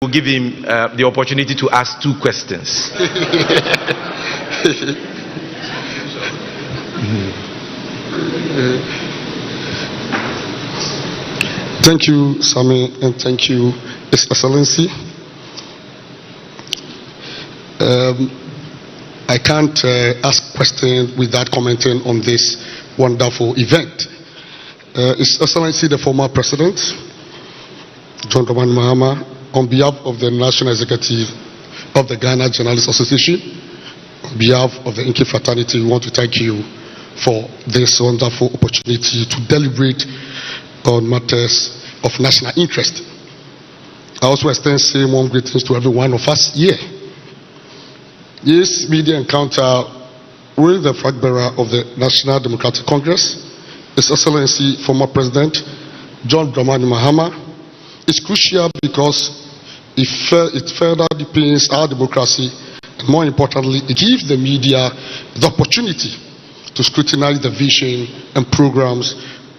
We'll give him the opportunity to ask 2 questions. Thank you, Sami, and thank you, His Excellency. I can't ask questions without commenting on this wonderful event. His Excellency, the former President, John Dramani Mahama, on behalf of the National Executive of the Ghana Journalists Association, on behalf of the Inky fraternity, we want to thank you for this wonderful opportunity to deliberate on matters of national interest. I also extend same warm greetings to every one of us here. This media encounter with the flag bearer of the National Democratic Congress, His Excellency former President John Dramani Mahama, is crucial because it further deepens our democracy, and more importantly, it gives the media the opportunity to scrutinize the vision and programs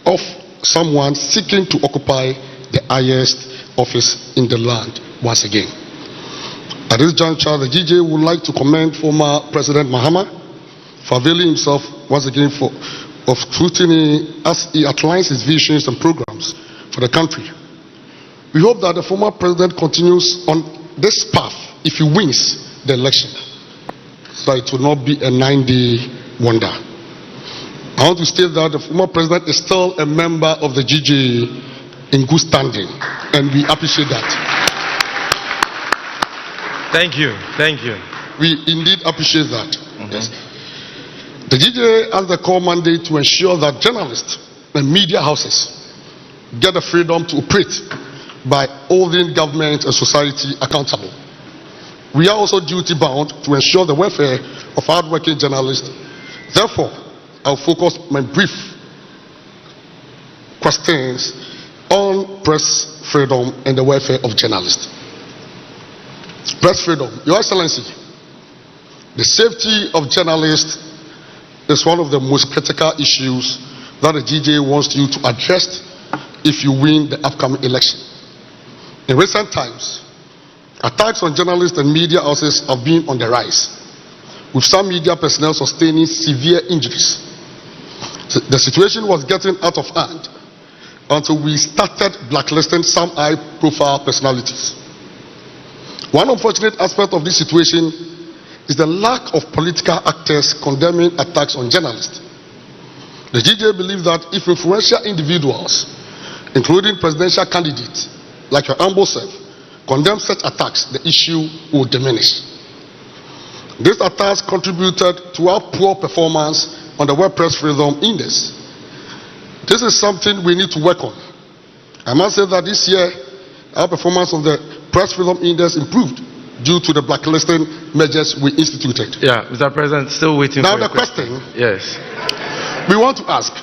of someone seeking to occupy the highest office in the land once again. At this juncture, the GJ would like to commend former President Mahama for availing himself once again of scrutiny as he outlines his visions and programs for the country. We hope that the former president continues on this path if he wins the election, so it will not be a 9-day wonder. I want to state that the former president is still a member of the GJ in good standing, and we appreciate that. Thank you. Thank you. We indeed appreciate that. Yes. The GJ has the core mandate to ensure that journalists and media houses get the freedom to operate by holding government and society accountable. We are also duty bound to ensure the welfare of hardworking journalists. Therefore, I'll focus my brief questions on press freedom and the welfare of journalists. Press freedom. Your Excellency, the safety of journalists is one of the most critical issues that the GJ wants you to address if you win the upcoming election. In recent times, attacks on journalists and media houses have been on the rise, with some media personnel sustaining severe injuries. The situation was getting out of hand until we started blacklisting some high-profile personalities. One unfortunate aspect of this situation is the lack of political actors condemning attacks on journalists. The GJ believes that if influential individuals, including presidential candidates like your humble self, condemn such attacks, the issue will diminish. These attacks contributed to our poor performance on the World Press Freedom Index. This is something we need to work on. I must say that this year, our performance on the Press Freedom Index improved due to the blacklisting measures we instituted. Yeah, Mr. President, still waiting now for the question. Yes. We want to ask,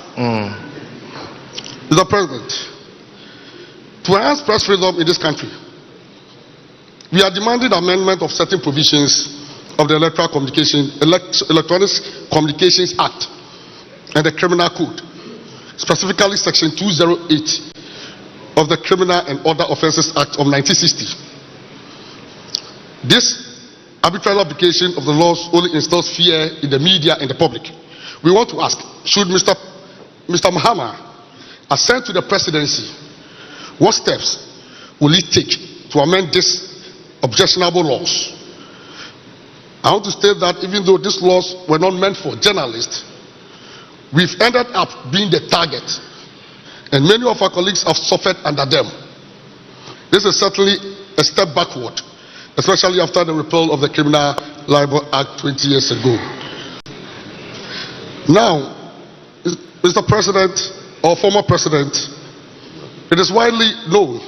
Mr. President, to enhance press freedom in this country, we are demanding amendment of certain provisions of the Electronic Communications Act and the Criminal Code, specifically Section 208 of the Criminal and Other Offences Act of 1960. This arbitrary application of the laws only instills fear in the media and the public. We want to ask, should Mr. Mahama ascend to the presidency, what steps will he take to amend these objectionable laws? I want to state that even though these laws were not meant for journalists, we've ended up being the target, and many of our colleagues have suffered under them. This is certainly a step backward, especially after the repeal of the Criminal Libel Act 20 years ago. Now, Mr. President or former President, it is widely known,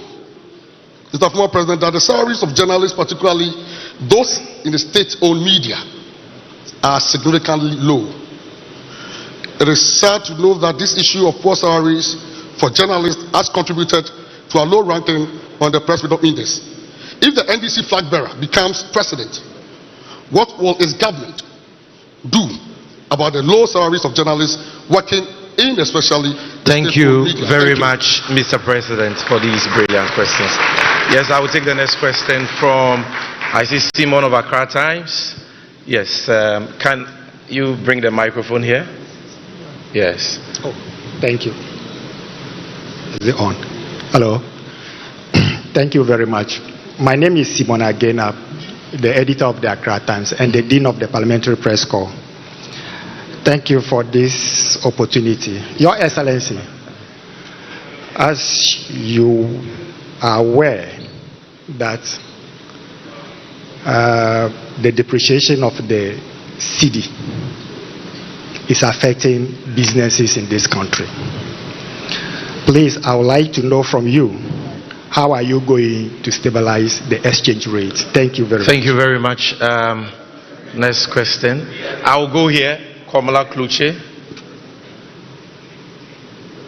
Mr. Former President, that the salaries of journalists, particularly those in the state-owned media, are significantly low. It is sad to know that this issue of poor salaries for journalists has contributed to a low ranking on the Press Freedom Index. If the NDC flag bearer becomes president, what will his government do about the low salaries of journalists working in especially... Thank you very much, Mr. President, for these brilliant questions. Yes, I will take the next question from, I see Simon of Accra Times. Yes, can you bring the microphone here? Yes. Oh, thank you. Is it on? Hello. Thank you very much. My name is Simon Agena, the editor of the Accra Times and the dean of the Parliamentary Press Corps. Thank you for this opportunity. Your Excellency, as you are aware that the depreciation of the cedi is affecting businesses in this country. Please, I would like to know from you, how are you going to stabilize the exchange rate? Thank you very much. Thank you very much. Next question. I will go here. Komala Kluche.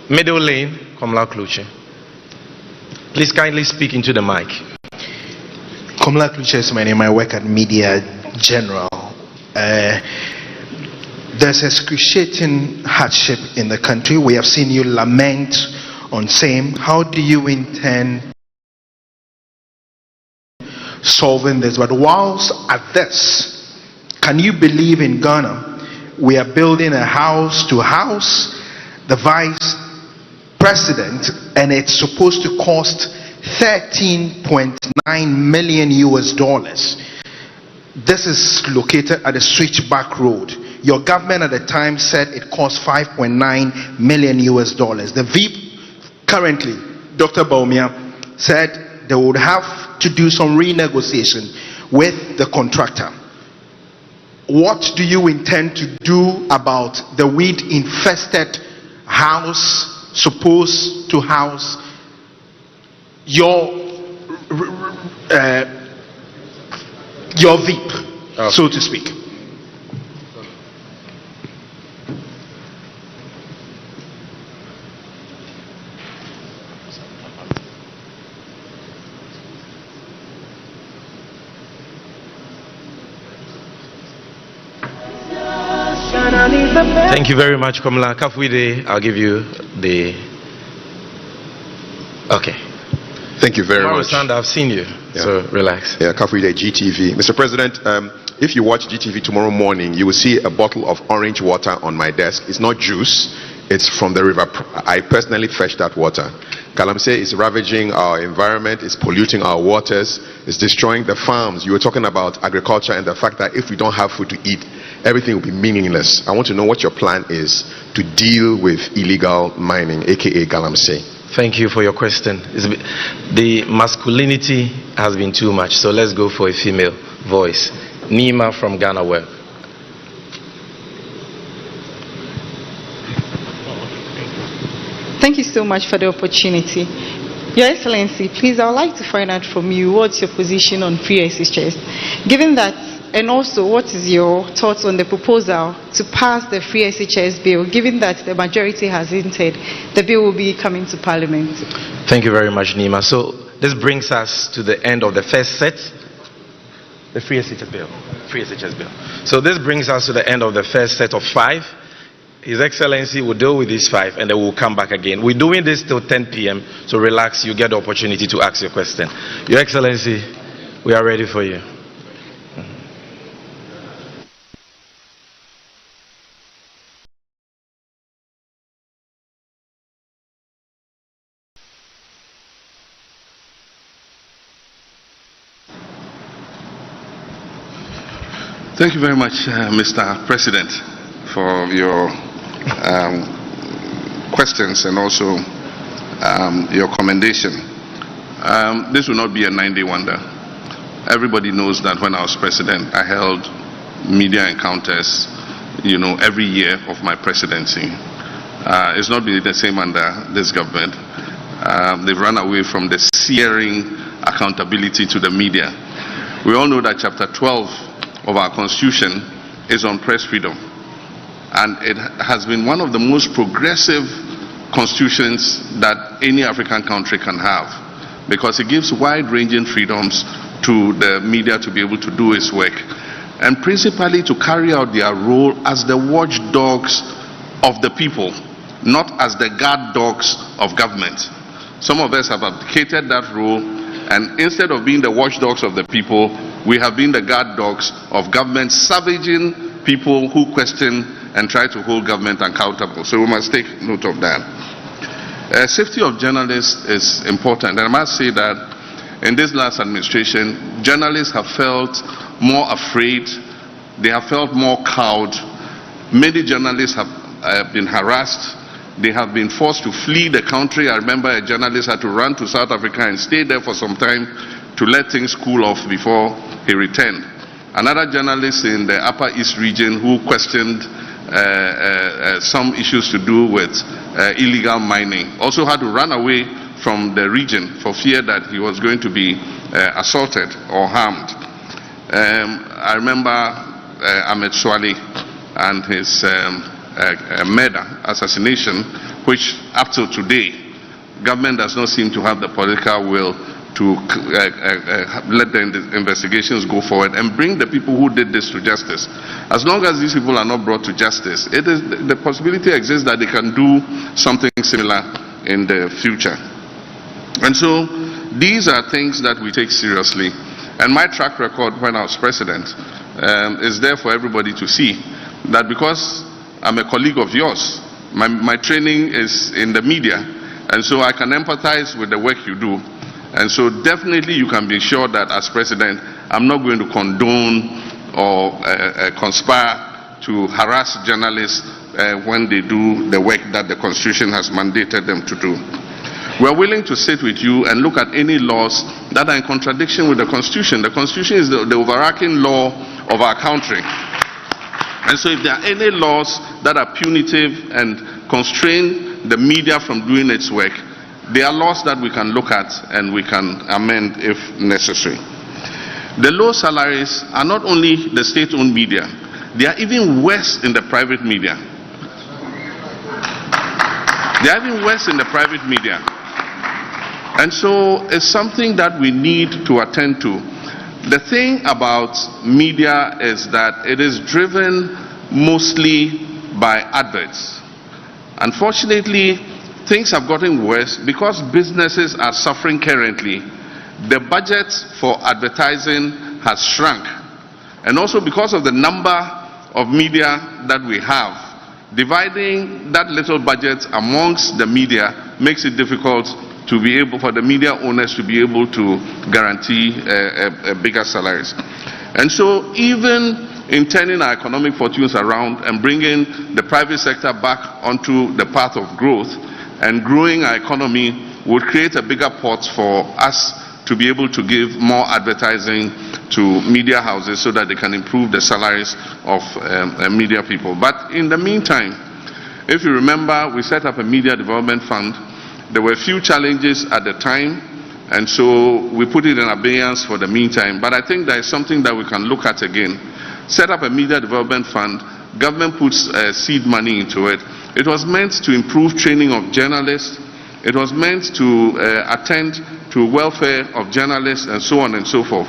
Middle lane, Komala Kluche. Please kindly speak into the mic. Komala Kluche is my name. I work at Media General. There's excruciating hardship in the country. We have seen you lament on same. How do you intend solving this? But whilst at this, can you believe in Ghana? We are building a house to house the vice president, and it's supposed to cost 13.9 million US dollars. This is located at the Switchback Road. Your government at the time said it cost 5.9 million US dollars. The VIP currently, Dr. Baumia, said they would have to do some renegotiation with the contractor. What do you intend to do about the weed infested house supposed to house your VIP, so to speak? Thank you very much, Komala. Kafwide, I'll give you the... Okay. Thank you very much. I've seen you, so relax. Yeah, Kafwide, GTV. Mr. President, if you watch GTV tomorrow morning, you will see a bottle of orange water on my desk. It's not juice, it's from the river. I personally fetched that water. Galamsey is ravaging our environment, it's polluting our waters, it's destroying the farms. You were talking about agriculture and the fact that if we don't have food to eat, everything will be meaningless. I want to know what your plan is to deal with illegal mining, aka Galamsey. Thank you for your question. The masculinity has been too much, so let's go for a female voice. Nima from Ghana Web. Thank you so much for the opportunity. Your Excellency, please, I would like to find out from you what's your position on free SHS. Given that, and also what is your thoughts on the proposal to pass the free SHS bill, given that the majority has hinted the bill will be coming to Parliament? Thank you very much, Nima. So this brings us to the end of the first set, the free SHS bill. So this brings us to the end of the first set of 5. His Excellency will deal with these 5 and then we'll come back again. We're doing this till 10 p.m. So relax, you get the opportunity to ask your question. Your Excellency, we are ready for you. Thank you very much, Mr. President, for your questions and also your commendation. This will not be a 90 wonder. Everybody knows that when I was president, I held media encounters, every year of my presidency. It's not been the same under this government. They've run away from the searing accountability to the media. We all know that Chapter 12 of our Constitution is on press freedom. And it has been one of the most progressive constitutions that any African country can have, because it gives wide-ranging freedoms to the media to be able to do its work, and principally to carry out their role as the watchdogs of the people, not as the guard dogs of government. Some of us have abdicated that role And instead of being the watchdogs of the people, we have been the guard dogs of government, savaging people who question and try to hold government accountable. So we must take note of that. Safety of journalists is important. And I must say that in this last administration, journalists have felt more afraid. They have felt more cowed. Many journalists have been harassed. They have been forced to flee the country. I remember a journalist had to run to South Africa and stay there for some time to let things cool off before he returned. Another journalist in the Upper East region who questioned some issues to do with illegal mining also had to run away from the region for fear that he was going to be assaulted or harmed. I remember Ahmed Swali and his murder, assassination, which up till today, government does not seem to have the political will to let the investigations go forward and bring the people who did this to justice. As long as these people are not brought to justice, the possibility exists that they can do something similar in the future. And so these are things that we take seriously. And my track record when I was president is there for everybody to see, that because I'm a colleague of yours, my training is in the media, and so I can empathize with the work you do. And so definitely you can be sure that as president, I'm not going to condone or conspire to harass journalists when they do the work that the Constitution has mandated them to do. We're willing to sit with you and look at any laws that are in contradiction with the Constitution. The Constitution is the overarching law of our country. And so if there are any laws that are punitive and constrain the media from doing its work, they are laws that we can look at and we can amend if necessary. The low salaries are not only the state-owned media, they are even worse in the private media. They are even worse in the private media. And so it's something that we need to attend to. The thing about media is that it is driven mostly by adverts. Unfortunately, things have gotten worse because businesses are suffering currently. The budget for advertising has shrunk. And also because of the number of media that we have, dividing that little budget amongst the media makes it difficult to be able for the media owners to be able to guarantee bigger salaries. And so even in turning our economic fortunes around and bringing the private sector back onto the path of growth and growing our economy would create a bigger pot for us to be able to give more advertising to media houses so that they can improve the salaries of media people. But in the meantime, if you remember, we set up a media development fund. There were a few challenges at the time, and so we put it in abeyance for the meantime. But I think there is something that we can look at again. Set up a media development fund. Government puts seed money into it. It was meant to improve training of journalists. It was meant to attend to welfare of journalists and so on and so forth.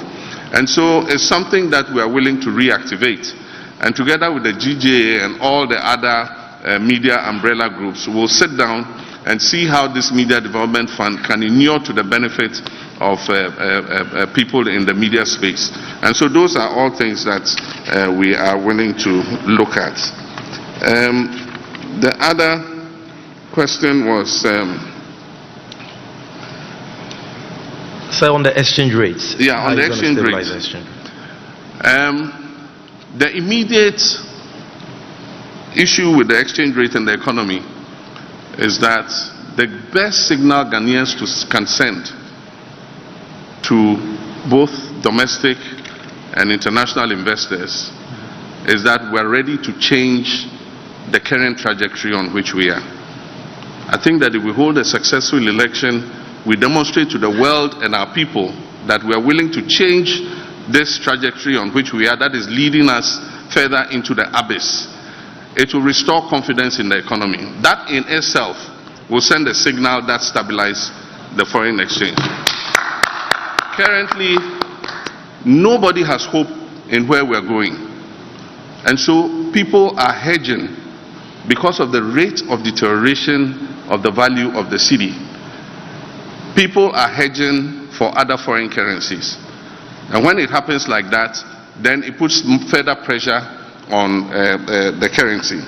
And so it's something that we are willing to reactivate. And together with the GJA and all the other media umbrella groups, we'll sit down and see how this media development fund can inure to the benefit of people in the media space. And so those are all things that we are willing to look at. The other question was... So on the exchange rates. Yeah, on the exchange rates. The immediate issue with the exchange rate and the economy is that the best signal Ghanaians can send to both domestic and international investors is that we're ready to change the current trajectory on which we are. I think that if we hold a successful election, we demonstrate to the world and our people that we are willing to change this trajectory on which we are, that is leading us further into the abyss. It will restore confidence in the economy. That in itself will send a signal that stabilizes the foreign exchange. Currently, nobody has hope in where we're going. And so people are hedging because of the rate of deterioration of the value of the cedi. People are hedging for other foreign currencies. And when it happens like that, then it puts further pressure on the currency.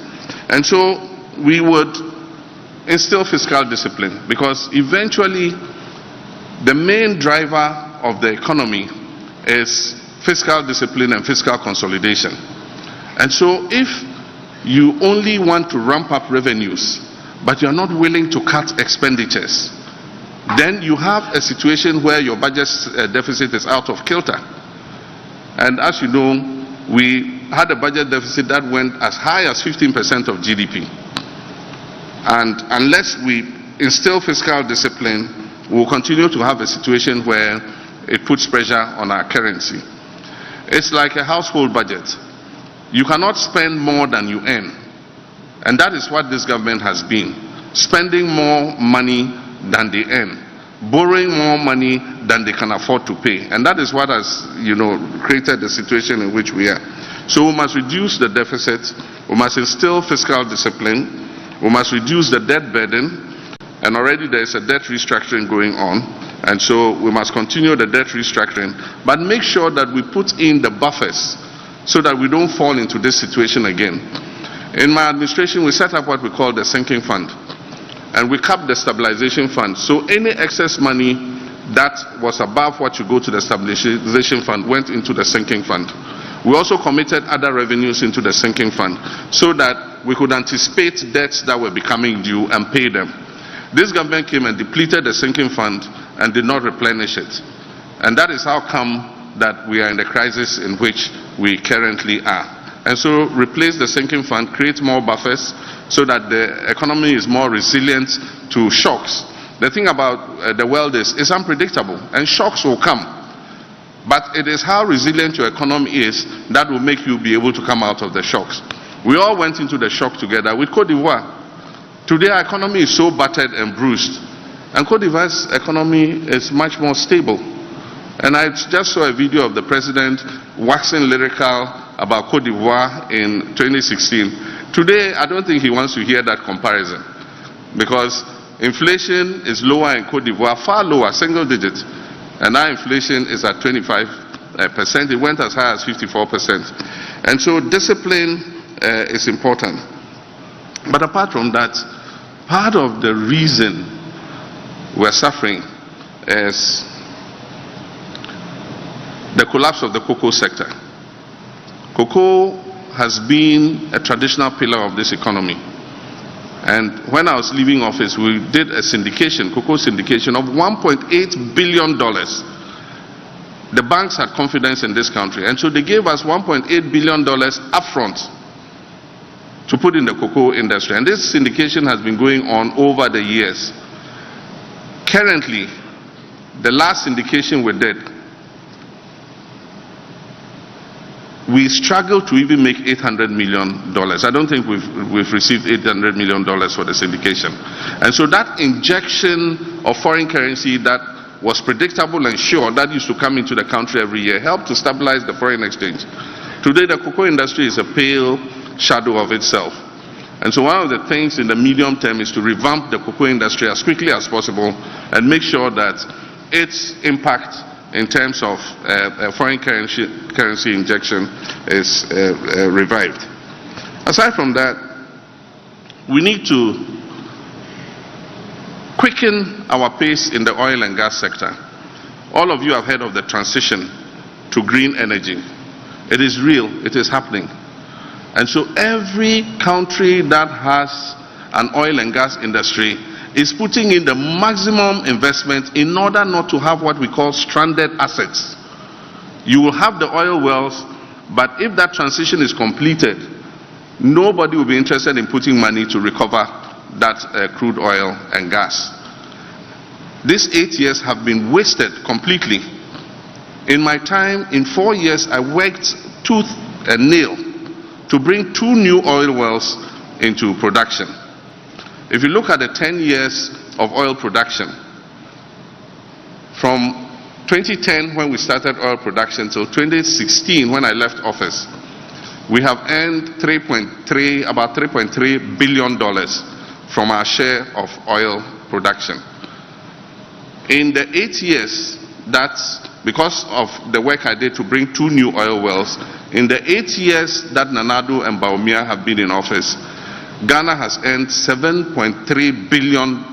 And so we would instill fiscal discipline, because eventually the main driver of the economy is fiscal discipline and fiscal consolidation. And so if you only want to ramp up revenues, but you are not willing to cut expenditures, then you have a situation where your budget deficit is out of kilter. And as you know, we had a budget deficit that went as high as 15% of GDP. And unless we instill fiscal discipline, we'll continue to have a situation where it puts pressure on our currency. It's like a household budget. You cannot spend more than you earn. And that is what this government has been. Spending more money than they earn. Borrowing more money than they can afford to pay. And that is what has, created the situation in which we are. So we must reduce the deficit. We must instill fiscal discipline. We must reduce the debt burden. And already there is a debt restructuring going on. And so we must continue the debt restructuring. But make sure that we put in the buffers so that we don't fall into this situation again. In my administration, we set up what we call the sinking fund. And we capped the stabilization fund. So any excess money that was above what you go to the stabilization fund went into the sinking fund. We also committed other revenues into the sinking fund so that we could anticipate debts that were becoming due and pay them. This government came and depleted the sinking fund and did not replenish it. And that is how come that we are in the crisis in which we currently are. And so replace the sinking fund, create more buffers so that the economy is more resilient to shocks. The thing about the world is it's unpredictable and shocks will come. But it is how resilient your economy is that will make you be able to come out of the shocks. We all went into the shock together with Cote d'Ivoire. Today our economy is so battered and bruised. And Cote d'Ivoire's economy is much more stable. And I just saw a video of the president waxing lyrical about Cote d'Ivoire in 2016. Today, I don't think he wants to hear that comparison, because inflation is lower in Cote d'Ivoire, far lower, single digit. And our inflation is at 25%. It went as high as 54%. And so discipline is important. But apart from that, part of the reason we're suffering is the collapse of the cocoa sector. Cocoa has been a traditional pillar of this economy. And when I was leaving office, we did a syndication, cocoa syndication of $1.8 billion. The banks had confidence in this country, and so they gave us $1.8 billion upfront to put in the cocoa industry. And this syndication has been going on over the years. Currently, the last syndication we did, we struggle to even make $800 million. I don't think we've received $800 million for the syndication. And so that injection of foreign currency that was predictable and sure, that used to come into the country every year, helped to stabilize the foreign exchange. Today the cocoa industry is a pale shadow of itself. And so one of the things in the medium term is to revamp the cocoa industry as quickly as possible and make sure that its impact in terms of foreign currency injection is revived. Aside from that, we need to quicken our pace in the oil and gas sector. All of you have heard of the transition to green energy. It is real, it is happening. And so every country that has an oil and gas industry is putting in the maximum investment in order not to have what we call stranded assets. You will have the oil wells, but if that transition is completed, nobody will be interested in putting money to recover that crude oil and gas. These 8 years have been wasted completely. In my time, in 4 years, I worked tooth and nail to bring 2 new oil wells into production. If you look at the 10 years of oil production, from 2010 when we started oil production till 2016 when I left office, we have earned about $3.3 billion from our share of oil production. In the 8 years that because of the work I did to bring 2 new oil wells, in the 8 years that Nanado and Baumia have been in office, Ghana has earned $7.3 billion.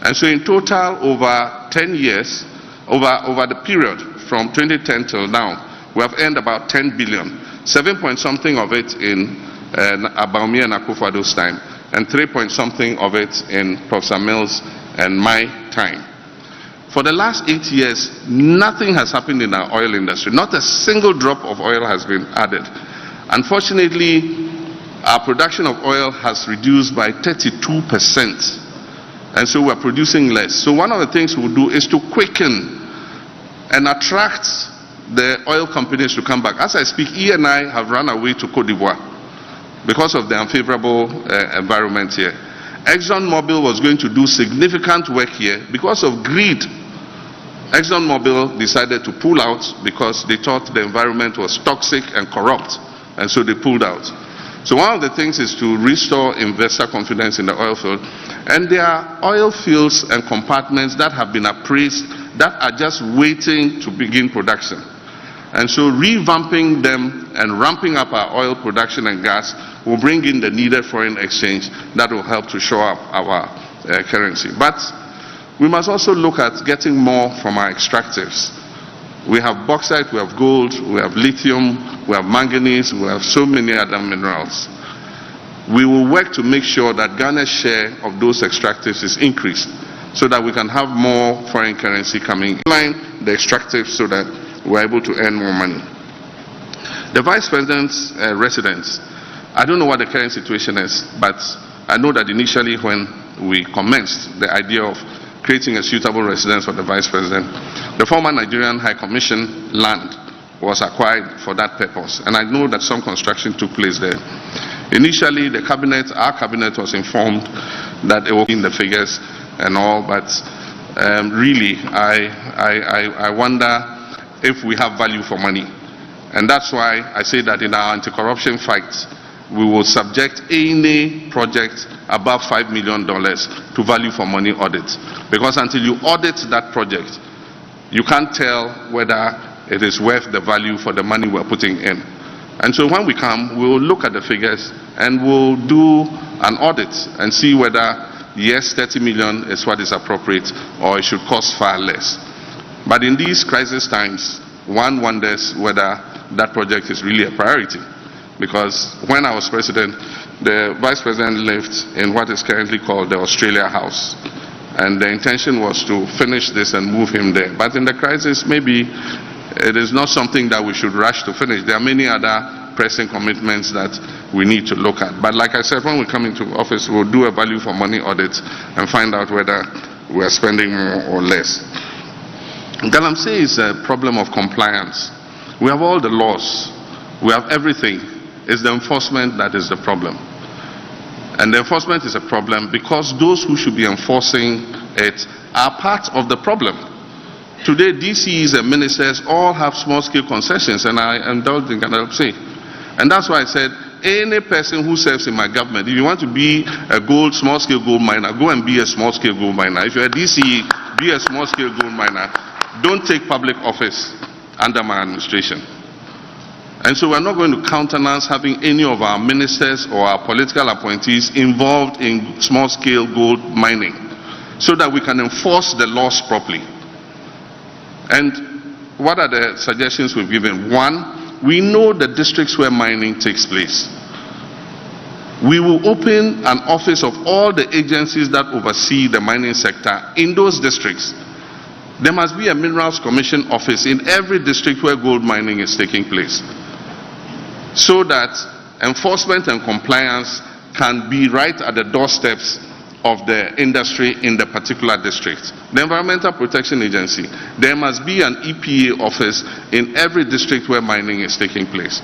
And so in total, over 10 years, over the period from 2010 till now, we have earned about 10 billion. 7 point something of it in Baumia and Akufo-Addo's time, and 3 point something of it in Professor Mills and my time. For the last 8 years, nothing has happened in our oil industry. Not a single drop of oil has been added. Unfortunately, our production of oil has reduced by 32%. And so we're producing less. So one of the things we'll do is to quicken and attract the oil companies to come back. As I speak, E&I have run away to Cote d'Ivoire because of the unfavorable environment here. ExxonMobil was going to do significant work here. Because of greed, ExxonMobil decided to pull out because they thought the environment was toxic and corrupt, and so they pulled out. So one of the things is to restore investor confidence in the oil field, and there are oil fields and compartments that have been appraised that are just waiting to begin production. And so revamping them and ramping up our oil production and gas will bring in the needed foreign exchange that will help to shore up our currency. But we must also look at getting more from our extractives. We have bauxite, we have gold, we have lithium, we have manganese, we have so many other minerals. We will work to make sure that Ghana's share of those extractives is increased so that we can have more foreign currency coming in, the extractives, so that we're able to earn more money. The Vice President's residence, I don't know what the current situation is, but I know that initially when we commenced the idea of creating a suitable residence for the Vice President, the former Nigerian High Commission land was acquired for that purpose. And I know that some construction took place there. Initially, the cabinet, our cabinet, was informed that it was in the figures and all, but really, I wonder if we have value for money. And that's why I say that in our anti-corruption fight, we will subject any project above $5 million to value for money audit. Because until you audit that project, you can't tell whether it is worth the value for the money we're putting in. And so when we come, we'll look at the figures and we'll do an audit and see whether, yes, 30 million is what is appropriate or it should cost far less. But in these crisis times, one wonders whether that project is really a priority. Because when I was president, the Vice President lived in what is currently called the Australia House. And the intention was to finish this and move him there. But in the crisis, maybe it is not something that we should rush to finish. There are many other pressing commitments that we need to look at. But like I said, when we come into office, we'll do a value for money audit and find out whether we are spending more or less. Galamsey is a problem of compliance. We have all the laws. We have everything. It's the enforcement that is the problem. And the enforcement is a problem because those who should be enforcing it are part of the problem. Today, DCEs and ministers all have small-scale concessions, and I indulge in Galamsey. And that's why I said, any person who serves in my government, if you want to be a small-scale gold miner, go and be a small-scale gold miner. If you're a DCE, be a small-scale gold miner. Don't take public office under my administration. And so we're not going to countenance having any of our ministers or our political appointees involved in small-scale gold mining so that we can enforce the laws properly. And what are the suggestions we've given? One, we know the districts where mining takes place. We will open an office of all the agencies that oversee the mining sector in those districts. There must be a Minerals Commission office in every district where gold mining is taking place, so that enforcement and compliance can be right at the doorsteps of the industry in the particular district. The Environmental Protection Agency, there must be an EPA office in every district where mining is taking place.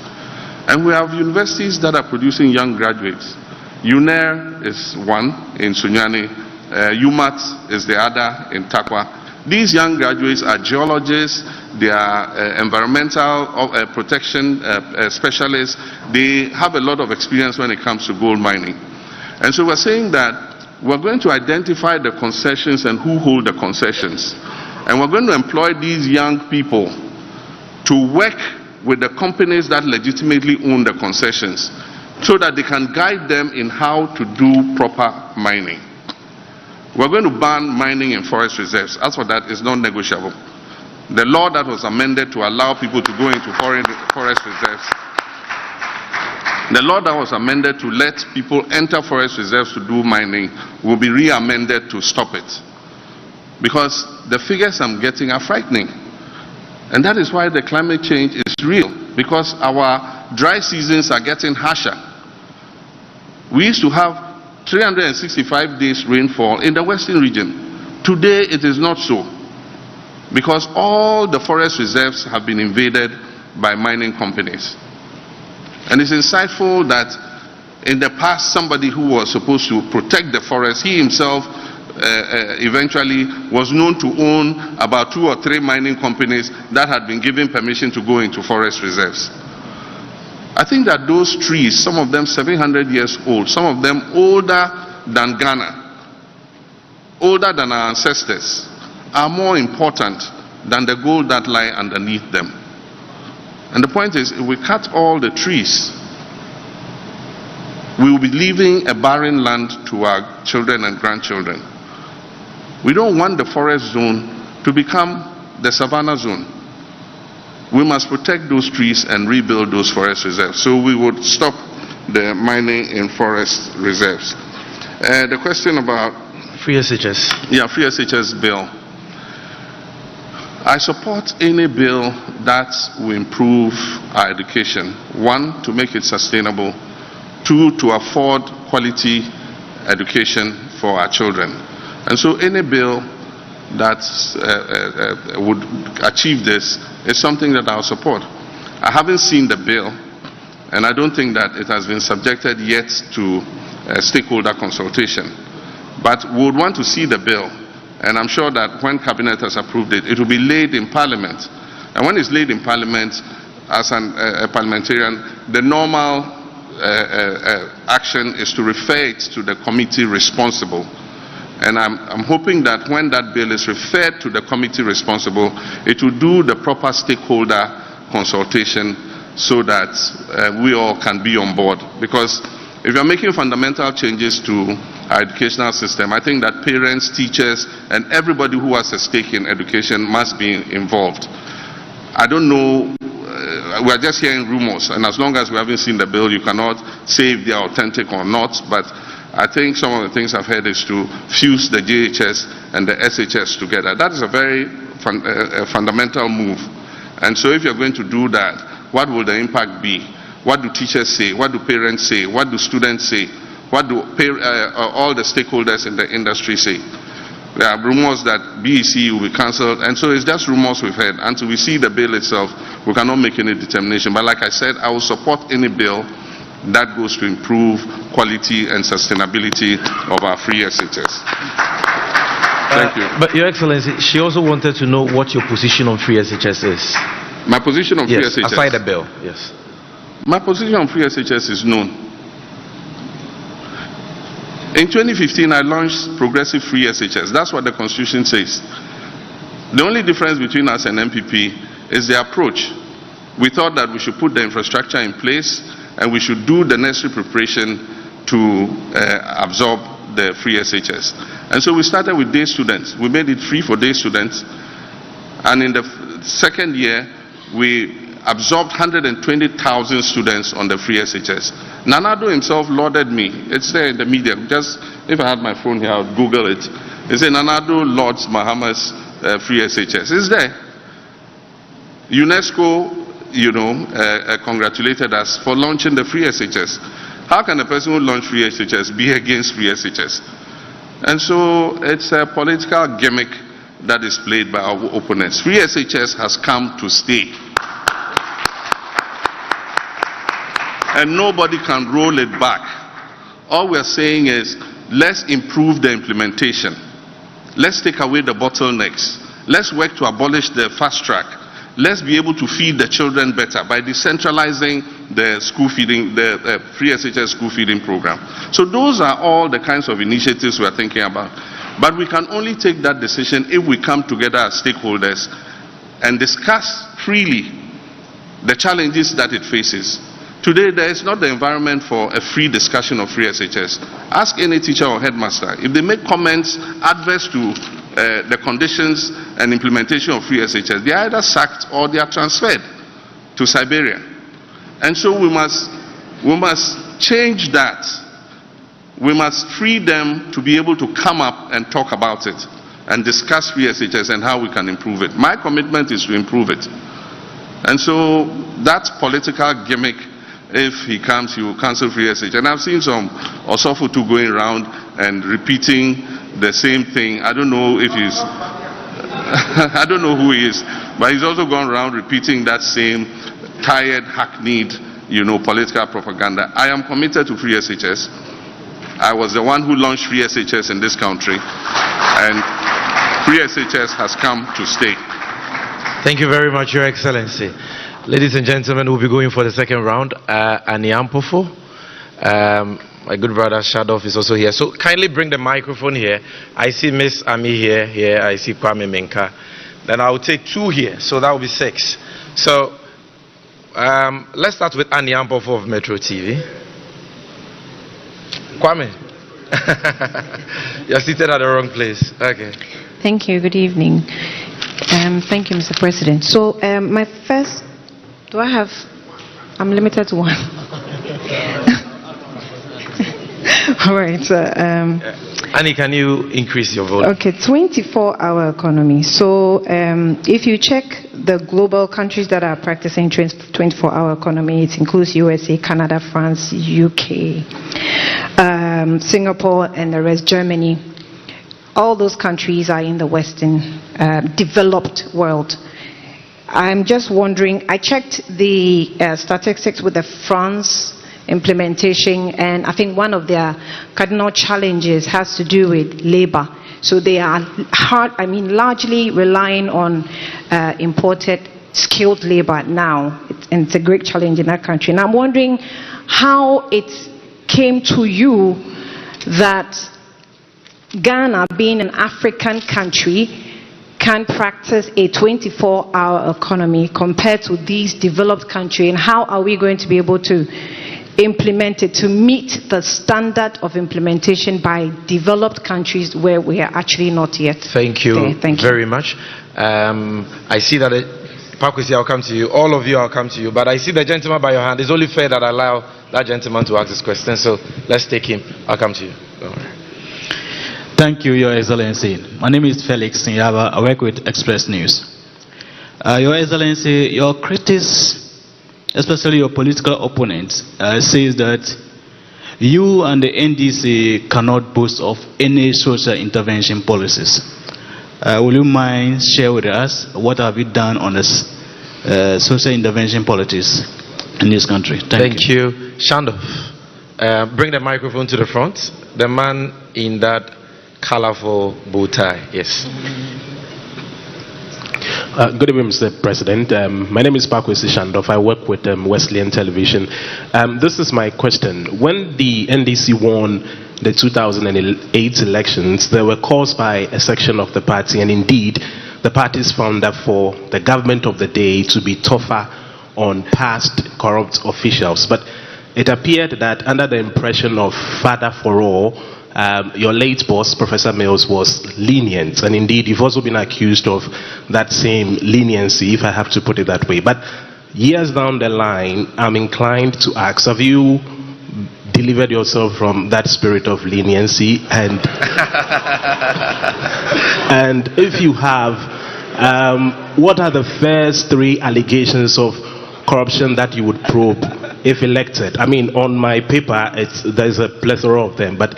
And we have universities that are producing young graduates. UNER is one in Sunyani, UMAT is the other in Takwa. These young graduates are geologists, they are environmental protection specialists. They have a lot of experience when it comes to gold mining. And so we're saying that we're going to identify the concessions and who hold the concessions. And we're going to employ these young people to work with the companies that legitimately own the concessions so that they can guide them in how to do proper mining. We're going to ban mining in forest reserves. As for that, it's not negotiable. The law that was amended to allow people to go into forest reserves, the law that was amended to let people enter forest reserves to do mining will be re-amended to stop it. Because the figures I'm getting are frightening. And that is why the climate change is real, because our dry seasons are getting harsher. We used to have 365 days rainfall in the western region. Today it is not so, because all the forest reserves have been invaded by mining companies. And it's insightful that in the past somebody who was supposed to protect the forest, he himself eventually was known to own about 2 or 3 mining companies that had been given permission to go into forest reserves. I think that those trees, some of them 700 years old, some of them older than Ghana, older than our ancestors, are more important than the gold that lie underneath them. And the point is, if we cut all the trees, we will be leaving a barren land to our children and grandchildren. We don't want the forest zone to become the savannah zone. We must protect those trees and rebuild those forest reserves. So we would stop the mining in forest reserves. The question about free SHS. Yeah, free SHS bill. I support any bill that will improve our education. 1, to make it sustainable. 2, to afford quality education for our children. And so any bill that would achieve this is something that I'll support. I haven't seen the bill, and I don't think that it has been subjected yet to stakeholder consultation. But we would want to see the bill, and I'm sure that when Cabinet has approved it, it will be laid in Parliament. And when it's laid in Parliament, as a parliamentarian, the normal action is to refer it to the committee responsible. And I'm hoping that when that bill is referred to the committee responsible, it will do the proper stakeholder consultation so that we all can be on board. Because if you're making fundamental changes to our educational system, I think that parents, teachers, and everybody who has a stake in education must be involved. I don't know, we're just hearing rumors, and as long as we haven't seen the bill, you cannot say if they are authentic or not. But I think some of the things I've heard is to fuse the JHS and the SHS together. That is a very fundamental move. And so if you're going to do that, what will the impact be? What do teachers say? What do parents say? What do students say? What do all the stakeholders in the industry say? There are rumors that BEC will be cancelled, and so it's just rumors we've heard. Until we see the bill itself, we cannot make any determination. But like I said, I will support any bill that goes to improve quality and sustainability of our free SHS. Thank you. But Your Excellency, she also wanted to know what your position on free SHS is. My position on free SHS? Aside the bill, yes. My position on free SHS is known. In 2015, I launched progressive free SHS. That's what the Constitution says. The only difference between us and MPP is the approach. We thought that we should put the infrastructure in place and we should do the necessary preparation to absorb the free SHS. And so we started with day students. We made it free for day students. And in the second year, we absorbed 120,000 students on the free SHS. Nanado himself lauded me. It's there in the media. Just, if I had my phone here, I would Google it. He said, Nanado lauds Mahama's free SHS. It's there. UNESCO, congratulated us for launching the free SHS. How can a person who launched free SHS be against free SHS? And so it's a political gimmick that is played by our opponents. Free SHS has come to stay. And nobody can roll it back. All we're saying is, let's improve the implementation. Let's take away the bottlenecks. Let's work to abolish the fast track. Let's be able to feed the children better by decentralizing the school feeding, the free SHS school feeding program. So those are all the kinds of initiatives we're thinking about. But we can only take that decision if we come together as stakeholders and discuss freely the challenges that it faces. Today, there is not the environment for a free discussion of free SHS. Ask any teacher or headmaster. If they make comments adverse to the conditions and implementation of free SHS, they are either sacked or they are transferred to Siberia. And so we must change that. We must free them to be able to come up and talk about it and discuss free SHS and how we can improve it. My commitment is to improve it. And so that political gimmick, if he comes, he will cancel free SHS. And I've seen some Osofo too going around and repeating the same thing. I don't know if he's, I don't know who he is, but he's also gone around repeating that same tired, hackneyed, political propaganda. I am committed to free SHS. I was the one who launched free SHS in this country, and free SHS has come to stay. Thank you very much, Your Excellency. Ladies and gentlemen, we'll be going for the second round. Aniampofo, my good brother Shadoff is also here. So kindly bring the microphone here. I see Miss Ami here. I see Kwame Menka. Then I'll take 2 here, so that will be 6. So let's start with Aniampofo of Metro TV. Kwame, you're seated at the wrong place. Okay. Thank you. Good evening. Thank you, Mr. President. So my first, I'm limited to 1. All right. Annie, can you increase your volume? Okay, 24-hour economy. So if you check the global countries that are practicing 24-hour economy, it includes USA, Canada, France, UK, Singapore, and the rest, Germany. All those countries are in the Western developed world. I'm just wondering, I checked the statistics with the France implementation, and I think one of their cardinal challenges has to do with labor. So they are largely relying on imported skilled labor now, and it's a great challenge in that country. And I'm wondering how it came to you that Ghana, being an African country, can practice a 24-hour economy compared to these developed countries, and how are we going to be able to implement it to meet the standard of implementation by developed countries where we are actually not yet? Thank you very much. I see that Pakwesi, I'll come to you. All of you, I'll come to you. But I see the gentleman by your hand. It's only fair that I allow that gentleman to ask this question. So let's take him. I'll come to you. Thank you, Your Excellency. My name is Felix Nyaba. I work with Express News. Your Excellency, your critics, especially your political opponents, says that you and the NDC cannot boast of any social intervention policies. Will you mind share with us what have you done on this social intervention policies in this country? Thank you. Shandoff, bring the microphone to the front. The man in that colorful bow tie. Yes. Good evening, Mr. President. My name is Pakwesi Shandoff. I work with Wesleyan Television. This is my question. When the NDC won the 2008 elections, they were caused by a section of the party, and indeed, the party's found that for the government of the day to be tougher on past corrupt officials. But it appeared that under the impression of Father for All, your late boss, Professor Mills, was lenient, and indeed you've also been accused of that same leniency, if I have to put it that way. But years down the line, I'm inclined to ask, have you delivered yourself from that spirit of leniency? And and if you have, what are the first 3 allegations of corruption that you would probe if elected? I mean, on my paper, there's a plethora of them, but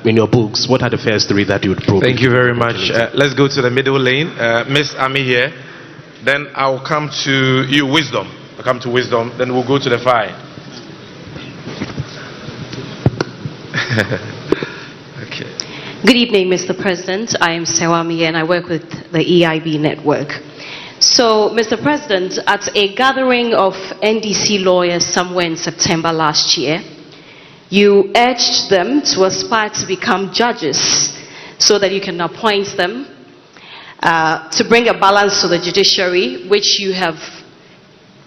in your books, what are the first 3 that you would probe? Thank you very much. Let's go to the middle lane. Miss Ami here. Then I'll come to you, Wisdom. I'll come to Wisdom. Then we'll go to the fire. Okay. Good evening, Mr. President. I am Sewami and I work with the EIB network. So, Mr. President, at a gathering of NDC lawyers somewhere in September last year, you urged them to aspire to become judges so that you can appoint them to bring a balance to the judiciary, which you have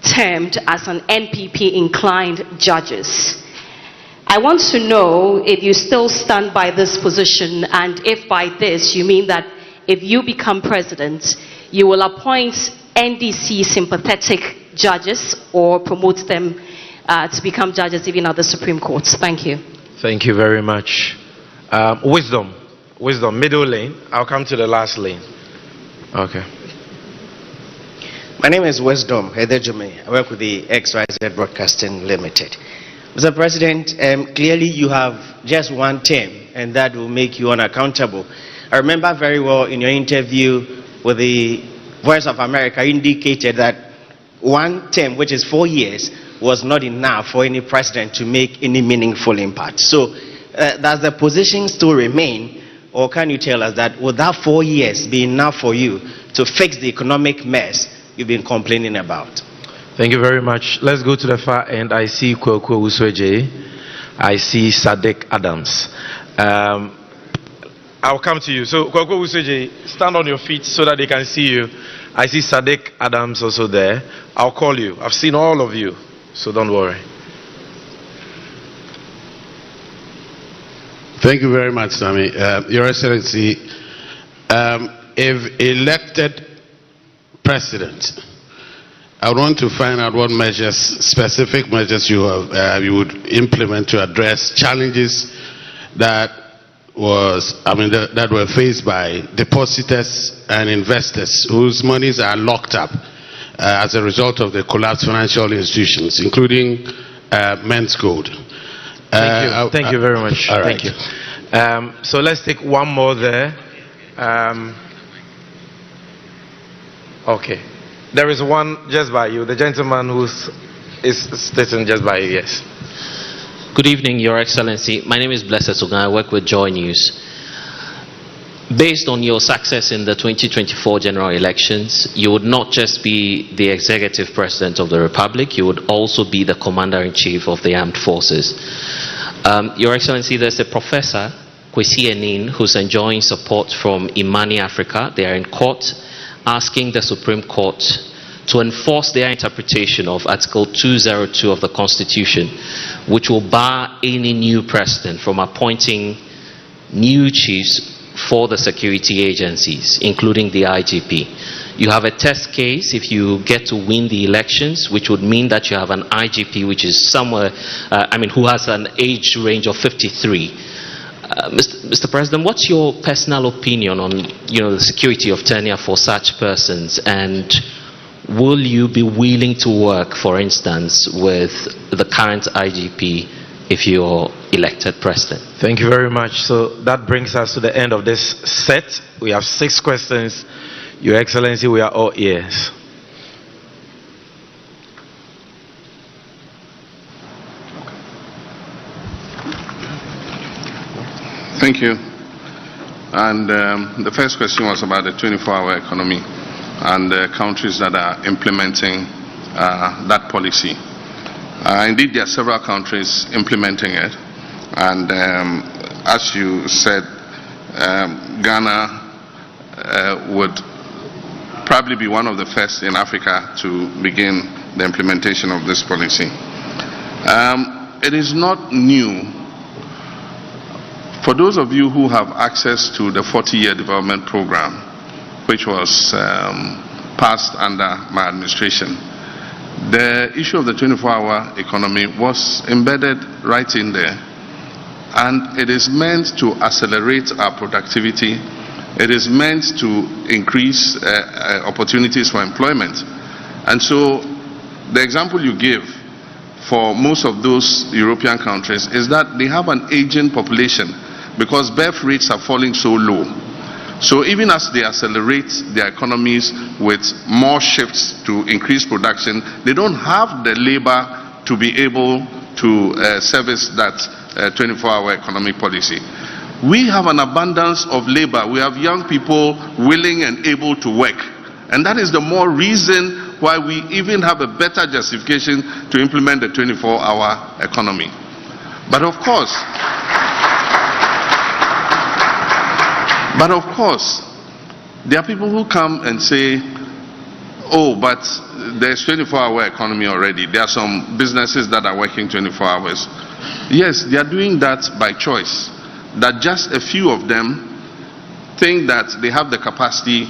termed as an NPP-inclined judges. I want to know if you still stand by this position, and if by this you mean that if you become president, you will appoint NDC sympathetic judges or promote them to become judges even at the Supreme Court. Thank you. Thank you very much. Wisdom, middle lane. I'll come to the last lane. Okay. My name is Wisdom Hedejome. I work with the XYZ Broadcasting Limited. Mr. President, clearly you have just one term, and that will make you unaccountable. I remember very well in your interview with the Voice of America, you indicated that one term, which is 4 years, was not enough for any president to make any meaningful impact. So does the position still remain, or can you tell us that would that 4 years be enough for you to fix the economic mess you've been complaining about? Thank you very much. Let's go to the far end. I see Kwekwe Usweje. I see Sadiq Adams. I'll come to you. So Kwekwe Usweje, stand on your feet so that they can see you. I see Sadiq Adams also there. I'll call you. I've seen all of you, so don't worry. Thank you very much, Sami. Your Excellency, if elected president, I want to find out what measures, specific measures you would implement to address challenges that were faced by depositors and investors whose monies are locked up as a result of the collapsed financial institutions, including Men's Gold. Thank you very much. All right. Thank you. So let's take one more there. Okay. There is one just by you, the gentleman who is sitting just by you, yes. Good evening, Your Excellency. My name is Blessed Sugan. I work with Joy News. Based on your success in the 2024 general elections, you would not just be the executive president of the Republic, you would also be the commander-in-chief of the armed forces. Your Excellency, there's a professor, Kwesi Enin, who's enjoying support from Imani Africa. They are in court asking the Supreme Court to enforce their interpretation of Article 202 of the Constitution, which will bar any new president from appointing new chiefs for the security agencies, including the IGP. You have a test case if you get to win the elections, which would mean that you have an IGP which is somewhere, who has an age range of 53. Mr. President, what's your personal opinion on, the security of tenure for such persons, and will you be willing to work, for instance, with the current IGP if you're elected president? Thank you very much. So that brings us to the end of this set. We have 6 questions. Your Excellency, we are all ears. Thank you. And the first question was about the 24-hour economy and the countries that are implementing that policy. Indeed, there are several countries implementing it. And as you said, Ghana would probably be one of the first in Africa to begin the implementation of this policy. It is not new. For those of you who have access to the 40-year development program, which was passed under my administration, the issue of the 24-hour economy was embedded right in there. And it is meant to accelerate our productivity. It is meant to increase opportunities for employment. And so the example you give for most of those European countries is that they have an aging population because birth rates are falling so low. So even as they accelerate their economies with more shifts to increase production, they don't have the labor to be able to service that 24-hour economic policy. We have an abundance of labor. We have young people willing and able to work. And that is the more reason why we even have a better justification to implement the 24-hour economy. But of course, But of course, there are people who come and say, oh, but there's 24-hour economy already. There are some businesses that are working 24 hours. Yes, they are doing that by choice. That just a few of them think that they have the capacity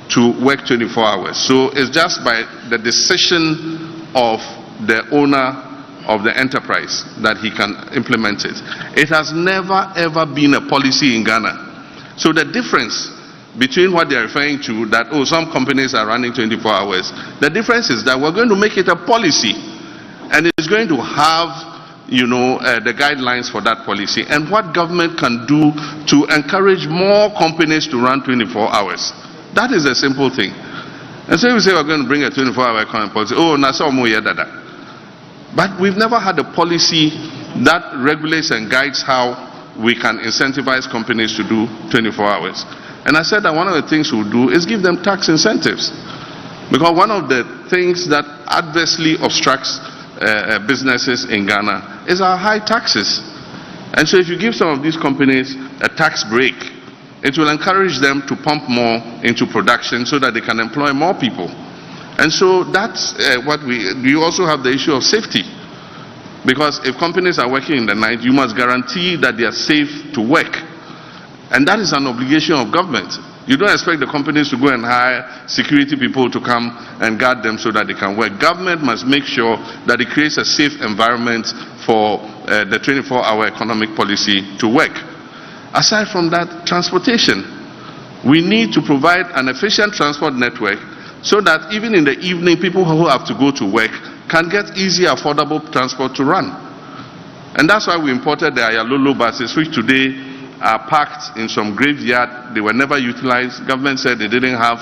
to work 24 hours. So it's just by the decision of the owner of the enterprise that he can implement it. It has never ever been a policy in Ghana. So the difference between what they're referring to, that oh, some companies are running 24 hours, the difference is that we're going to make it a policy, and it's going to have the guidelines for that policy and what government can do to encourage more companies to run 24 hours. That is a simple thing. And so we say we're going to bring a 24-hour economic policy. Oh, nasa omo ye dada. But we've never had a policy that regulates and guides how we can incentivize companies to do 24 hours. And I said that one of the things we'll do is give them tax incentives. Because one of the things that adversely obstructs businesses in Ghana is our high taxes. And so if you give some of these companies a tax break, it will encourage them to pump more into production so that they can employ more people. And so that's what you also have the issue of safety. Because if companies are working in the night, you must guarantee that they are safe to work. And that is an obligation of government. You don't expect the companies to go and hire security people to come and guard them so that they can work. Government must make sure that it creates a safe environment for the 24-hour economic policy to work. Aside from that, transportation. We need to provide an efficient transport network so that even in the evening, people who have to go to work can get easy, affordable transport to run. And that's why we imported the Ayalolo buses, which today are parked in some graveyard. They were never utilized. Government said they didn't have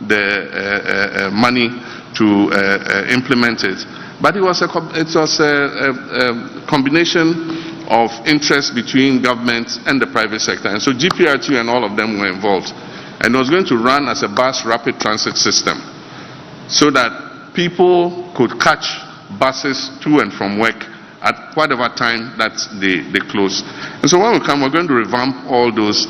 the money to implement it. But it was a combination of interest between government and the private sector. And so GPRT and all of them were involved. And it was going to run as a bus rapid transit system so that people could catch buses to and from work at whatever time that they close. And so when we come, we're going to revamp all those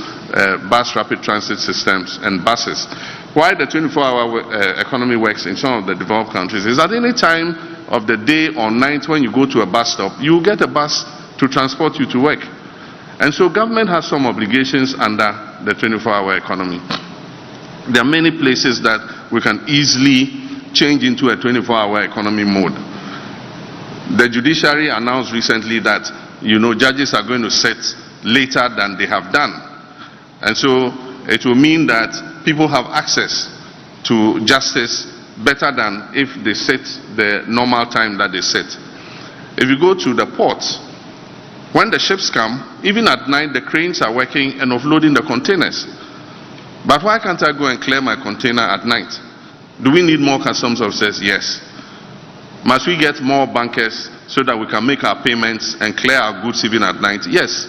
bus rapid transit systems and buses. Why the 24-hour economy works in some of the developed countries is at any time of the day or night when you go to a bus stop, you get a bus to transport you to work. And so government has some obligations under the 24-hour economy. There are many places that we can easily change into a 24-hour economy mode. The judiciary announced recently that, judges are going to sit later than they have done. And so it will mean that people have access to justice better than if they sit the normal time that they sit. If you go to the ports, when the ships come, even at night, the cranes are working and offloading the containers. But why can't I go and clear my container at night? Do we need more customs officers? Yes. Must we get more bankers so that we can make our payments and clear our goods even at night? Yes.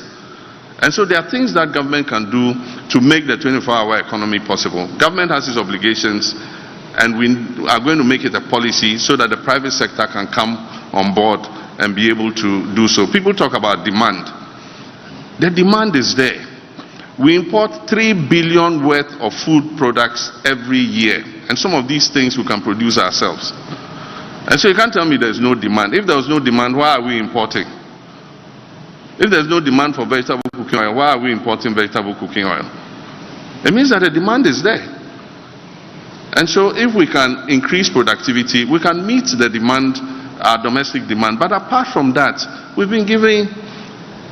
And so there are things that government can do to make the 24-hour economy possible. Government has its obligations, and we are going to make it a policy so that the private sector can come on board and be able to do so. People talk about demand. The demand is there. We import 3 billion worth of food products every year, and some of these things we can produce ourselves. And so you can't tell me there's no demand. If there was no demand, why are we importing? If there's no demand for vegetable cooking oil, why are we importing vegetable cooking oil? It means that the demand is there. And so if we can increase productivity, we can meet the demand, our domestic demand. But apart from that, we've been giving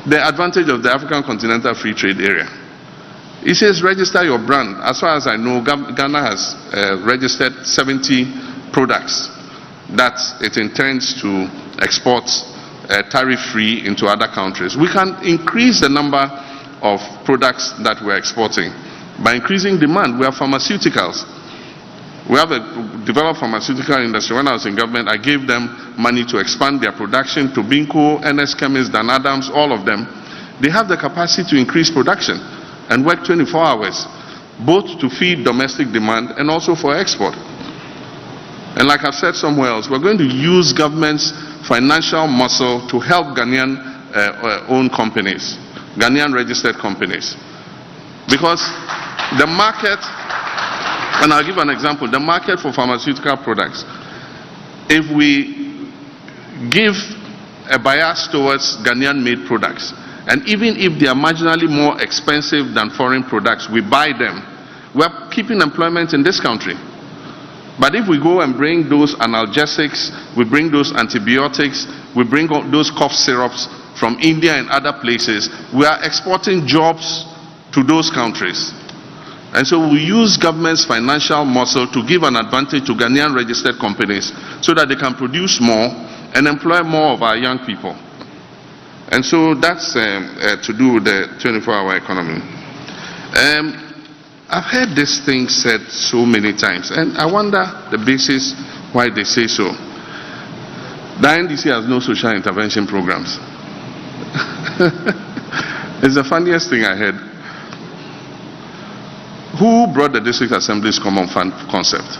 the advantage of the African Continental Free Trade Area. It says register your brand. As far as I know, Ghana has registered 70 products that it intends to export tariff-free into other countries. We can increase the number of products that we're exporting by increasing demand. We have pharmaceuticals. We have a developed pharmaceutical industry. When I was in government, I gave them money to expand their production. To Binko, NS Chemist, Dan Adams, all of them. They have the capacity to increase production and work 24 hours, both to feed domestic demand and also for export. And like I've said somewhere else, we're going to use government's financial muscle to help Ghanaian owned companies, Ghanaian registered companies. Because The market, and I'll give an example, the market for pharmaceutical products. If we give a bias towards Ghanaian-made products, and even if they are marginally more expensive than foreign products, we buy them, we're keeping employment in this country. But if we go and bring those analgesics, we bring those antibiotics, we bring those cough syrups from India and other places, we are exporting jobs to those countries. And so we use government's financial muscle to give an advantage to Ghanaian registered companies so that they can produce more and employ more of our young people. And so that's to do with the 24-hour economy. I've heard this thing said so many times, and I wonder the basis why they say so. The NDC has no social intervention programs. It's the funniest thing I heard. Who brought the District Assembly's Common Fund concept?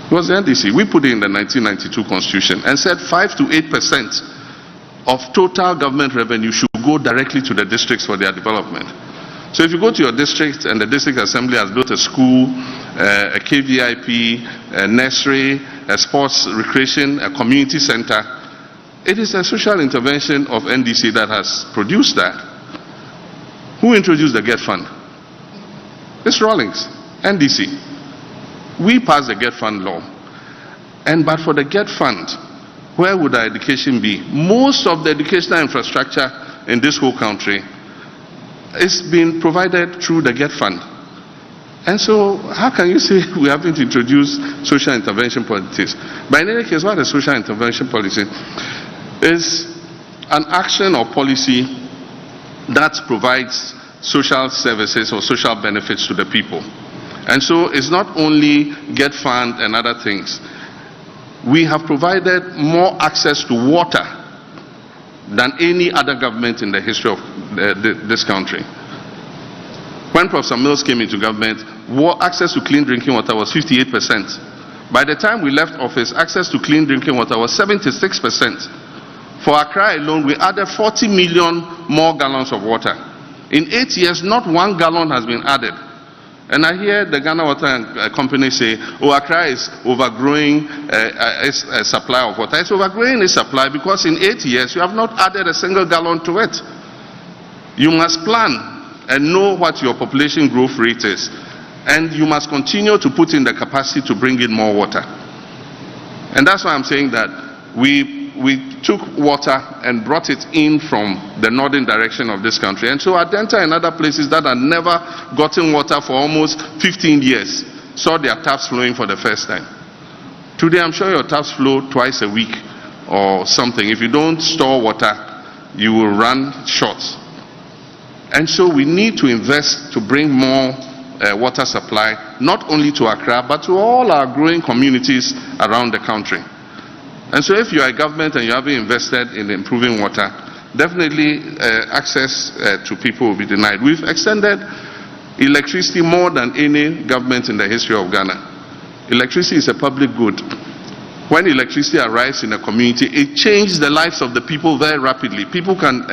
It was the NDC. We put it in the 1992 Constitution and said 5 to 8% of total government revenue should go directly to the districts for their development. So if you go to your district and the District Assembly has built a school, a KVIP, a nursery, a sports recreation, a community center, it is a social intervention of NDC that has produced that. Who introduced the GET Fund? It's Rawlings, NDC. We passed the GET Fund law. But for the GET Fund, where would our education be? Most of the educational infrastructure in this whole country is being provided through the GET Fund. And so, how can you say we haven't introduced social intervention policies? But in any case, what is social intervention policy? Is an action or policy that provides social services or social benefits to the people. And so it's not only GET Fund and other things. We have provided more access to water than any other government in the history of this country. When Professor Mills came into government, access to clean drinking water was 58%. By the time we left office, access to clean drinking water was 76%. For Accra alone, we added 40 million more gallons of water. In 8 years, not 1 gallon has been added. And I hear the Ghana Water Company say, oh, Accra is overgrowing its supply of water. It's overgrowing its supply because in 8 years, you have not added a single gallon to it. You must plan and know what your population growth rate is. And you must continue to put in the capacity to bring in more water. And that's why I'm saying that we took water and brought it in from the northern direction of this country. And so Adenta and other places that had never gotten water for almost 15 years saw their taps flowing for the first time. Today, I'm sure your taps flow twice a week or something. If you don't store water, you will run short. And so we need to invest to bring more water supply, not only to Accra, but to all our growing communities around the country. And so if you are a government and you haven't invested in improving water, definitely access to people will be denied. We've extended electricity more than any government in the history of Ghana. Electricity is a public good. When electricity arrives in a community, it changes the lives of the people very rapidly. People can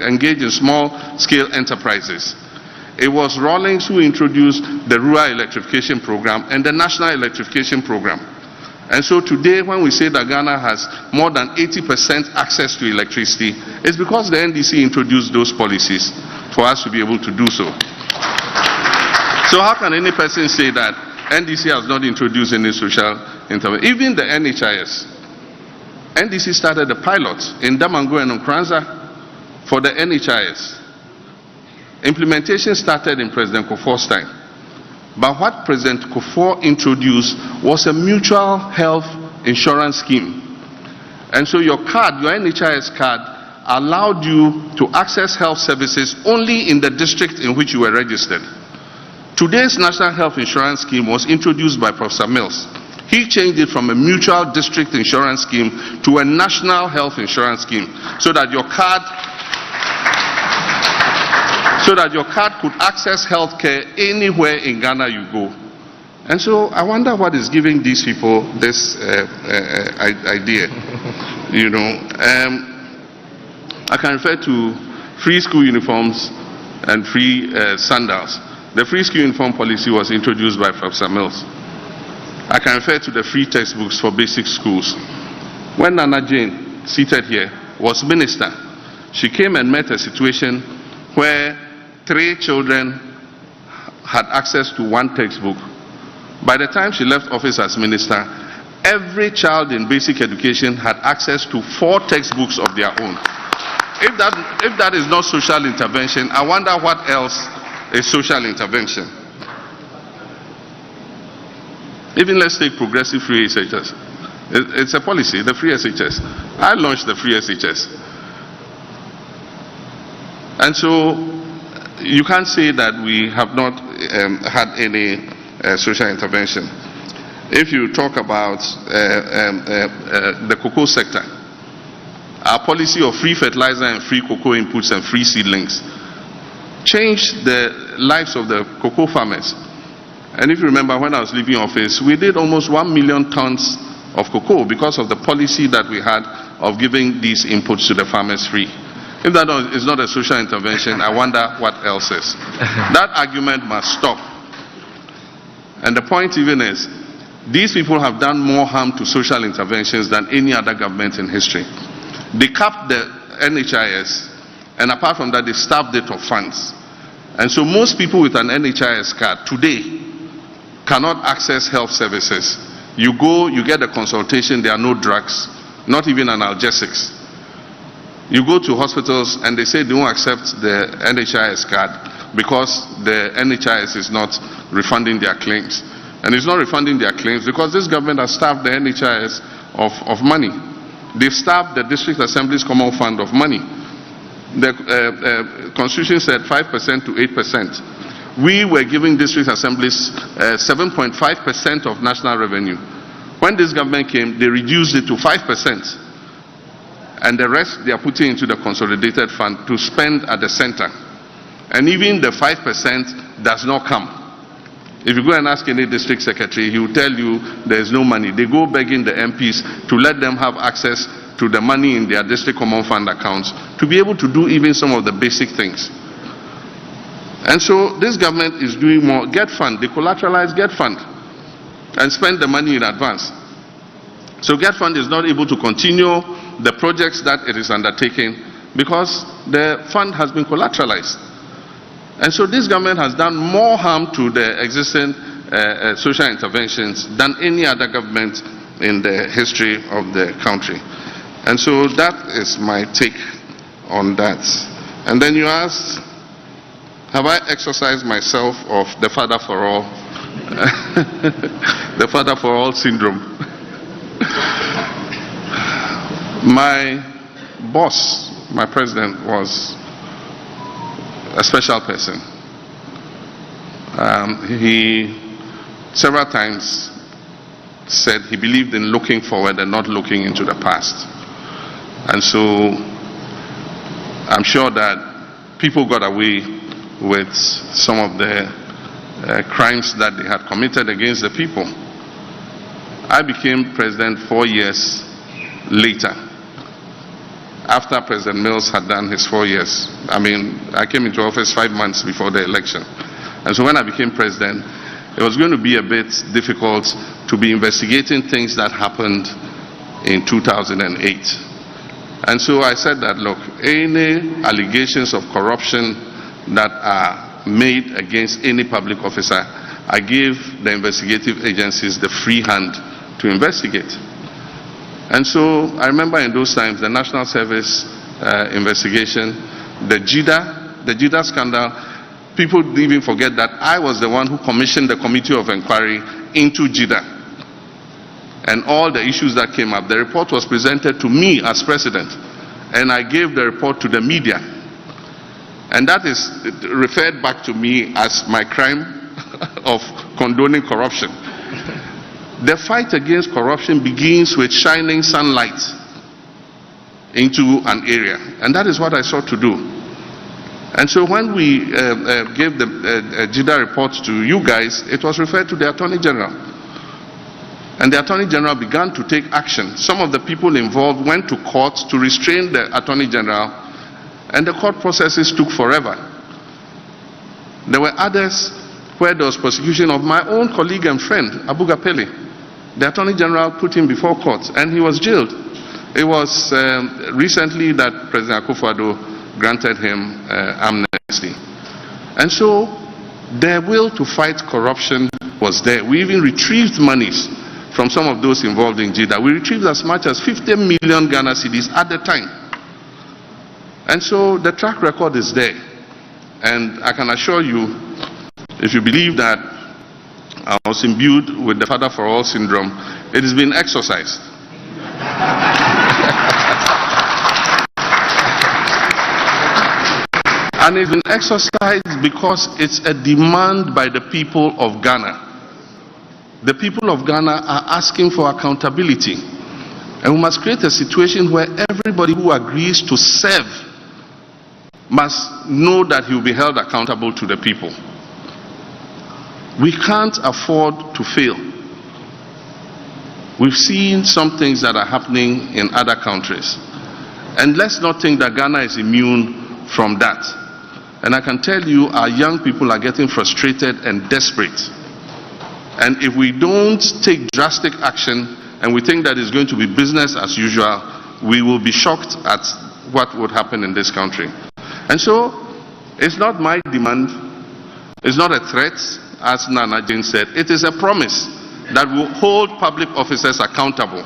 engage in small-scale enterprises. It was Rawlings who introduced the Rural Electrification Program and the National Electrification Program. And so today, when we say that Ghana has more than 80% access to electricity, it's because the NDC introduced those policies for us to be able to do so. So how can any person say that NDC has not introduced any social intervention? Even the NHIS. NDC started a pilot in Damango and Nkranza for the NHIS. Implementation started in President Kufuor's time. But what President Kufuor introduced was a mutual health insurance scheme. And so your card, your NHIS card, allowed you to access health services only in the district in which you were registered. Today's National Health Insurance Scheme was introduced by Professor Mills. He changed it from a mutual district insurance scheme to a national health insurance scheme so that your card could access health care anywhere in Ghana you go. And so I wonder what is giving these people this idea. You know, I can refer to free school uniforms and free sandals. the free school uniform policy was introduced by Professor Mills. I can refer to the free textbooks for basic schools. When Nana Jane, seated here, was minister, she came and met a situation where 3 children had access to 1 textbook. By the time she left office as minister, every child in basic education had access to 4 textbooks of their own. If that is not social intervention, I wonder what else is social intervention. Even let's take progressive free SHS. It's a policy, the free SHS. I launched the free SHS. And so you can't say that we have not had any social intervention. If you talk about the cocoa sector, our policy of free fertilizer and free cocoa inputs and free seedlings changed the lives of the cocoa farmers. And if you remember, when I was leaving office, we did almost 1 million tons of cocoa because of the policy that we had of giving these inputs to the farmers free. If that is not a social intervention, I wonder what else is. That argument must stop. And the point even is, these people have done more harm to social interventions than any other government in history. They capped the NHIS, and apart from that, they starved it of funds. And so most people with an NHIS card today cannot access health services. You go, you get a consultation, there are no drugs, not even analgesics. You go to hospitals and they say they won't accept the NHIS card because the NHIS is not refunding their claims. And it's not refunding their claims because this government has starved the NHIS of money. They've starved the District Assembly's Common Fund of money. The Constitution said 5% to 8%. We were giving District Assemblies 7.5% of national revenue. When this government came, they reduced it to 5%. And the rest they are putting into the consolidated fund to spend at the center. And even the 5% does not come. If you go and ask any district secretary, he will tell you there is no money. They go begging the MPs to let them have access to the money in their district common fund accounts to be able to do even some of the basic things. And so this government is doing more. Get fund, they collateralize Get fund and spend the money in advance. So Get fund is not able to continue the projects that it is undertaking because the fund has been collateralized. And so this government has done more harm to the existing social interventions than any other government in the history of the country. And so that is my take on that. And then you asked, have I exercised myself of the father for all, the father for all syndrome? My boss, my president, was a special person. He several times said he believed in looking forward and not looking into the past. And so I'm sure that people got away with some of the crimes that they had committed against the people. I became president 4 years later, after President Mills had done his 4 years. I mean, I came into office 5 months before the election. And so when I became president, it was going to be a bit difficult to be investigating things that happened in 2008. And so I said that, look, any allegations of corruption that are made against any public officer, I give the investigative agencies the free hand to investigate. And so I remember in those times, the National Service investigation, the JIDA scandal, people didn't even forget that I was the one who commissioned the committee of inquiry into JIDA. And all the issues that came up, the report was presented to me as president, and I gave the report to the media. And that is referred back to me as my crime of condoning corruption. The fight against corruption begins with shining sunlight into an area, and that is what I sought to do. And so when we gave the JIDA report to you guys, it was referred to the Attorney General. And the Attorney General began to take action. Some of the people involved went to court to restrain the Attorney General, and the court processes took forever. There were others where there was prosecution of my own colleague and friend, Abu Gapele. The Attorney General put him before court and he was jailed. It was recently that President Akufo-Addo granted him amnesty. And so their will to fight corruption was there. We even retrieved monies from some of those involved in JIDA. We retrieved as much as 50 million Ghana cedis at the time. And so the track record is there. And I can assure you, if you believe that I was imbued with the Father for All syndrome, it has been exercised. And it's been exercised because it's a demand by the people of Ghana. The people of Ghana are asking for accountability. And we must create a situation where everybody who agrees to serve must know that he will be held accountable to the people. We can't afford to fail. We've seen some things that are happening in other countries. And let's not think that Ghana is immune from that. And I can tell you, our young people are getting frustrated and desperate. And if we don't take drastic action and we think that it's going to be business as usual, we will be shocked at what would happen in this country. And so, it's not my demand, it's not a threat, as Nana Jane said, it is a promise that will hold public officers accountable.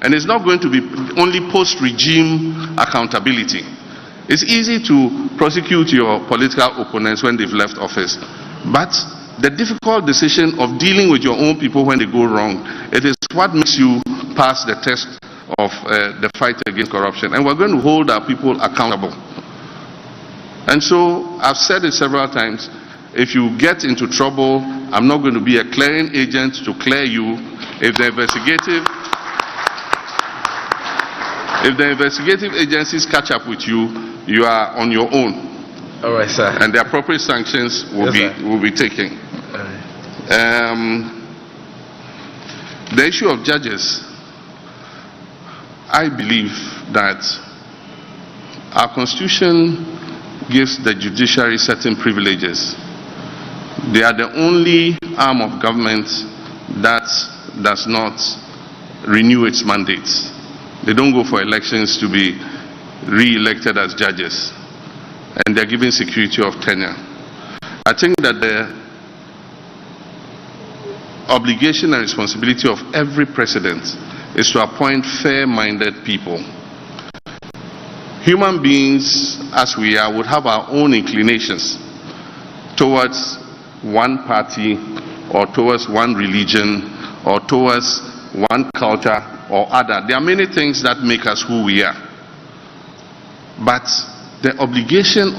And it's not going to be only post-regime accountability. It's easy to prosecute your political opponents when they've left office. But the difficult decision of dealing with your own people when they go wrong, it is what makes you pass the test of the fight against corruption. And we're going to hold our people accountable. And so, I've said it several times, if you get into trouble, I'm not going to be a clearing agent to clear you. If the investigative agencies catch up with you, you are on your own. All right, sir. And the appropriate sanctions will be taken. All right. The issue of judges, I believe that our constitution gives the judiciary certain privileges. They are the only arm of government that does not renew its mandates. They don't go for elections to be re-elected as judges. And they're given security of tenure. I think that the obligation and responsibility of every president is to appoint fair-minded people. Human beings, as we are, would have our own inclinations towards one party or towards one religion or towards one culture or other. There are many things that make us who we are. But the obligation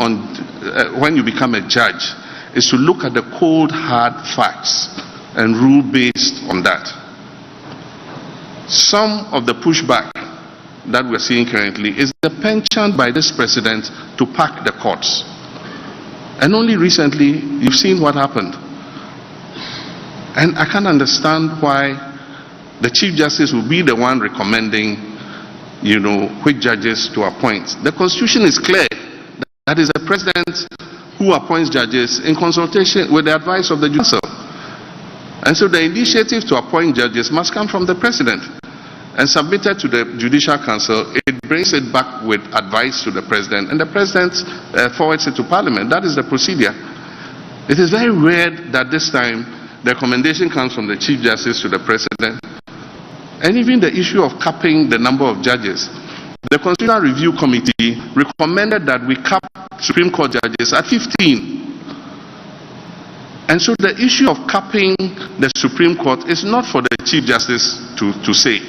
when you become a judge is to look at the cold, hard facts and rule based on that. Some of the pushback that we're seeing currently is the penchant by this president to pack the courts. And only recently, you've seen what happened. And I can't understand why the Chief Justice will be the one recommending, which judges to appoint. The Constitution is clear. That is the president who appoints judges in consultation with the advice of the Council. And so the initiative to appoint judges must come from the president and submitted to the Judicial Council. It brings it back with advice to the president, and the president forwards it to Parliament. That is the procedure. It is very weird that this time the recommendation comes from the Chief Justice to the president. And even the issue of capping the number of judges. The Constitutional Review Committee recommended that we cap Supreme Court judges at 15. And so the issue of capping the Supreme Court is not for the Chief Justice to say.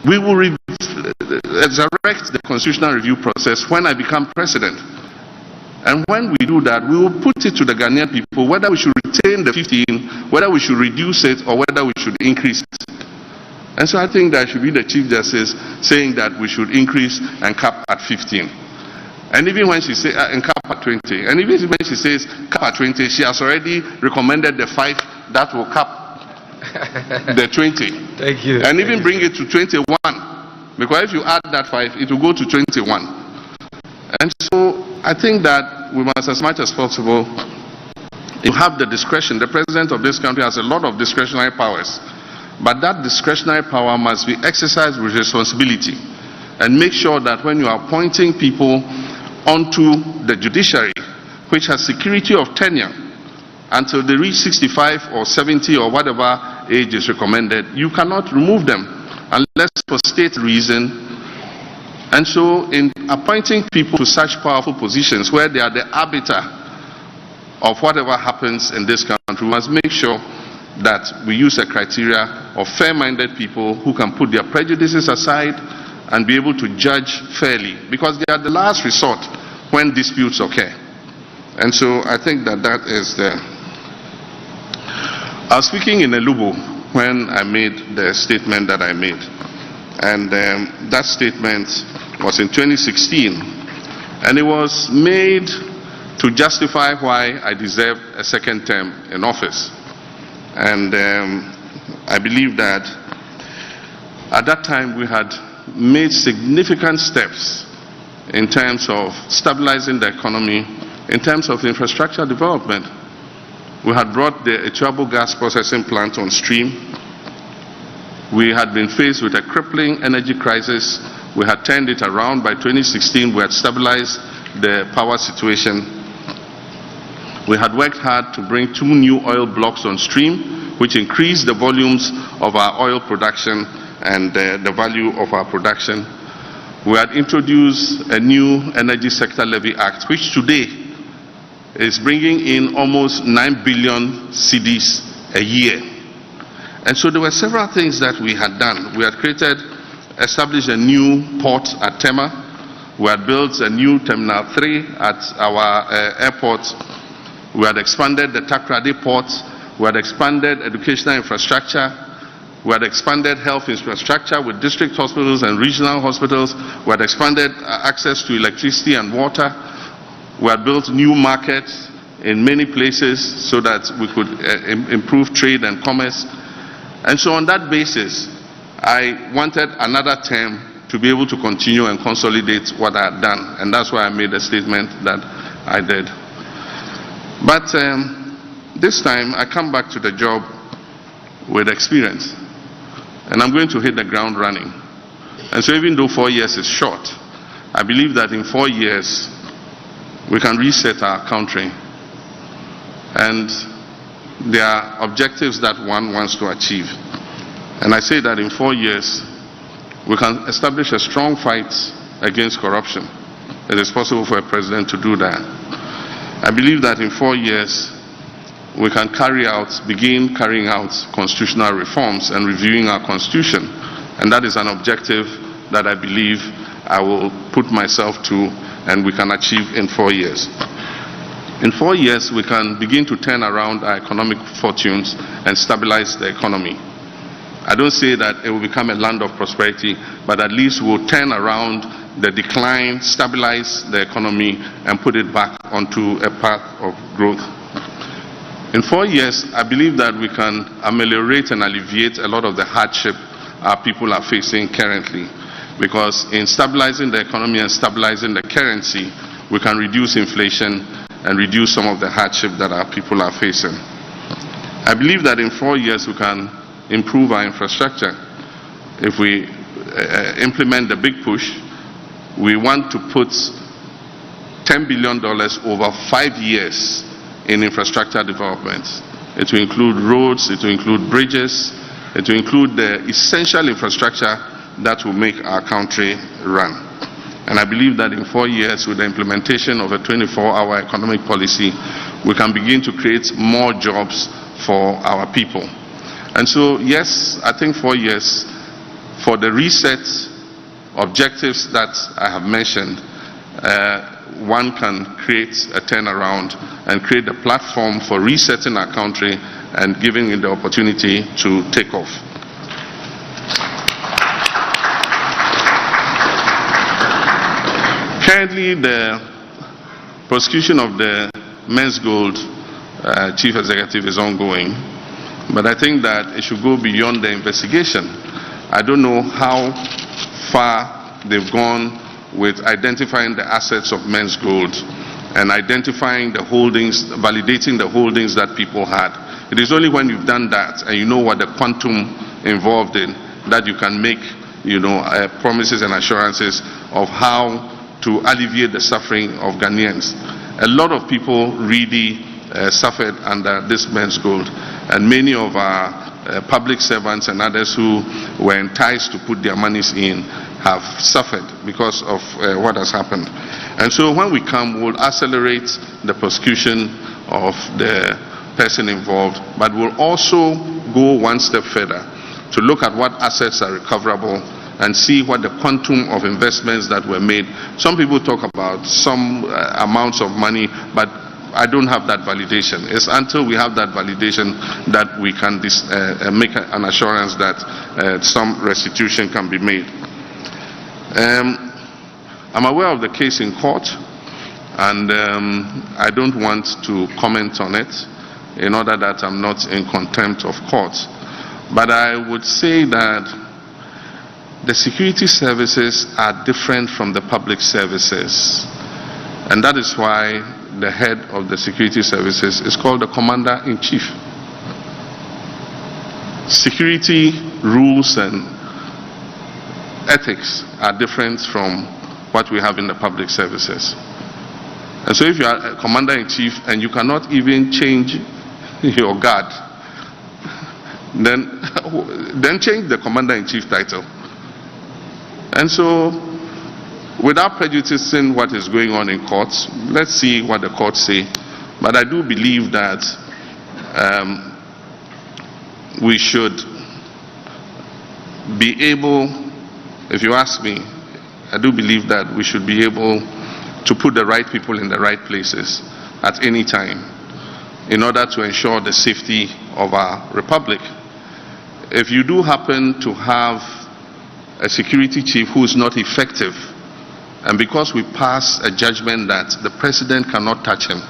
We will resurrect the Constitutional Review process when I become president. And when we do that, we will put it to the Ghanaian people whether we should retain the 15, whether we should reduce it, or whether we should increase it. And so I think that should be the Chief Justice saying that we should increase and cap at 15. And even when she says and cap at 20, and even when she says cap at 20, she has already recommended the 5 that will cap the 20. Thank you. And even bring it to 21. Because if you add that 5, it will go to 21. And so I think that we must, as much as possible, You have the discretion. The president of this country has a lot of discretionary powers. But that discretionary power must be exercised with responsibility. And make sure that when you are appointing people onto the judiciary, which has security of tenure until they reach 65 or 70 or whatever age is recommended, you cannot remove them unless for state reason. And so in appointing people to such powerful positions where they are the arbiter of whatever happens in this country, we must make sure that we use a criteria of fair-minded people who can put their prejudices aside and be able to judge fairly, because they are the last resort when disputes occur. And so I think that that is the... I was speaking in Elubo when I made the statement that I made. And that statement was in 2016. And it was made to justify why I deserved a second term in office. And I believe that at that time we had made significant steps in terms of stabilizing the economy, in terms of infrastructure development. We had brought the Echuabo gas processing plant on stream. We had been faced with a crippling energy crisis. We had turned it around. By 2016, we had stabilized the power situation. We had worked hard to bring 2 new oil blocks on stream, which increased the volumes of our oil production and the value of our production. We had introduced a new Energy Sector Levy Act, which today is bringing in almost 9 billion cedis a year. And so there were several things that we had done. We had established a new port at Tema. We had built a new Terminal 3 at our airport. We had expanded the Takrady port. We had expanded educational infrastructure. We had expanded health infrastructure with district hospitals and regional hospitals. We had expanded access to electricity and water. We had built new markets in many places so that we could improve trade and commerce. And so on that basis, I wanted another term to be able to continue and consolidate what I had done. And that's why I made the statement that I did. But this time, I come back to the job with experience. And I'm going to hit the ground running. And so even though 4 years is short, I believe that in 4 years, we can reset our country. And there are objectives that one wants to achieve. And I say that in 4 years, we can establish a strong fight against corruption. It is possible for a president to do that. I believe that in 4 years, we can begin carrying out constitutional reforms and reviewing our constitution. And that is an objective that I believe I will put myself to and we can achieve in 4 years. In 4 years, we can begin to turn around our economic fortunes and stabilize the economy. I don't say that it will become a land of prosperity, but at least we'll turn around the decline, stabilize the economy, and put it back onto a path of growth. In 4 years, I believe that we can ameliorate and alleviate a lot of the hardship our people are facing currently. Because in stabilizing the economy and stabilizing the currency, we can reduce inflation and reduce some of the hardship that our people are facing. I believe that in 4 years we can improve our infrastructure. If we implement the big push, we want to put $10 billion over 5 years in infrastructure development. It will include roads, it will include bridges, it will include the essential infrastructure that will make our country run. And I believe that in 4 years, with the implementation of a 24-hour economic policy, we can begin to create more jobs for our people. And so, yes, I think 4 years for the reset objectives that I have mentioned, one can create a turnaround and create a platform for resetting our country and giving it the opportunity to take off. Currently, the prosecution of the Men's Gold chief executive is ongoing, but I think that it should go beyond the investigation. I don't know how far they've gone with identifying the assets of Men's Gold, and identifying the holdings, validating the holdings that people had. It is only when you've done that and you know what the quantum involved in that you can make, promises and assurances of how to alleviate the suffering of Ghanaians. A lot of people really suffered under this men's gold, and many of our public servants and others who were enticed to put their monies in have suffered because of what has happened. And so when we come, we'll accelerate the prosecution of the person involved, but we'll also go one step further to look at what assets are recoverable and see what the quantum of investments that were made. Some people talk about some amounts of money, but I don't have that validation. It's until we have that validation that we can make an assurance that some restitution can be made. I'm aware of the case in court, and I don't want to comment on it in order that I'm not in contempt of court. But I would say that the security services are different from the public services, and that is why the head of the security services is called the Commander-in-Chief. Security rules and ethics are different from what we have in the public services. And so if you are a Commander-in-Chief and you cannot even change your guard, then change the Commander-in-Chief title. And so, without prejudicing what is going on in courts, let's see what the courts say. But I do believe that we should be able, if you ask me, I do believe that we should be able to put the right people in the right places at any time in order to ensure the safety of our republic. If you do happen to have a security chief who is not effective, and because we pass a judgment that the president cannot touch him,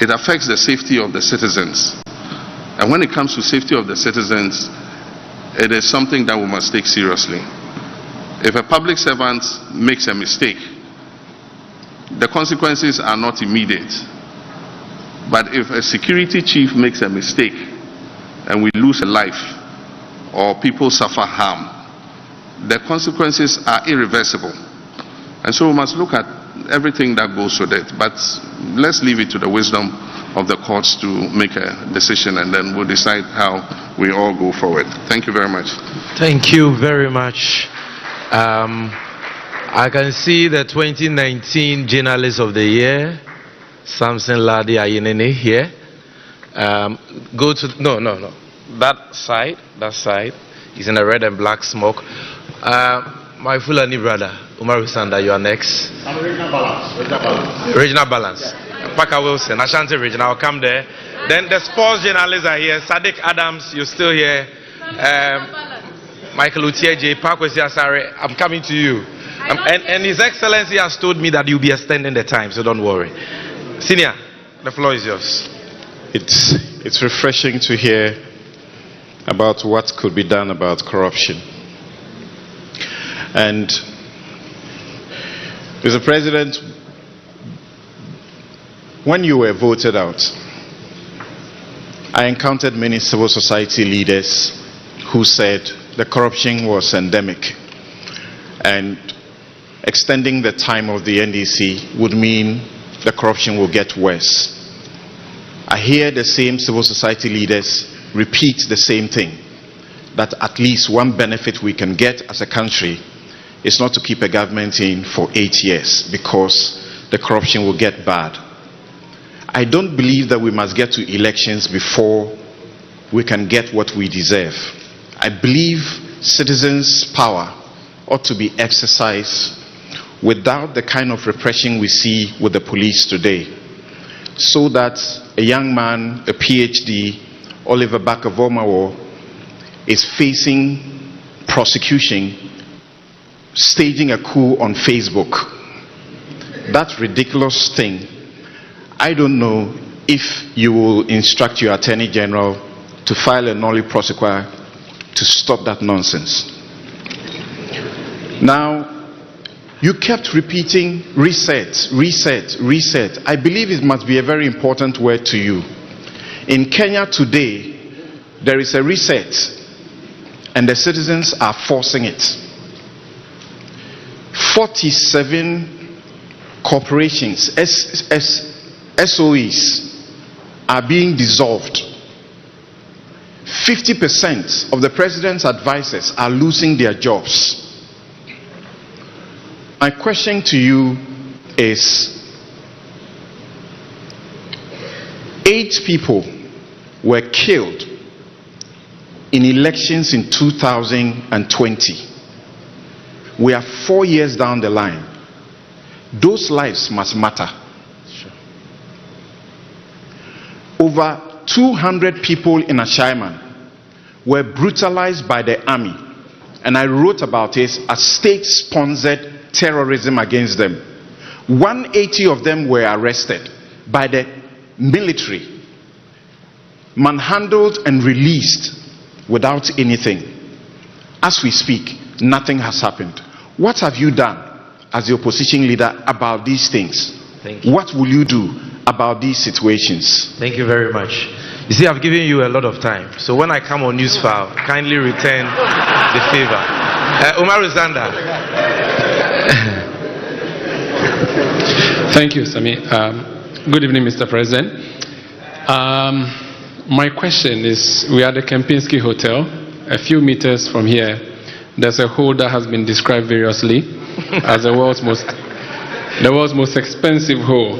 it affects the safety of the citizens. And when it comes to safety of the citizens, it is something that we must take seriously. If a public servant makes a mistake, the consequences are not immediate. But if a security chief makes a mistake and we lose a life or people suffer harm, the consequences are irreversible. And so we must look at everything that goes with it. But let's leave it to the wisdom of the courts to make a decision, and then we'll decide how we all go forward. Thank you very much. Thank you very much. I can see the 2019 Journalist of the Year, Samson Ladi Ayinene here. Go to, no. That side. He's in a red and black smoke. My Fulani brother, Umar Sanda, you are next. Regional Balance. Parker Wilson, Ashanti Region, I'll come there. Then the sports journalists are here. Sadiq Adams, you're still here. Michael Utieje, Parkwesi Asare, I'm coming to you. And His Excellency has told me that you'll be extending the time, so don't worry. Senior, the floor is yours. It's refreshing to hear about what could be done about corruption. And Mr. President, when you were voted out, I encountered many civil society leaders who said the corruption was endemic, and extending the time of the NDC would mean the corruption will get worse. I hear the same civil society leaders repeat the same thing, that at least one benefit we can get as a country is not to keep a government in for 8 years, because the corruption will get bad. I don't believe that we must get to elections before we can get what we deserve. I believe citizens' power ought to be exercised without the kind of repression we see with the police today, so that a young man, a PhD, Oliver Barker-Vormawor, is facing prosecution, staging a coup on Facebook. That ridiculous thing. I don't know if you will instruct your Attorney General to file a nolle prosequi to stop that nonsense. Now, You kept repeating reset, reset, reset. I believe it must be a very important word to you. In Kenya today, there is a reset, and the citizens are forcing it. 47 corporations, SOEs, are being dissolved. 50% of the president's advisors are losing their jobs. My question to you is, 8 people were killed in elections in 2020. We are 4 years down the line. Those lives must matter. Over 200 people in Ashaiman were brutalized by the army, and I wrote about it as state-sponsored terrorism against them. 180 of them were arrested by the military, manhandled and released without anything. As we speak, nothing has happened. What have you done as the opposition leader about these things? Thank you. What will you do about these situations? Thank you very much. You see, I've given you a lot of time. So when I come on Newsfile, kindly return the favor. Umar Zanda. Thank you, Sami. Good evening, Mr. President. My question is, we are at the Kempinski Hotel. A few meters from here, there's a hole that has been described variously as the world's most expensive hole.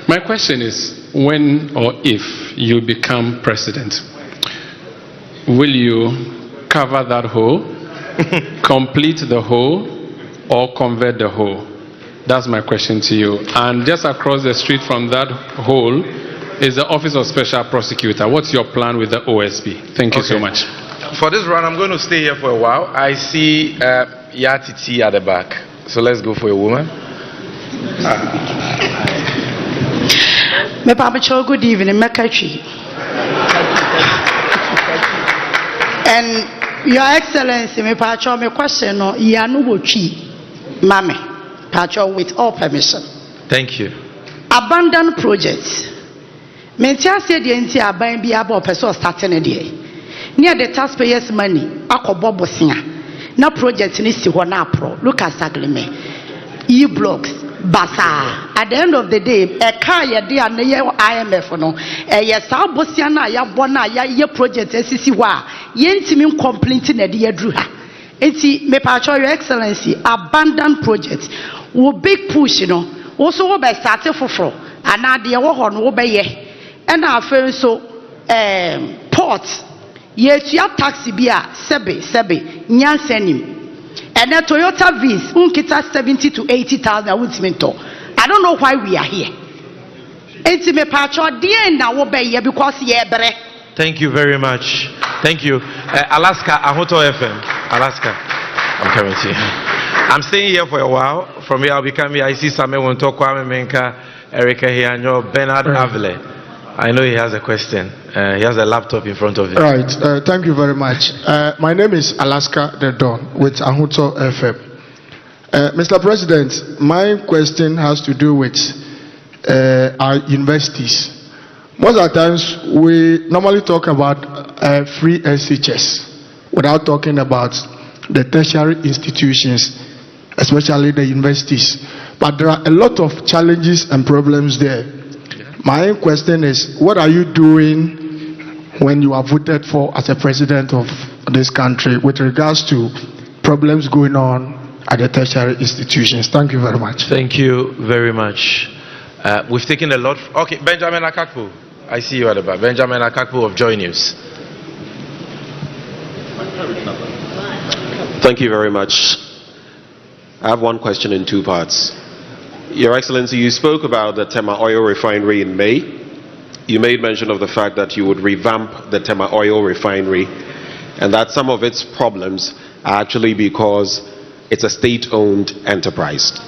My question is, when or if you become president, will you cover that hole, complete the hole, or convert the hole? That's my question to you. And just across the street from that hole is the Office of Special Prosecutor. What's your plan with the OSP? Thank you so much. For this round, I'm going to stay here for a while. I see Yatiti at the back. So let's go for a woman. Good evening, Mekachi. And Your Excellency, my question no Yanubochi Mame. With all permission. Thank you. Abandoned projects. Mentia said the entire buying be able to starting a day. Near the taxpayers' money, Akobo Bosia. No project needs to one up. Look at Saglime. E-blocks, Basa. At the end of the day, a car ya dear IMF no. A yes, Bosiana, ya bona, ya project, SCCY. Yentimin completing a dear Druha. Eti me pacho Your Excellency, abandoned projects wo big push no also wo be start foforo ana de wo ho no wo be ye and afen so port ye tua taxi bia sebe nyansanim and a Toyota Viz unkita 70 to 80,000 ultimate. I don't know why we are here. Eti me pacho de na wo be ye because ye bere. Thank you very much. Thank you. Alaska, Ahoto FM. Alaska. I'm coming to you. I'm staying here for a while. From here I'll be coming. I see Samuel Wonto, Kwame Menka, Erica Hianyo, Bernard Avile. I know he has a question. He has a laptop in front of him. Right. Thank you very much. My name is Alaska the Don with Ahoto FM. Mr. President, my question has to do with our universities. Most of the times, we normally talk about free SHS without talking about the tertiary institutions, especially the universities. But there are a lot of challenges and problems there. My question is, what are you doing when you are voted for as a president of this country with regards to problems going on at the tertiary institutions? Thank you very much. Thank you very much. We've taken a lot. Okay, Benjamin Akakpo. I see you at the back. Benjamin Akakpo of Joy News. Thank you very much. I have one question in 2 parts. Your Excellency, you spoke about the Tema Oil Refinery in May. You made mention of the fact that you would revamp the Tema Oil Refinery and that some of its problems are actually because it's a state-owned enterprise.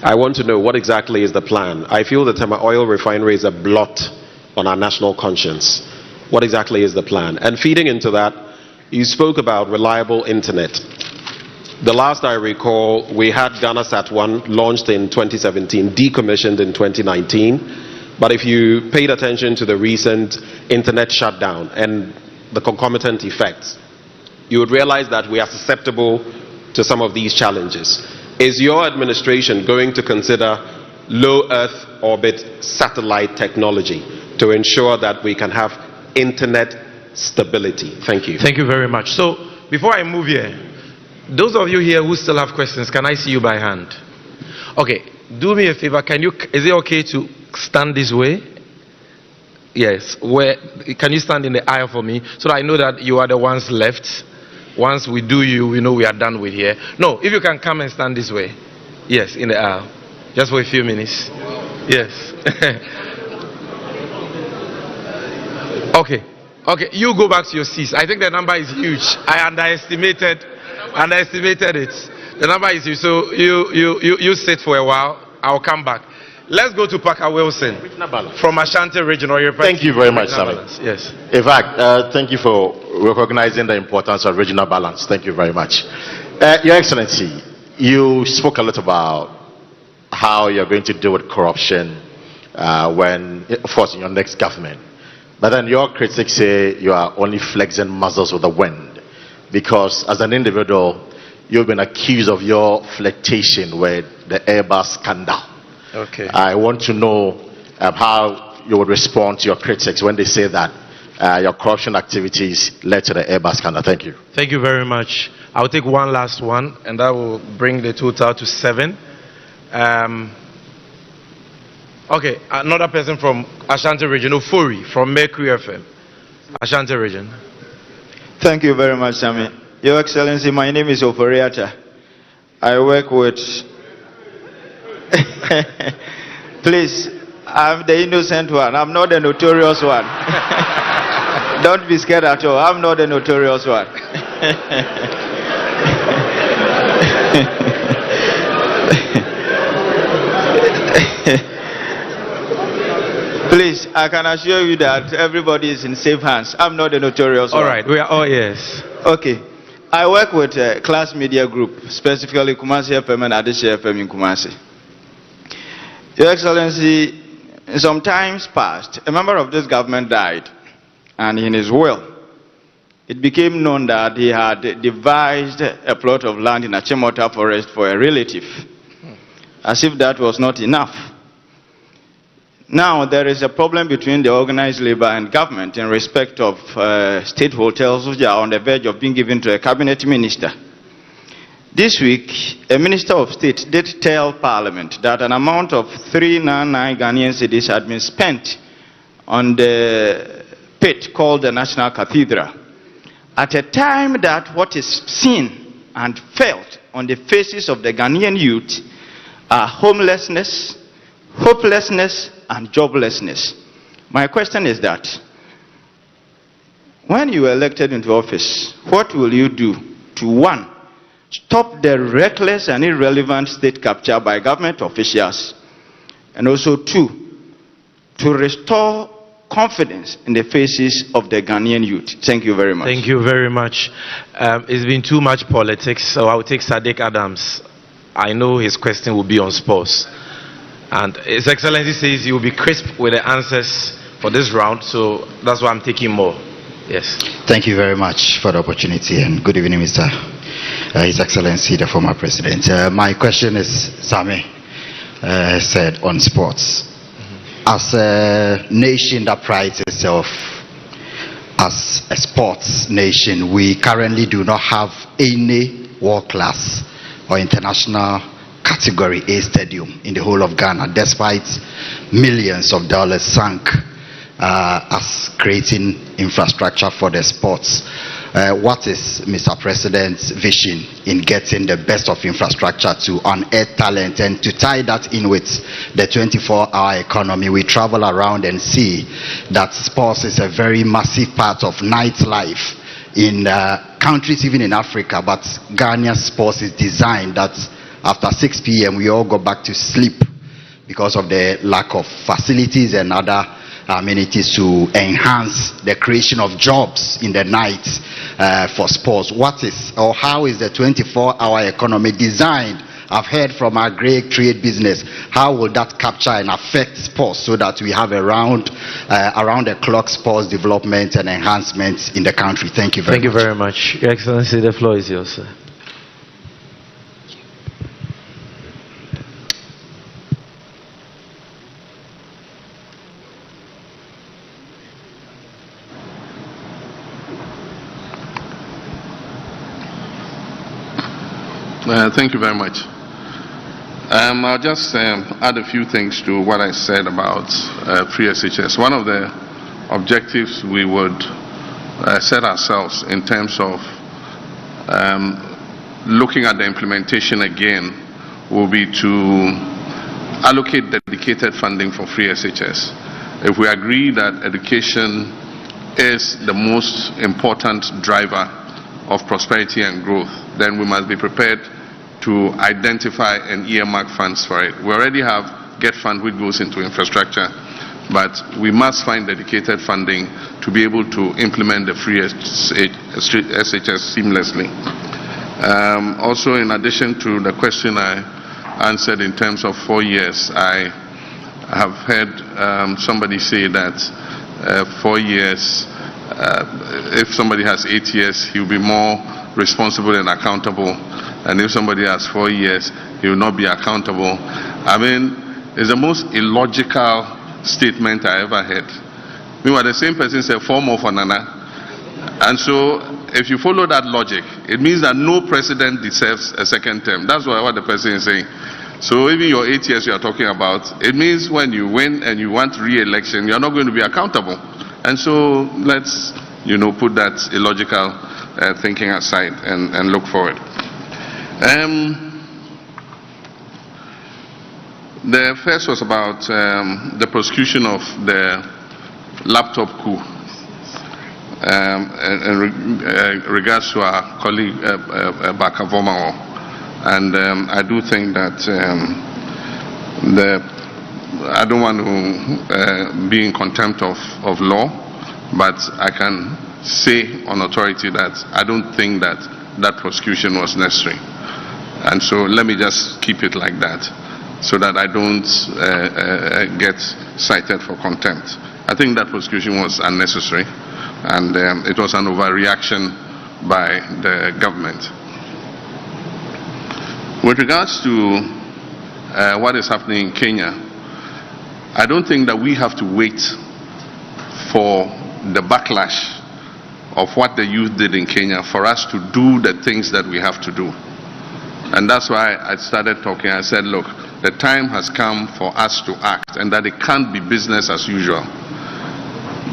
I want to know what exactly is the plan. I feel the Tema Oil Refinery is a blot on our national conscience. What exactly is the plan? And feeding into that, you spoke about reliable internet. The last I recall, we had GhanaSat 1 launched in 2017, decommissioned in 2019. But if you paid attention to the recent internet shutdown and the concomitant effects, you would realize that we are susceptible to some of these challenges. Is your administration going to consider low Earth orbit satellite technology to ensure that we can have internet stability? Thank you. Thank you very much. So, before I move here, those of you here who still have questions, can I see you by hand? Okay, do me a favor. Is it okay to stand this way? Yes. Can you stand in the aisle for me so that I know that you are the ones left? Once we do you, we know we are done with here. No, if you can come and stand this way. Yes, in the aisle. Just for a few minutes. Yes. Okay. Okay, you go back to your seats. I think the number is huge. I underestimated it. The number is huge. So you sit for a while. I'll come back. Let's go to Parker Wilson from Ashanti Region. Thank you very much, Sammy. Yes. In fact, thank you for recognizing the importance of regional balance. Thank you very much. Your Excellency, you spoke a lot about how you're going to deal with corruption when, of course, in your next government. But then your critics say you are only flexing muscles with the wind, because as an individual, you've been accused of your flirtation with the Airbus scandal. Okay. I want to know how you would respond to your critics when they say that your corruption activities led to the Airbus scandal. Thank you. Thank you very much. I'll take one last one, and that will bring the total to 7. Okay, another person from Ashanti Region, Ofori from Mercury FM. Ashanti Region. Thank you very much, Sammy. Your Excellency, my name is Oforiata. I work with... Please, I'm the innocent one. I'm not the notorious one. Don't be scared at all. I'm not the notorious one. Please, I can assure you that everybody is in safe hands. I'm not the notorious one. All right, we are all yes. Okay. I work with a class media group, specifically Kumasi FM and Adeshe FM in Kumasi. Your Excellency, in some times past, a member of this government died, and in his will, it became known that he had devised a plot of land in Achimota Forest for a relative, as if that was not enough. Now, there is a problem between the organized labor and government in respect of state hotels which are on the verge of being given to a cabinet minister. This week, a minister of state did tell Parliament that an amount of 399 Ghanaian cedis had been spent on the pit called the National Cathedral, at a time that what is seen and felt on the faces of the Ghanaian youth are homelessness, hopelessness, and joblessness. My question is that, when you are elected into office, what will you do to, 1, stop the reckless and irrelevant state capture by government officials, and also 2, to restore confidence in the faces of the Ghanaian youth? Thank you very much. Thank you very much. It's been too much politics, so I'll take Sadiq Adams. I know his question will be on sports. And His Excellency says he will be crisp with the answers for this round, so that's why I'm taking more. Yes. Thank you very much for the opportunity, and good evening, Mr. His Excellency, the former president. My question is, Sami said, on sports. As a nation that prides itself as a sports nation, we currently do not have any world-class or international category A stadium in the whole of Ghana, despite millions of dollars sunk as creating infrastructure for the sports. What is Mr. President's vision in getting the best of infrastructure to unearth talent, and to tie that in with the 24-hour economy? We travel around and see that sports is a very massive part of nightlife in countries even in Africa, but Ghanaian sports is designed that after 6 p.m. we all go back to sleep because of the lack of facilities and other amenities to enhance the creation of jobs in the night for sports. What is or how is the 24-hour economy designed? I've heard from our great trade business. How will that capture and affect sports so that we have around the clock sports development and enhancements in the country? Thank you very much. Thank you very much. Your Excellency, the floor is yours, sir. Thank you very much. I'll just add a few things to what I said about free SHS. One of the objectives we would set ourselves in terms of looking at the implementation again will be to allocate dedicated funding for free SHS. If we agree that education is the most important driver of prosperity and growth, then we must be prepared to identify and earmark funds for it. We already have GET Fund, which goes into infrastructure, but we must find dedicated funding to be able to implement the free SHS seamlessly. Also, in addition to the question I answered in terms of 4 years, I have heard somebody say that 4 years, if somebody has 8 years, he'll be more responsible and accountable, and if somebody has 4 years, he will not be accountable. I mean, it's the most illogical statement I ever heard. Meanwhile, the same person said 4 more for Nana. And so, if you follow that logic, it means that no president deserves a second term. That's what the person is saying. So even your 8 years you are talking about, it means when you win and you want re-election, you are not going to be accountable. And so let's, put that illogical thinking aside and look forward. The first was about the prosecution of the laptop coup in regards to our colleague Bakavomao. And I do think that I don't want to be in contempt of law, but I can say on authority that I don't think that that prosecution was necessary. And so let me just keep it like that, so that I don't get cited for contempt. I think that prosecution was unnecessary, and it was an overreaction by the government. With regards to what is happening in Kenya, I don't think that we have to wait for the backlash of what the youth did in Kenya for us to do the things that we have to do. And that's why I started talking. I said, look, the time has come for us to act, and that it can't be business as usual.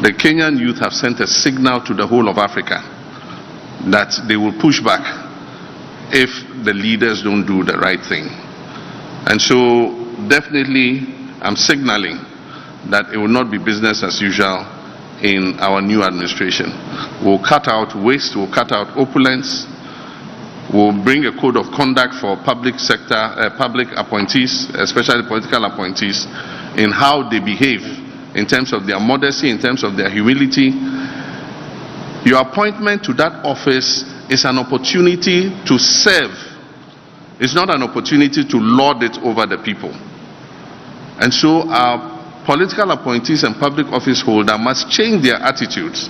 The Kenyan youth have sent a signal to the whole of Africa that they will push back if the leaders don't do the right thing. And so definitely I'm signaling that it will not be business as usual in our new administration. We'll cut out waste, we'll cut out opulence, we'll bring a code of conduct for public sector, public appointees, especially political appointees, in how they behave, in terms of their modesty, in terms of their humility. Your appointment to that office is an opportunity to serve. It's not an opportunity to lord it over the people. And so our political appointees and public office holders must change their attitudes.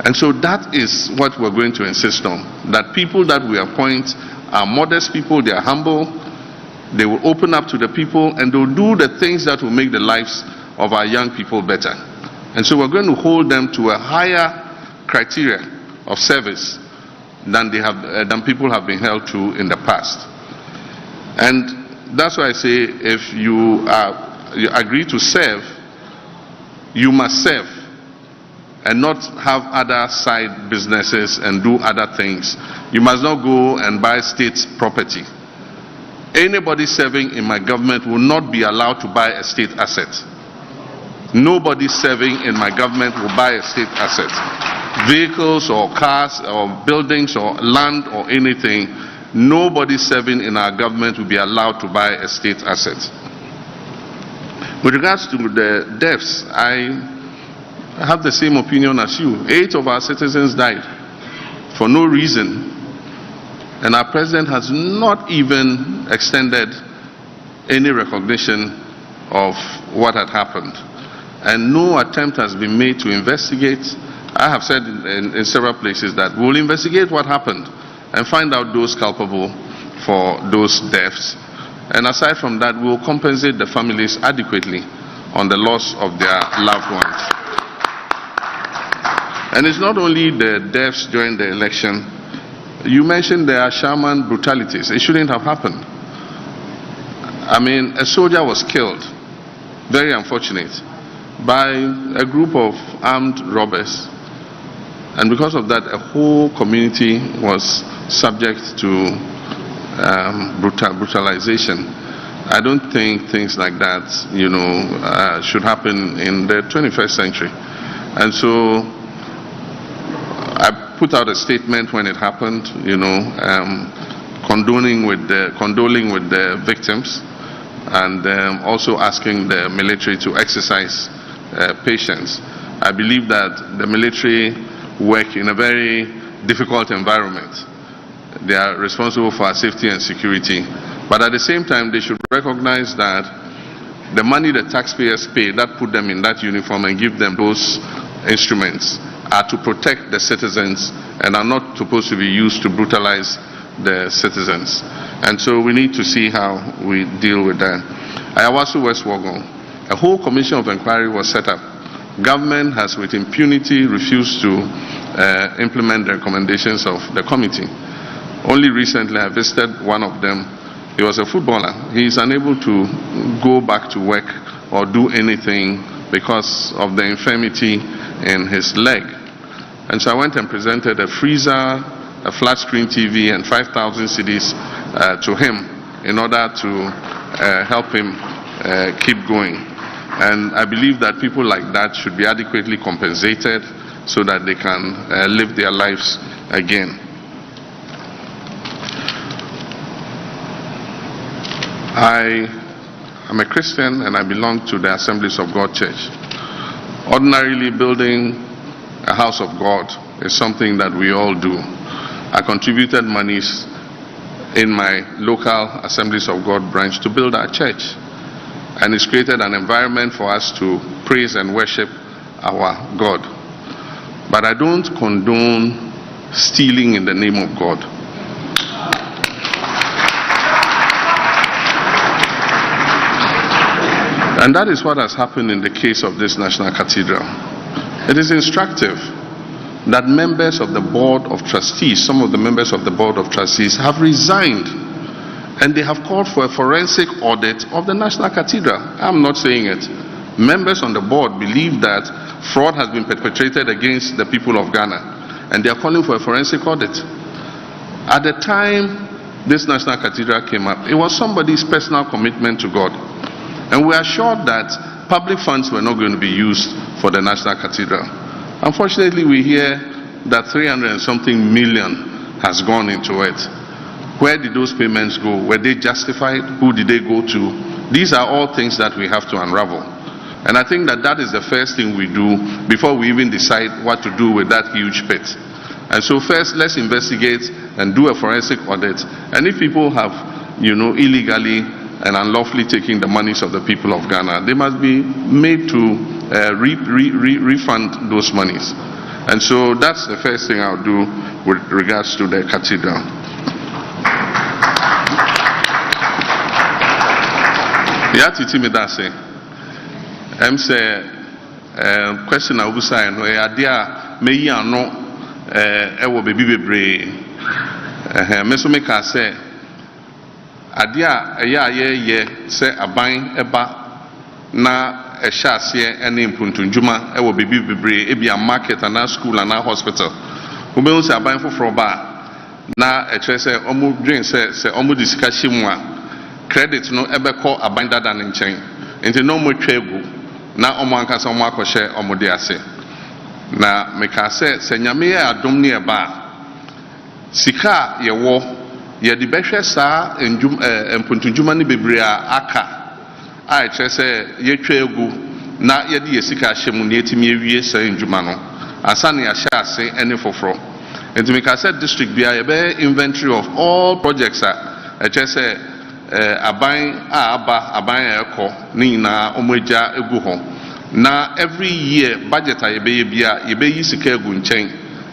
And so that is what we're going to insist on, that people that we appoint are modest people, they are humble, they will open up to the people, and they'll do the things that will make the lives of our young people better. And so we're going to hold them to a higher criteria of service than people have been held to in the past. And that's why I say, if you agree to serve, you must serve, and not have other side businesses and do other things. You must not go and buy state property. Anybody serving in my government will not be allowed to buy a state asset. Nobody serving in my government will buy a state asset. Vehicles or cars or buildings or land or anything, nobody serving in our government will be allowed to buy a state asset. With regards to the deaths, I have the same opinion as you. 8 of our citizens died for no reason, and our president has not even extended any recognition of what had happened. And no attempt has been made to investigate. I have said in several places that we'll investigate what happened and find out those culpable for those deaths. And aside from that, we'll compensate the families adequately on the loss of their loved ones. And it's not only the deaths during the election. You mentioned the Ashaman brutalities. It shouldn't have happened. I mean, a soldier was killed, very unfortunate, by a group of armed robbers. And because of that, a whole community was subject to brutalization. I don't think things like that, should happen in the 21st century. And so I put out a statement when it happened, condoling with the victims, and also asking the military to exercise patience. I believe that the military work in a very difficult environment. They are responsible for our safety and security. But at the same time, they should recognize that the money the taxpayers pay that put them in that uniform and give them those instruments are to protect the citizens and are not supposed to be used to brutalize the citizens. And so we need to see how we deal with that. Ayawaso West Wuogon, a whole commission of inquiry was set up. Government has with impunity refused to implement the recommendations of the committee. Only recently I visited one of them. He was a footballer. He is unable to go back to work or do anything because of the infirmity in his leg. And so I went and presented a freezer, a flat screen TV, and 5,000 CDs to him in order to help him keep going. And I believe that people like that should be adequately compensated so that they can live their lives again. I am a Christian and I belong to the Assemblies of God Church. Ordinarily, building a house of God is something that we all do. I contributed monies in my local Assemblies of God branch to build our church. And it's created an environment for us to praise and worship our God. But I don't condone stealing in the name of God. And that is what has happened in the case of this National Cathedral. It is instructive that members of the Board of Trustees, some of the members of the Board of Trustees have resigned, and they have called for a forensic audit of the National Cathedral. I'm not saying it. Members on the board believe that fraud has been perpetrated against the people of Ghana, and they are calling for a forensic audit. At the time this National Cathedral came up, it was somebody's personal commitment to God. And we are sure that public funds were not going to be used for the National Cathedral. Unfortunately, we hear that 300 and something million has gone into it. Where did those payments go? Were they justified? Who did they go to? These are all things that we have to unravel. And I think that that is the first thing we do before we even decide what to do with that huge pit. And so first, let's investigate and do a forensic audit. And if people have, illegally and unlawfully taking the monies of the people of Ghana, they must be made to refund those monies. And so that's the first thing I'll do with regards to the cathedral. Yati me that say, say question I will say no idea me ya no ewo baby bebre me so me ka say adia ye say aban eba na ehye ene mpuntunjuma ewo baby bebre e bia market and school and hospital we be say aban foforo ba na ehye say omu dream say omu discussion mu a credit no ebeko aban dada ne nchen enti no mo twegu na omo ankasa omo akɔhye omo de ase na meka se nyame ya adom ne eba sika ye wo ye de behwe saa mpuntunjuma ne bebre aka a kyerɛ sɛ yɛtwa egu na yɛde yɛsika ahyɛ mu na yɛtumi awie sɛ ndwuma no asa ne ahyɛ ase ne foforɔ nti meka sɛ district bia yɛbɛyɛ inventory of all projects a ɛkyerɛ sɛ aban a aba aban a ɛkɔ ne nyinaa ɔmo agya egu hɔ na every year budget a yɛbɛyɛ bia yɛbɛyi sika egu nkyɛn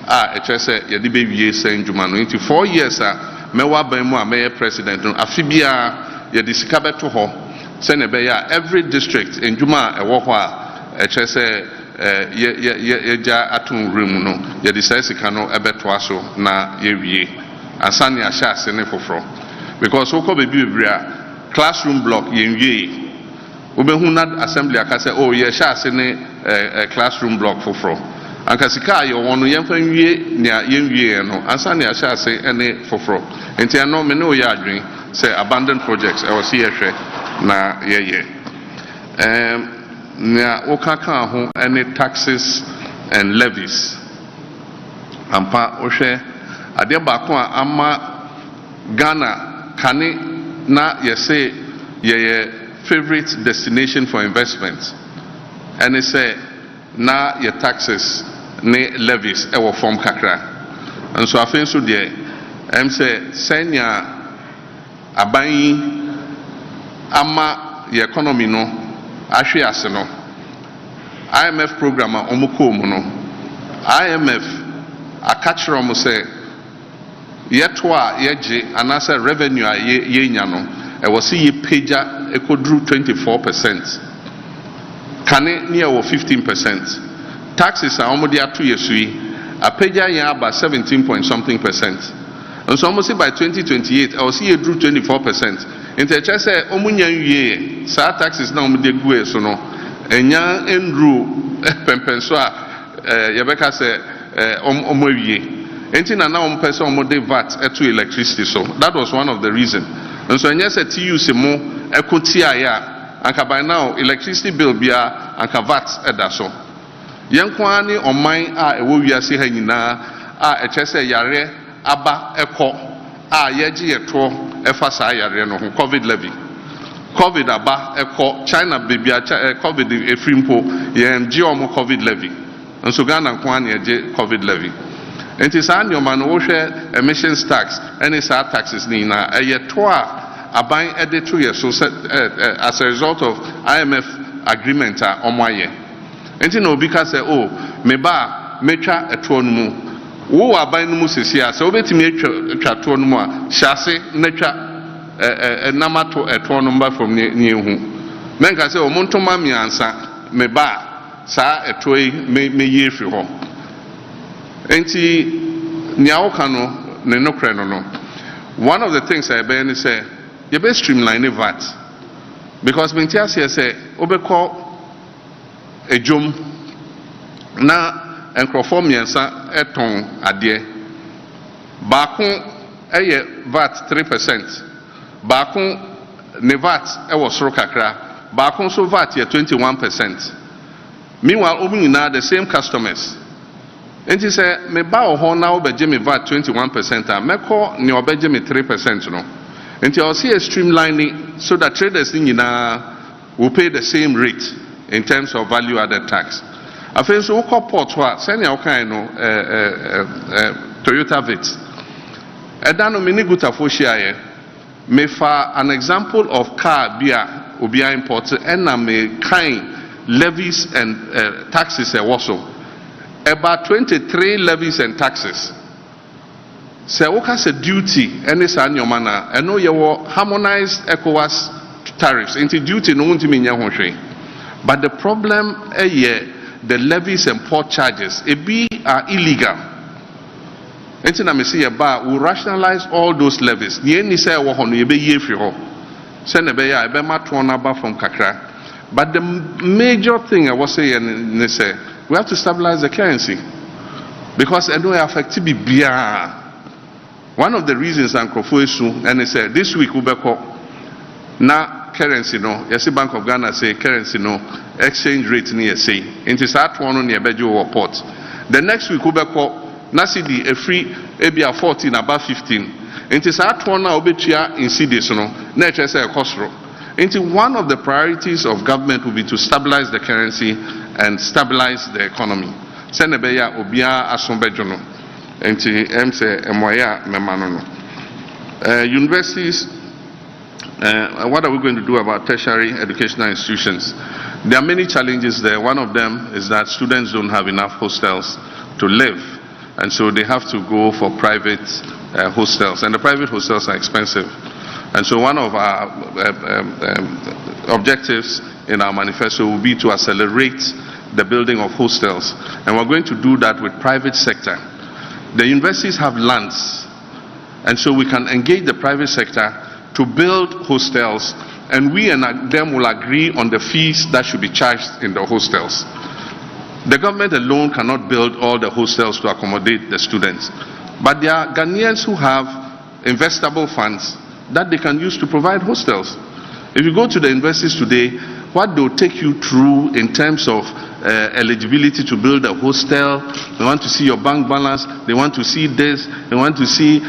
a ɛkyerɛ sɛ yɛde bɛwie sɛ ndwuma no nti 4 years a mɛwɔ aban mu a mɛyɛ president no afi bia yɛde sika bɛto hɔ sɛnea ɛbɛyɛ a every district ndwuma a ɛwɔ hɔ a ɛkyerɛ sɛ yɛgya ato nwura mu no yɛde saa sika no ɛbɛtoa so na yɛwie ansa ne ahyɛ ase ne foforɔ because wokɔ baabi bebree a classroom block yɛnwie wobɛhu na assembly aka sɛ yɛhyɛ ase ne classroom block foforɔ anka sika a yɛwɔ no yɛmfa nwie nea yɛnwieɛ no ansa ne ahyɛ ase ne foforɔ nti ɛno me ne woyɛ adwene sɛ abandoned projects ɛwɔ sɛ yɛhwɛ na yɛyɛ nea wokaka ho ne taxes and levies ampa wohwɛ adeɛ baako a ama Ghana kane na yɛsɛ yɛyɛ favorite destination for investment ɛne sɛ na yɛ taxes ne levies ɛwɔ fam kakra nso afei nso deɛ ɛm sɛ sɛnea aban yi ama yɛ economy no ahwe ase no IMF program a ɔmo kɔɔ mu no IMF aka kyerɛ ɔmo sɛ yɛto a yɛgye anaasɛ revenue a yɛnya no ɛwɔ sɛ yɛpagya ɛkɔduru 24%. Kane ne ɛwɔ 15%. Taxes a ɔmo de ato yɛ so yi apagya yɛn aba 17.something%. Nso ɔmo sɛ by 2028 ɛwɔ sɛ yɛduru 24%. Nti ɛkyerɛ sɛ ɔmo nya nwie saa taxes na ɔmo de gu yɛ so no ɛnya nduru pɛmpɛn so a yɛbɛka sɛ ɔmo awie. Enti na ɔmo pɛ sɛ ɔmo de VAT ɛto electricity so. That was one of the reasons. Nso ɛnyɛ sɛ TUC mo ɛko tiaeɛ a anka by now electricity bill bia anka VAT ɛda so. Yɛn kwa ne ɔman a ɛwɔ wiase ha nyinaa a ɛkyerɛ sɛ yare aba ɛkɔ a yɛgye yɛtoɔ ɛfa saa yare no ho COVID levy. COVID aba ɛkɔ China baby COVID efiri mpo yɛn gye ɔmo COVID levy. Nso Ghana kwa ne yɛgye COVID levy. Enti saa nneɛma no wohwɛ emissions tax ɛne saa taxes ne nyinaa ɛyɛ to a aban ɛde to yɛ so as a result of IMF agreement a ɔmo ayɛ. Enti na obi ka sɛ me ba metwa ɛtoɔ no mu wo aban no mu sisi a sɛ wobɛtumi atwa toɔ no mu a hyɛ ase na twa ɛnam ato ɛtoɔ no mba fam ne ehu menka sɛ ɔmo ntoma miansa me ba saa ɛtoɔ yi meyi efiri hɔ. Enti nea woka no ne nokorɛ no one of the things I ɛbɛyɛ ne sɛ yɛbɛ streamline VAT because menti aseɛ sɛ wobɛkɔ edwom na nkurɔfoɔ mmiɛnsa ɛtɔn adeɛ baako ɛyɛ VAT 3%, baako ne VAT ɛwɔ soro kakra, baako nso VAT yɛ 21%. Meanwhile ɔmo nyinaa the same customers. Enti sɛ me ba wɔ hɔ na wobɛgye me VAT 21% a mɛkɔ ne ɔbɛgye me 3% no. Enti I'll see a streamlining so that traders nyinaa will pay the same rate in terms of value added tax. Afei nso wokɔ port hɔ a sɛnea wokae no Toyota Vitz. Ɛda no me ne gutafoɔ hyiaeɛ mefa an example of car bi a obiara import ɛna me kae levies and taxes ɛwɔ so. About 23 levies and taxes. Sɛ woka sɛ duty ɛne saa nneɛma na ɛno yɛwɔ harmonized ECOWAS tariffs nti duty no wontumi nyɛ ho hwee. But the problem the levies and port charges ebi are illegal. Nti na me say yɛba we rationalize all those levies. Nea ni sɛ ɛwɔ hɔ no yɛbɛyi efiri hɔ. Sɛ na ɛbɛyɛ a ɛbɛma toɔ no aba fam kakra. But the major thing I was saying is we have to stabilize the currency because it will affect BBR. One of the reasons I'm confused and they said this week ubeko na currency no yes Bank of Ghana say currency no exchange rate near say into that one near Bejo port. The next week ubeko na CD a free ebia 14 about 15 into that one now obetia in CDs no na say a cost. One of the priorities of government will be to stabilize the currency and stabilize the economy. Senebeya obia asombejono. Universities, what are we going to do about tertiary educational institutions? There are many challenges there. One of them is that students don't have enough hostels to live, and so they have to go for private hostels, and the private hostels are expensive. And so one of our objectives in our manifesto will be to accelerate the building of hostels, and we're going to do that with private sector. The universities have lands, and so we can engage the private sector to build hostels, and we and them will agree on the fees that should be charged in the hostels. The government alone cannot build all the hostels to accommodate the students, but there are Ghanaians who have investable funds that they can use to provide hostels. If you go to the universities today, what they'll take you through in terms of eligibility to build a hostel, they want to see your bank balance, they want to see this, they want to see,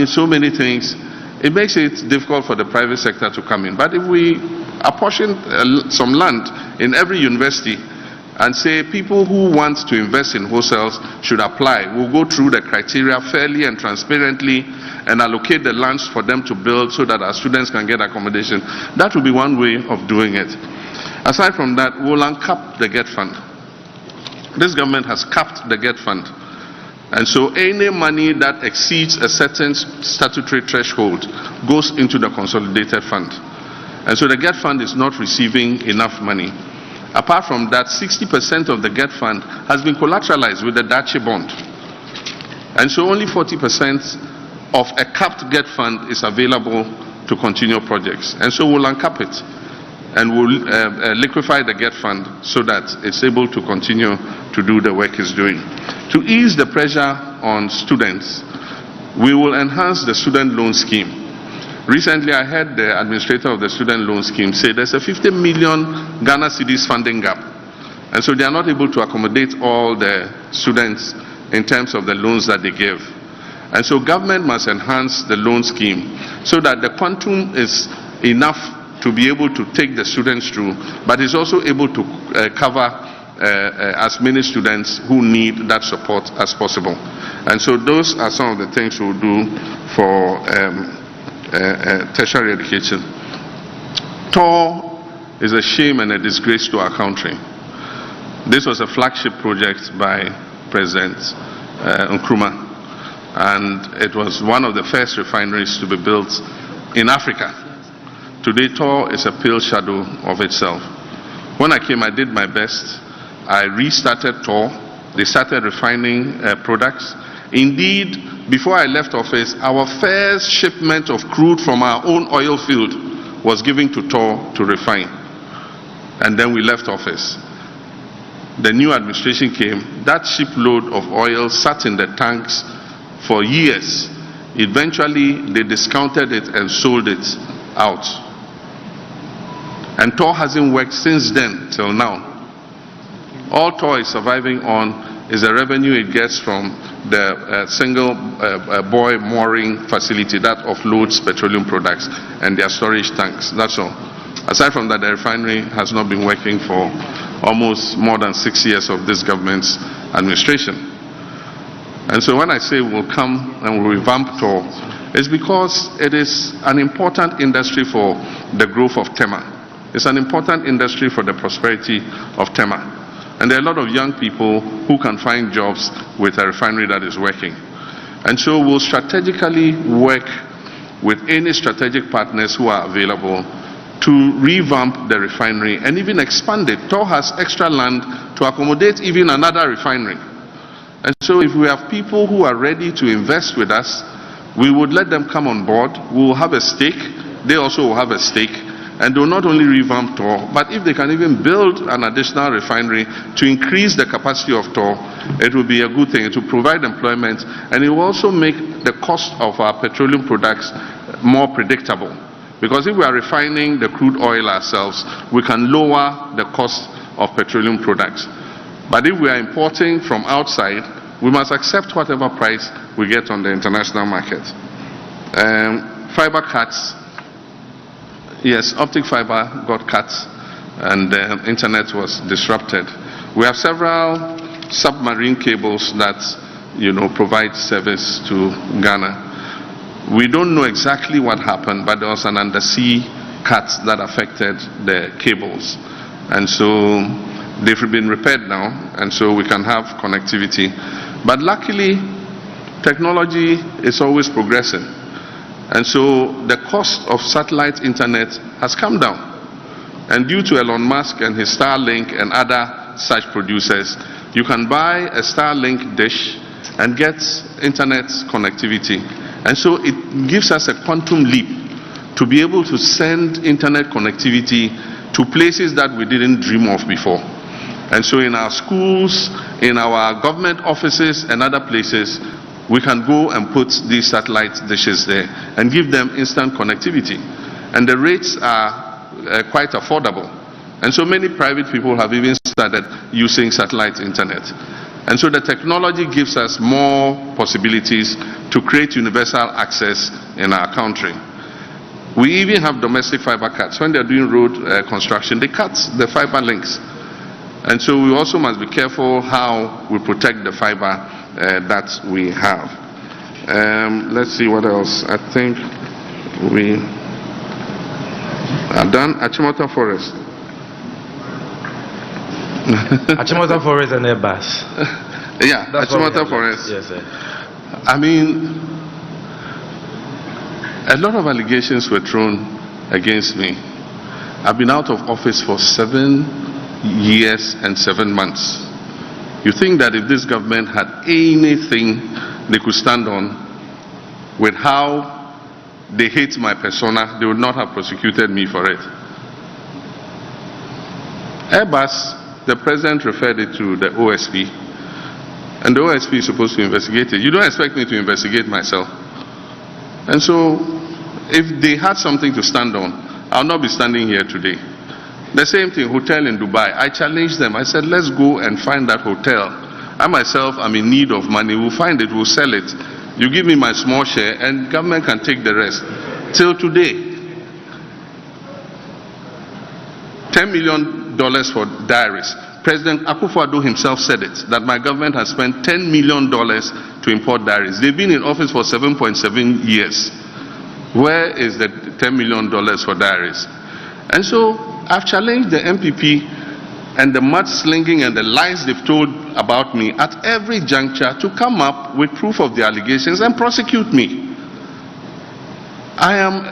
so many things. It makes it difficult for the private sector to come in. But if we apportion some land in every university and say people who want to invest in hostels should apply, we'll go through the criteria fairly and transparently and allocate the lands for them to build so that our students can get accommodation. That will be one way of doing it. Aside from that, we'll uncap the GET fund. This government has capped the GET fund. And so any money that exceeds a certain statutory threshold goes into the consolidated fund. And so the GET fund is not receiving enough money. Apart from that, 60% of the GET fund has been collateralized with the Dachi bond. And so only 40% of a capped GET fund is available to continue projects. And so we'll uncap it and we'll liquefy the GET fund so that it's able to continue to do the work it's doing. To ease the pressure on students, we will enhance the student loan scheme. Recently, I heard the administrator of the student loan scheme say there's a 50 million Ghana cedis funding gap. And so they are not able to accommodate all the students in terms of the loans that they give. And so government must enhance the loan scheme so that the quantum is enough to be able to take the students through, but is also able to cover as many students who need that support as possible. And so those are some of the things we'll do for tertiary education. TOR is a shame and a disgrace to our country. This was a flagship project by President Nkrumah, and it was one of the first refineries to be built in Africa. Today, TOR is a pale shadow of itself. When I came, I did my best. I restarted TOR. They started refining products. Indeed, before I left office, our first shipment of crude from our own oil field was given to TOR to refine. And then we left office. The new administration came. That shipload of oil sat in the tanks for years. Eventually, they discounted it and sold it out. And TOR hasn't worked since then till now. All TOR is surviving on is the revenue it gets from the single buoy mooring facility that offloads petroleum products and their storage tanks. That's all. Aside from that, the refinery has not been working for almost more than 6 years of this government's administration. And so when I say we'll come and we'll revamp TOR, it's because it is an important industry for the growth of Tema. It's an important industry for the prosperity of Tema. And there are a lot of young people who can find jobs with a refinery that is working. And so we'll strategically work with any strategic partners who are available to revamp the refinery and even expand it. TOR has extra land to accommodate even another refinery. And so if we have people who are ready to invest with us, we would let them come on board. We will have a stake. They also will have a stake. And they'll not only revamp TOR, but if they can even build an additional refinery to increase the capacity of TOR, it will be a good thing. It will provide employment, and it will also make the cost of our petroleum products more predictable. Because if we are refining the crude oil ourselves, we can lower the cost of petroleum products. But if we are importing from outside, we must accept whatever price we get on the international market. Fiber cuts. Yes, optic fiber got cut and the internet was disrupted. We have several submarine cables that, provide service to Ghana. We don't know exactly what happened, but there was an undersea cut that affected the cables. And so they've been repaired now, and so we can have connectivity. But luckily, technology is always progressing. And so the cost of satellite internet has come down. And due to Elon Musk and his Starlink and other such producers, you can buy a Starlink dish and get internet connectivity. And so it gives us a quantum leap to be able to send internet connectivity to places that we didn't dream of before. And so in our schools, in our government offices and other places, we can go and put these satellite dishes there and give them instant connectivity. And the rates are quite affordable. And so many private people have even started using satellite internet. And so the technology gives us more possibilities to create universal access in our country. We even have domestic fiber cuts. When they're doing road construction, they cut the fiber links. And so we also must be careful how we protect the fiber that we have. Let's see what else. I think we are done. Achimota Forest. Achimota Forest and Airbus. Yeah, Achimota Forest. Yes, sir. I mean, a lot of allegations were thrown against me. I've been out of office for 7 years and 7 months. You think that if this government had anything they could stand on with how they hate my persona, they would not have prosecuted me for it. Airbus, the president referred it to the OSP, and the OSP is supposed to investigate it. You don't expect me to investigate myself. And so, if they had something to stand on, I'll not be standing here today. The same thing, hotel in Dubai. I challenged them. I said, let's go and find that hotel. I myself am in need of money. We'll find it, we'll sell it. You give me my small share and government can take the rest. Till today, $10 million for diaries. President Akufo-Addo himself said it, that my government has spent $10 million to import diaries. They've been in office for 7.7 years. Where is the $10 million for diaries? And so I've challenged the MPP and the mudslinging and the lies they've told about me at every juncture to come up with proof of the allegations and prosecute me. I am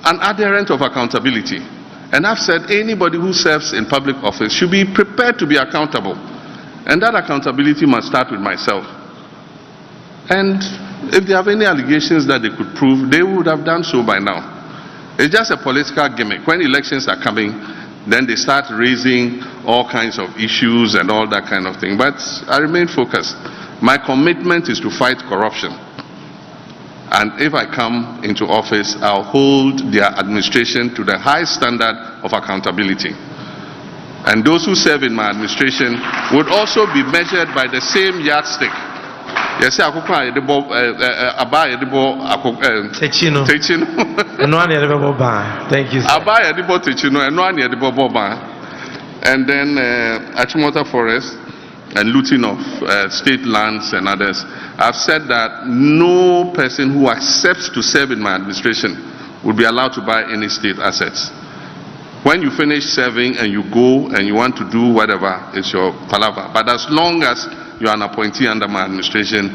an adherent of accountability. And I've said anybody who serves in public office should be prepared to be accountable. And that accountability must start with myself. And if they have any allegations that they could prove, they would have done so by now. It's just a political gimmick. When elections are coming, then they start raising all kinds of issues and all that kind of thing. But I remain focused. My commitment is to fight corruption. And if I come into office, I'll hold their administration to the high standard of accountability. And those who serve in my administration would also be measured by the same yardstick. Yes, thank you. And then Achimota Forest and looting of state lands and others. I've said that no person who accepts to serve in my administration will be allowed to buy any state assets. When you finish serving and you go and you want to do whatever, it's your palaver. But as long as you are an appointee under my administration,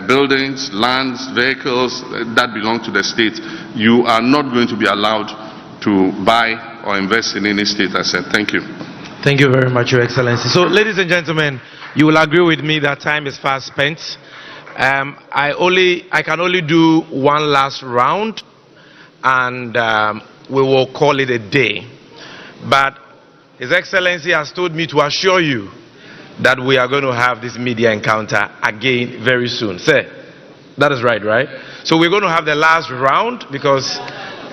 buildings, lands, vehicles that belong to the state, you are not going to be allowed to buy or invest in any state asset. Thank you. Thank you very much, Your Excellency. So, ladies and gentlemen, you will agree with me that time is fast spent. I can only do one last round, and we will call it a day. But His Excellency has told me to assure you that we are going to have this media encounter again very soon. Sir, that is right, right? So we're going to have the last round because,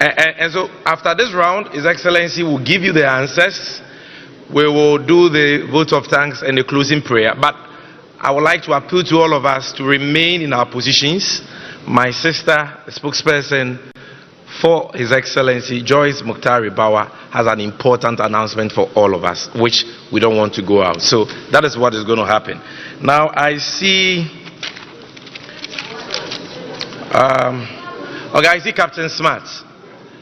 and so after this round, His Excellency will give you the answers. We will do the vote of thanks and the closing prayer. But I would like to appeal to all of us to remain in our positions. My sister, the spokesperson before His Excellency Joyce Muktari Bawa has an important announcement for all of us, which we don't want to go out. So that is what is going to happen. Now I see, okay, I see Captain Smart.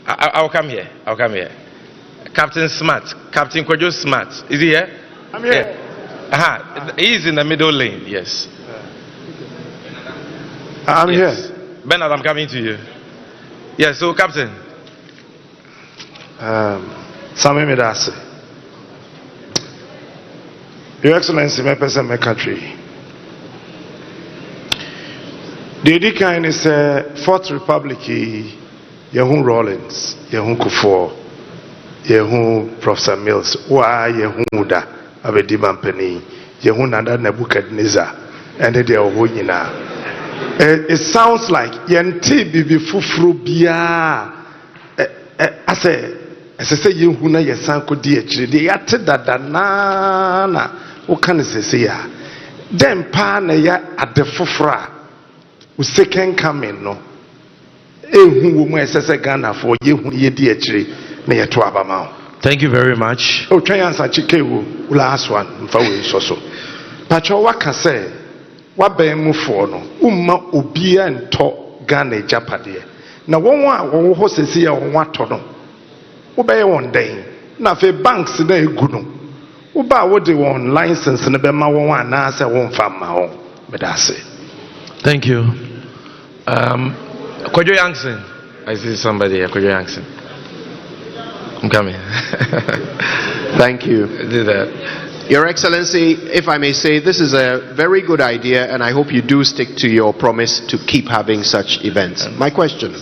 I'll come here. I'll come here. Captain Smart, Captain Kojo Smart. Is he here? I'm here. Yeah. He's in the middle lane. Yes. I'm here. Bernard, I'm coming to you. Yes, so Captain. Sami Medase. Your Excellency, my person, my country. The Edikan is a Fourth Republic, Yehun Rawlings, Yehun Kufuor, Yehun Professor Mills, Wa Yehun Da, Abediman Penny, Yehun Nanda Nebuchadnezzar, and the Ohoyina. It sounds like Yenti Bibi Fufrubia. I say, you who know your son could dear, the Atida Nana, what can I say? Then Pana at the Fufra, who second coming, no. Who may say Ghana for you, ye dear tree, near to Abamau. Thank you very much. Oh, try answer Chikewu, last one, for we so. Pacho, what can say? What be mu for no umma obia nto Ghana japade na won a won ho sesi ya won ato no wo be won den na fe banks na egu no wo ba wo de won license na be ma won ana se won fa ma won be da se. Thank you. Kojo Yankson, I see somebody here. Kojo Yankson, I'm coming. Thank you. Do that. Your Excellency, if I may say, this is a very good idea, and I hope you do stick to your promise to keep having such events. My question: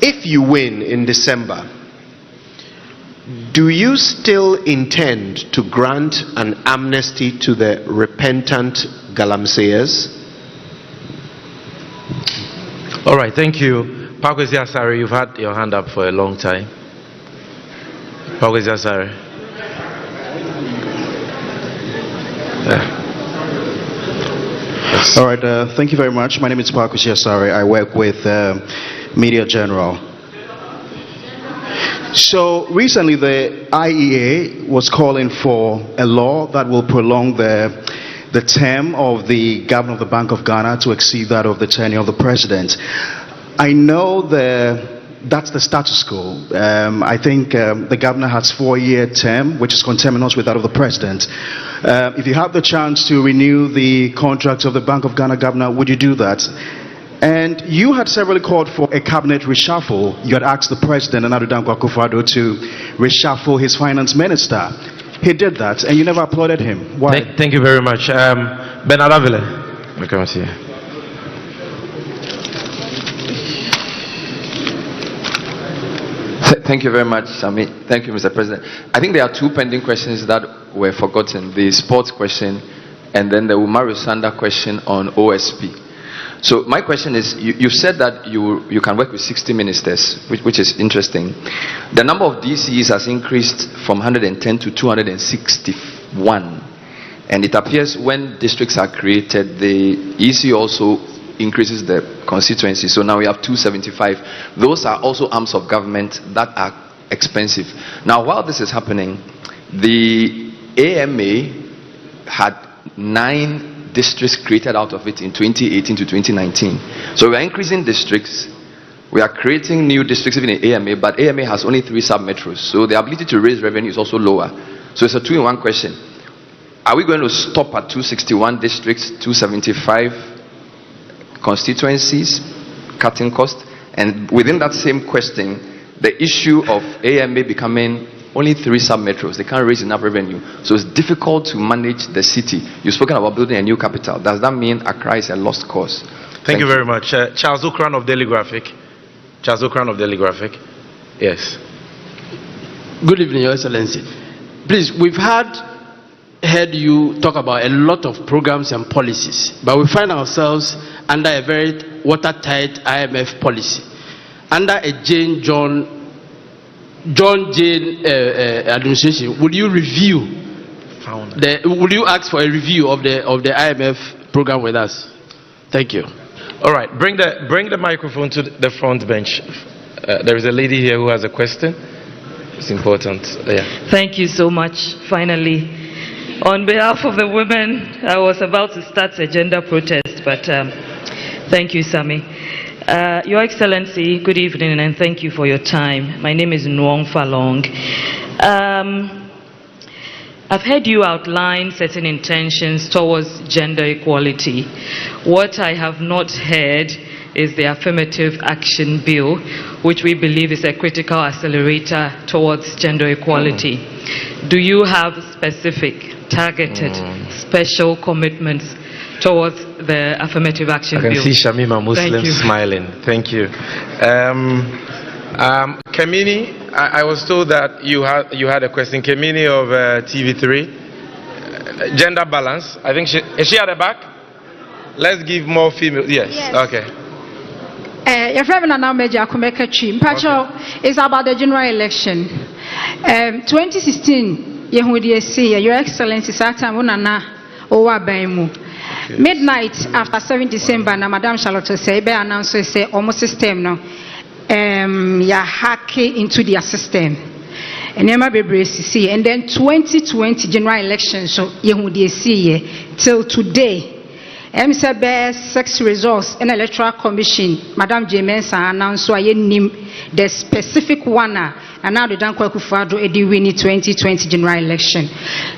if you win in December, do you still intend to grant an amnesty to the repentant galamseyers? All right, thank you. Pakwesi Asare, you've had your hand up for a long time. Pakwesi Asare. All right, thank you very much. My name is Pakwesi Asare. I work with Media General. So recently the IEA was calling for a law that will prolong the term of the governor of the Bank of Ghana to exceed that of the tenure of the president. I know that's the status quo. I think the governor has 4-year term, which is conterminous with that of the president. If you have the chance to renew the contract of the Bank of Ghana governor, would you do that? And you had severally called for a cabinet reshuffle. You had asked the president, Nana Dankwa Akufo-Addo, to reshuffle his finance minister. He did that, and you never applauded him. Why? Thank you very much. Bernard Avile. Welcome to you. Thank you very much, Sami. Thank you, Mr. President. I think there are two pending questions that were forgotten. The sports question and then the Umaru Sanda question on OSP. So my question is, you said that you can work with 60 ministers, which is interesting. The number of DCs has increased from 110 to 261. And it appears when districts are created, the EC also increases the constituency. So now we have 275. Those are also arms of government that are expensive. Now, while this is happening, the AMA had 9 districts created out of it in 2018 to 2019. So we are increasing districts. We are creating new districts even in AMA, but AMA has only 3 sub-metros. So the ability to raise revenue is also lower. So it's a 2-in-1 question. Are we going to stop at 261 districts, 275 constituencies, cutting cost? And within that same question, the issue of AMA becoming only 3 sub-metros, they can't raise enough revenue. So it's difficult to manage the city. You've spoken about building a new capital. Does that mean Accra is a lost cause? Thank you very much. Charles Okran of Daily Graphic. Charles Okran of Daily Graphic. Yes. Good evening, Your Excellency. Please, we've heard you talk about a lot of programs and policies, but we find ourselves under a very watertight IMF policy. Under a John Jane administration, would you would you ask for a review of the IMF program with us? Thank you. All right, bring the microphone to the front bench. There is a lady here who has a question. It's important. Yeah. Thank you so much. Finally, on behalf of the women, I was about to start a gender protest, but thank you, Sami. Your Excellency, good evening, and thank you for your time. My name is Nwong Falong. I've heard you outline certain intentions towards gender equality. What I have not heard is the Affirmative Action Bill, which we believe is a critical accelerator towards gender equality. Do you have specific, targeted, special commitments towards the Affirmative Action Bill? I can see Shamima Muslim smiling. Thank you. Kamini, I was told that you had a question. Kamini of TV3. Gender balance. I think is she at the back? Let's give more female. Yes. Okay. Your friend Nana Major Kumekachi. Mpacho is about the general election. 2016, Your Excellency, Satan Nana Owa Baimu. Midnight after 7 December, na Madam Charlotte say, be announced say almost system no. Ya hacking into their system. And then 2020 general election, so till today. MCB 6 results in Electoral Commission, Madam James announced the specific one, and now the Dankwa Kufado Edi winning 2020 general election.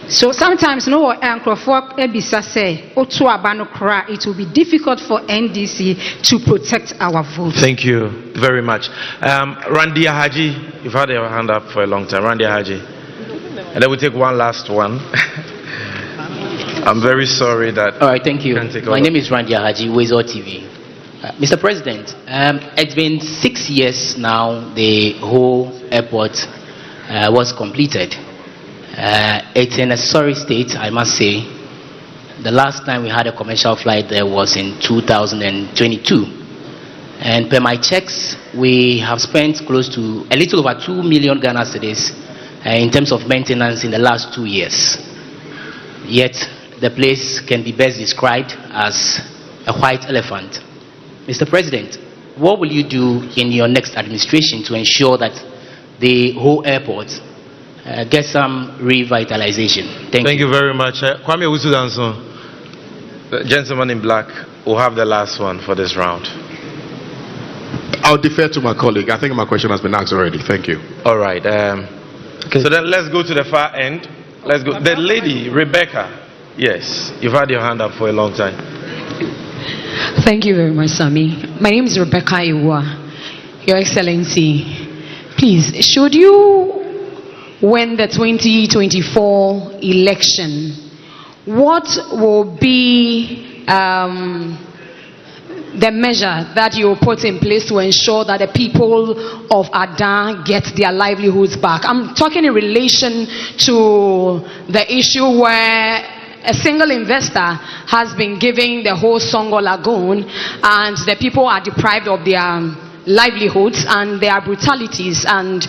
So sometimes no anchor for Ebisa say, Otu Abano Kra, it will be difficult for NDC to protect our vote. Thank you very much. Randia Haji, you've had your hand up for a long time. Randia Haji. And then we'll take one last one. I'm very sorry that. All right, thank you. My name is Randia Haji, Wezo TV. Mr. President, it's been 6 years now the whole airport was completed. It's in a sorry state, I must say. The last time we had a commercial flight there was in 2022. And per my checks, we have spent close to a little over 2 million Ghana cedis in terms of maintenance in the last 2 years. Yet, the place can be best described as a white elephant. Mr. President, what will you do in your next administration to ensure that the whole airport gets some revitalization? Thank you very much. Kwame Usudanso, the gentleman in black, will have the last one for this round. I'll defer to my colleague. I think my question has been asked already. Thank you. All right. So then let's go to the far end. Let's go. The lady, Rebecca. Yes, you've had your hand up for a long time. Thank you very much, Sami. My name is Rebecca Iwa. Your Excellency, please, should you win the 2024 election, what will be the measure that you put in place to ensure that the people of Adan get their livelihoods back? I'm talking in relation to the issue where a single investor has been giving the whole Songo Lagoon and the people are deprived of their livelihoods and their brutalities, and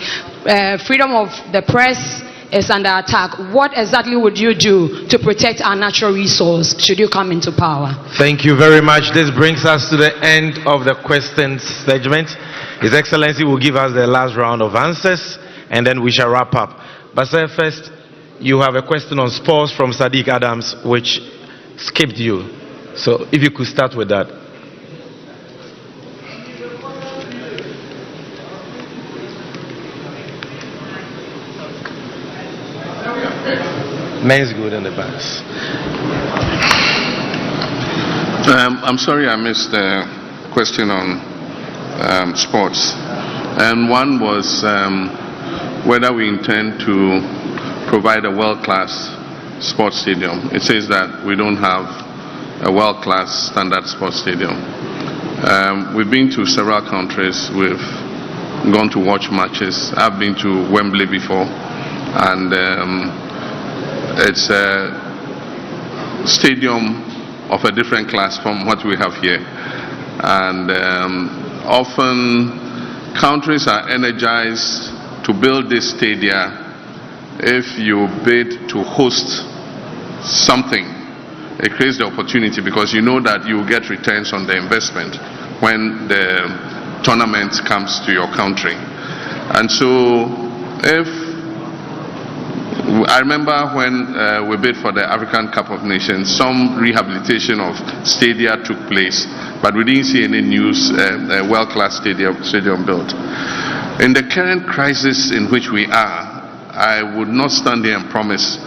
freedom of the press is under attack. What exactly would you do to protect our natural resource should you come into power? Thank you very much. This brings us to the end of the questions segment. His Excellency will give us the last round of answers and then we shall wrap up. But sir, first, you have a question on sports from Sadiq Adams, which skipped you. So if you could start with that. Men's good in the backs. I'm sorry I missed the question on sports. And one was whether we intend to provide a world-class sports stadium. It says that we don't have a world-class standard sports stadium. We've been to several countries. We've gone to watch matches. I've been to Wembley before, and it's a stadium of a different class from what we have here. And often countries are energized to build this stadia if you bid to host something it creates the opportunity because you know that you will get returns on the investment when the tournament comes to your country. And so I remember when we bid for the African Cup of Nations, some rehabilitation of stadia took place, but we didn't see any news, world-class stadium built. In the current crisis in which we are, I would not stand here and promise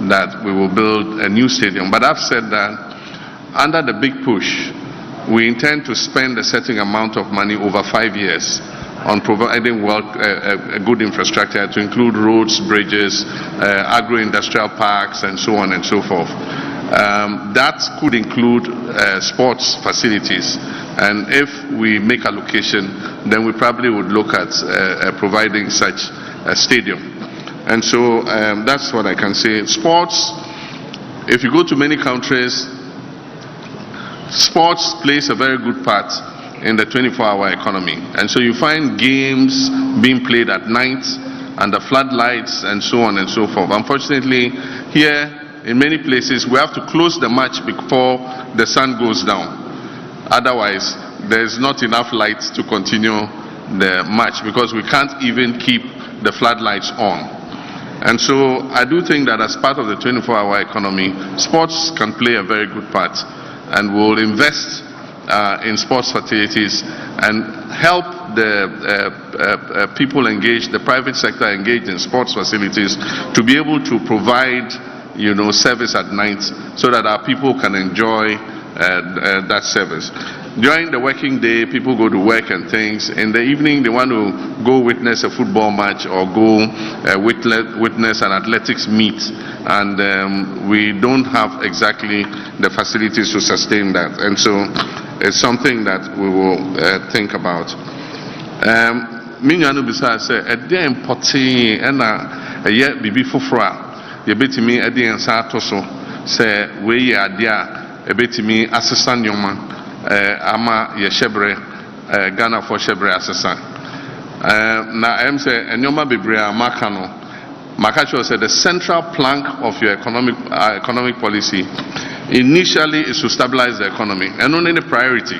that we will build a new stadium, but I've said that under the big push, we intend to spend a certain amount of money over 5 years on providing a good infrastructure to include roads, bridges, agro-industrial parks, and so on and so forth. That could include sports facilities, and if we make allocation, then we probably would look at providing such a stadium. And so that's what I can say. Sports, if you go to many countries, sports plays a very good part in the 24-hour economy. And so you find games being played at night under floodlights and so on and so forth. Unfortunately, here in many places, we have to close the match before the sun goes down. Otherwise, there's not enough light to continue the match because we can't even keep the floodlights on. And so I do think that as part of the 24-hour economy, sports can play a very good part, and we'll invest in sports facilities and help the people engaged, the private sector engaged in sports facilities, to be able to provide, service at night so that our people can enjoy that service. During the working day, people go to work and things. In the evening, they want to go witness a football match or go witness an athletics meet. And we don't have exactly the facilities to sustain that. And so it's something that we will think about. Minyanu bisa say ede importing na eye bibi fofora ye betimi ede ensa to so say we ye ade a ebetimi asesa nyoma ama ye shebre Ghana for shebre asesa na em say enyoma bebre amaka no makacho say the central plank of your economic policy initially is to stabilize the economy, and only the priority,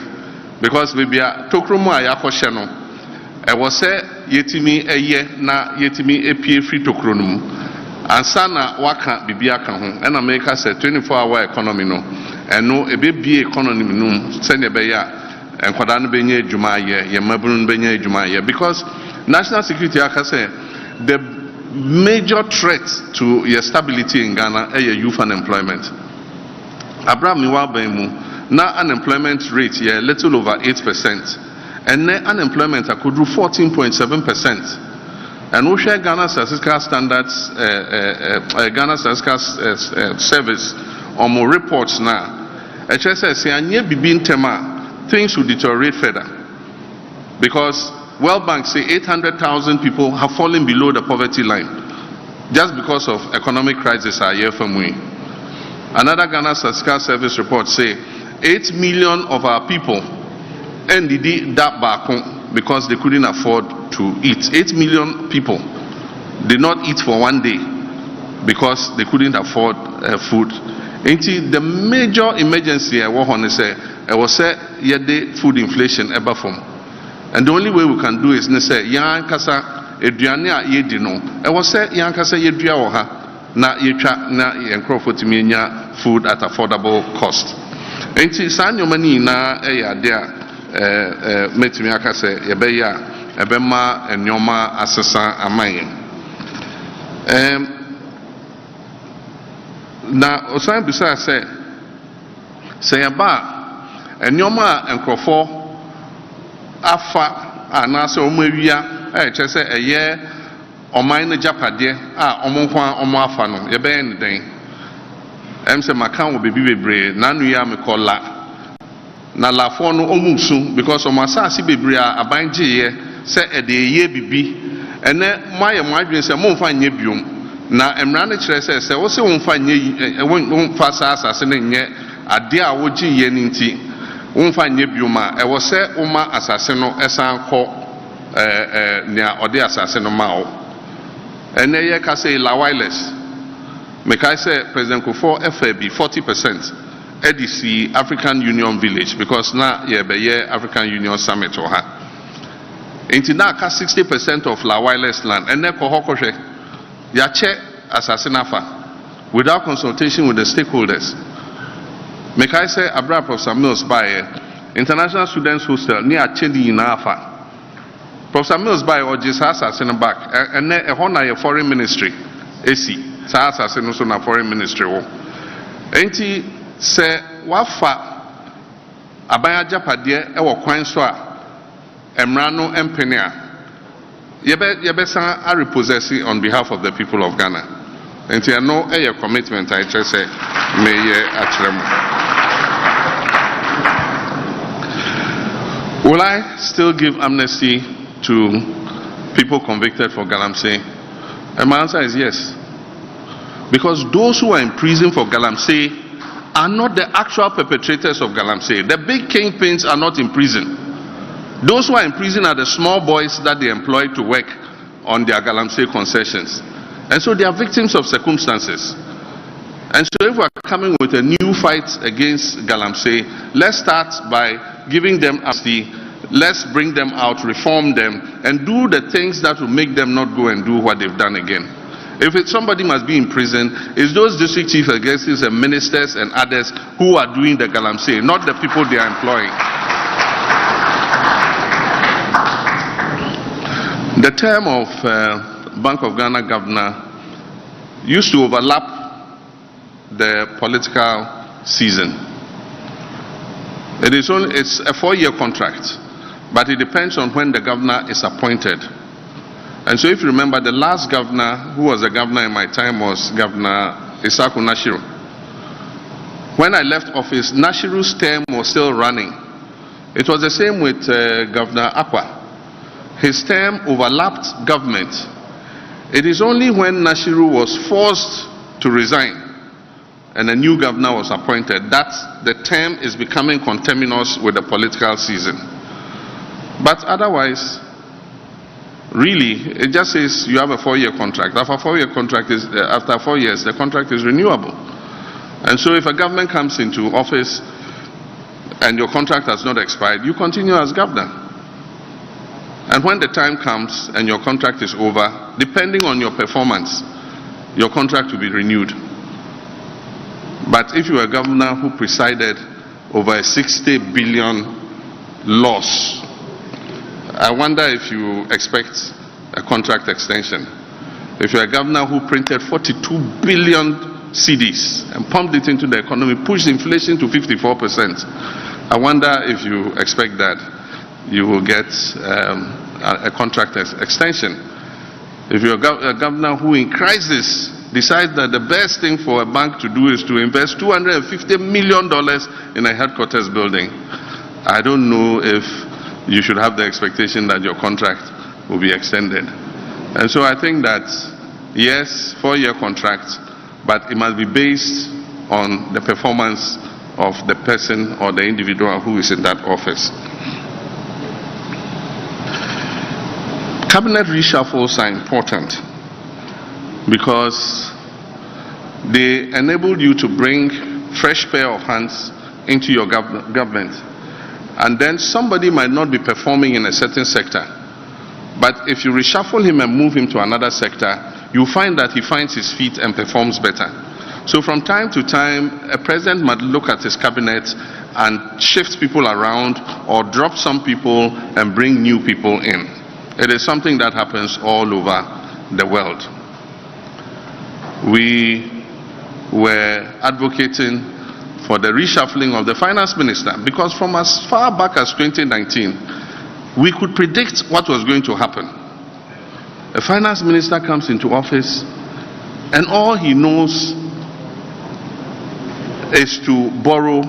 because we be a tokromo ayakoshe no e was say yetimi eye na yetimi epie free tokrono ansa na waka bibia ka ho and America say 24-hour economy no eno ebebie economy no se ne be ya enkwada no benye adwuma ye mabunu no benye adwuma ye, because national security aka say the major threat to your stability in Ghana is youth unemployment. Abraham Miwabemu, now unemployment rate a little over 8%, and net unemployment could do 14.7%. And we share Ghana statistical standards, Ghana statistical service on more reports now. HSS things will deteriorate further, because World Bank say 800,000 people have fallen below the poverty line just because of economic crisis a year from we. Another Ghana Statistical Service report say 8 million of our people ended that back because they couldn't afford to eat. 8 million people did not eat for one day because they couldn't afford food. The major emergency I was say food inflation ever from. And the only way we can do is to say yan kasa eduane a yedi no e wo say yan kasa yedua wo ha na yetwa na yenkrofotimi nya food at affordable cost. Enti sa nyoma ni na e ya de a metimi aka say ye be ya e be ma nyoma asesa amaye. Na osan bisa say ya ba nyoma enkrofo afa anase omawia chese eye oman ne japade omonkwa afa no ye be ne den emse makan wo bebi bebre nanu ya mekola na lafo no omusu because omasasi bebre abanje ye se ede ye bibi ene maye mwadwen se momfa nye biom na emra ne kire se wo se womfa nye womfa asase ne nye ade a wogi ye nti womfa nye bioma e wo se uma asase no esan kọ nia ode asase no mawo ene ye ka say la wireless me ka say president Kufo FAB 40% ADC African Union Village because now yeah African Union Summit or ha. Inti na ka 60% of la wireless land and ne ko hokoshe ya che asasinafa without consultation with the stakeholders. Make I say Abra Professor Mills by International Students Hostel near Chedi in Afa. Professor Mills by or just assassin back and then a honor foreign ministry. AC assassin also na foreign ministry. Enti se wafa abaya japade e wo kwan so a emra no empenia yebe san a repossess on behalf of the people of Ghana. Enti no a commitment I just say may atrem. Will I still give amnesty to people convicted for Galamsey? And my answer is yes. Because those who are in prison for Galamsey are not the actual perpetrators of Galamsey. The big kingpins are not in prison. Those who are in prison are the small boys that they employ to work on their Galamsey concessions. And so they are victims of circumstances. And so if we are coming with a new fight against Galamsey, let's start by giving them amnesty. Let's bring them out, reform them, and do the things that will make them not go and do what they've done again. If somebody must be in prison, it's those district chief executives and ministers and others who are doing the Galamsey, not the people they are employing. The term of Bank of Ghana governor used to overlap the political season. It's a 4-year contract, but it depends on when the governor is appointed. And so if you remember, the last governor who was the governor in my time was Governor Isaku Nashiru. When I left office, Nashiru's term was still running. It was the same with Governor Akwa. His term overlapped government. It is only when Nashiru was forced to resign and a new governor was appointed that the term is becoming conterminous with the political season. But otherwise, really, it just says you have a 4-year contract. After 4 years, the contract is renewable. And so if a government comes into office and your contract has not expired, you continue as governor. And when the time comes and your contract is over, depending on your performance, your contract will be renewed. But if you are a governor who presided over a 60 billion loss, I wonder if you expect a contract extension. If you're a governor who printed 42 billion CDs and pumped it into the economy, pushed inflation to 54%, I wonder if you expect that you will get a contract extension. If you're a governor who in crisis decides that the best thing for a bank to do is to invest $250 million in a headquarters building, I don't know if you should have the expectation that your contract will be extended. And so I think that, yes, 4-year contract, but it must be based on the performance of the person or the individual who is in that office. Cabinet reshuffles are important because they enable you to bring fresh pair of hands into your government. And then somebody might not be performing in a certain sector, but if you reshuffle him and move him to another sector, you find that he finds his feet and performs better. So from time to time, a president might look at his cabinet and shift people around or drop some people and bring new people in. It is something that happens all over the world. We were advocating for the reshuffling of the finance minister because from as far back as 2019, we could predict what was going to happen. A finance minister comes into office and all he knows is to borrow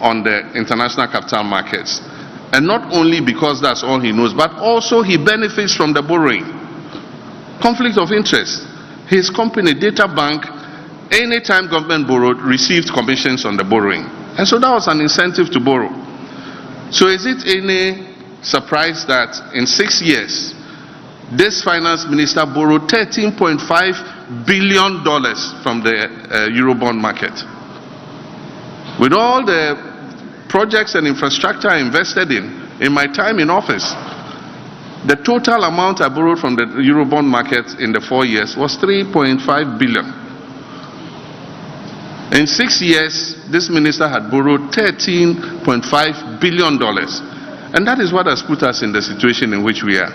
on the international capital markets. And not only because that's all he knows, but also he benefits from the borrowing. Conflict of interest. His company, Data Bank, anytime government borrowed, received commissions on the borrowing. And so that was an incentive to borrow. So is it any surprise that in 6 years, this finance minister borrowed $13.5 billion from the Eurobond market? With all the projects and infrastructure I invested in my time in office, the total amount I borrowed from the Eurobond market in the 4 years was 3.5 billion. In 6 years, this minister had borrowed $13.5 billion. And that is what has put us in the situation in which we are.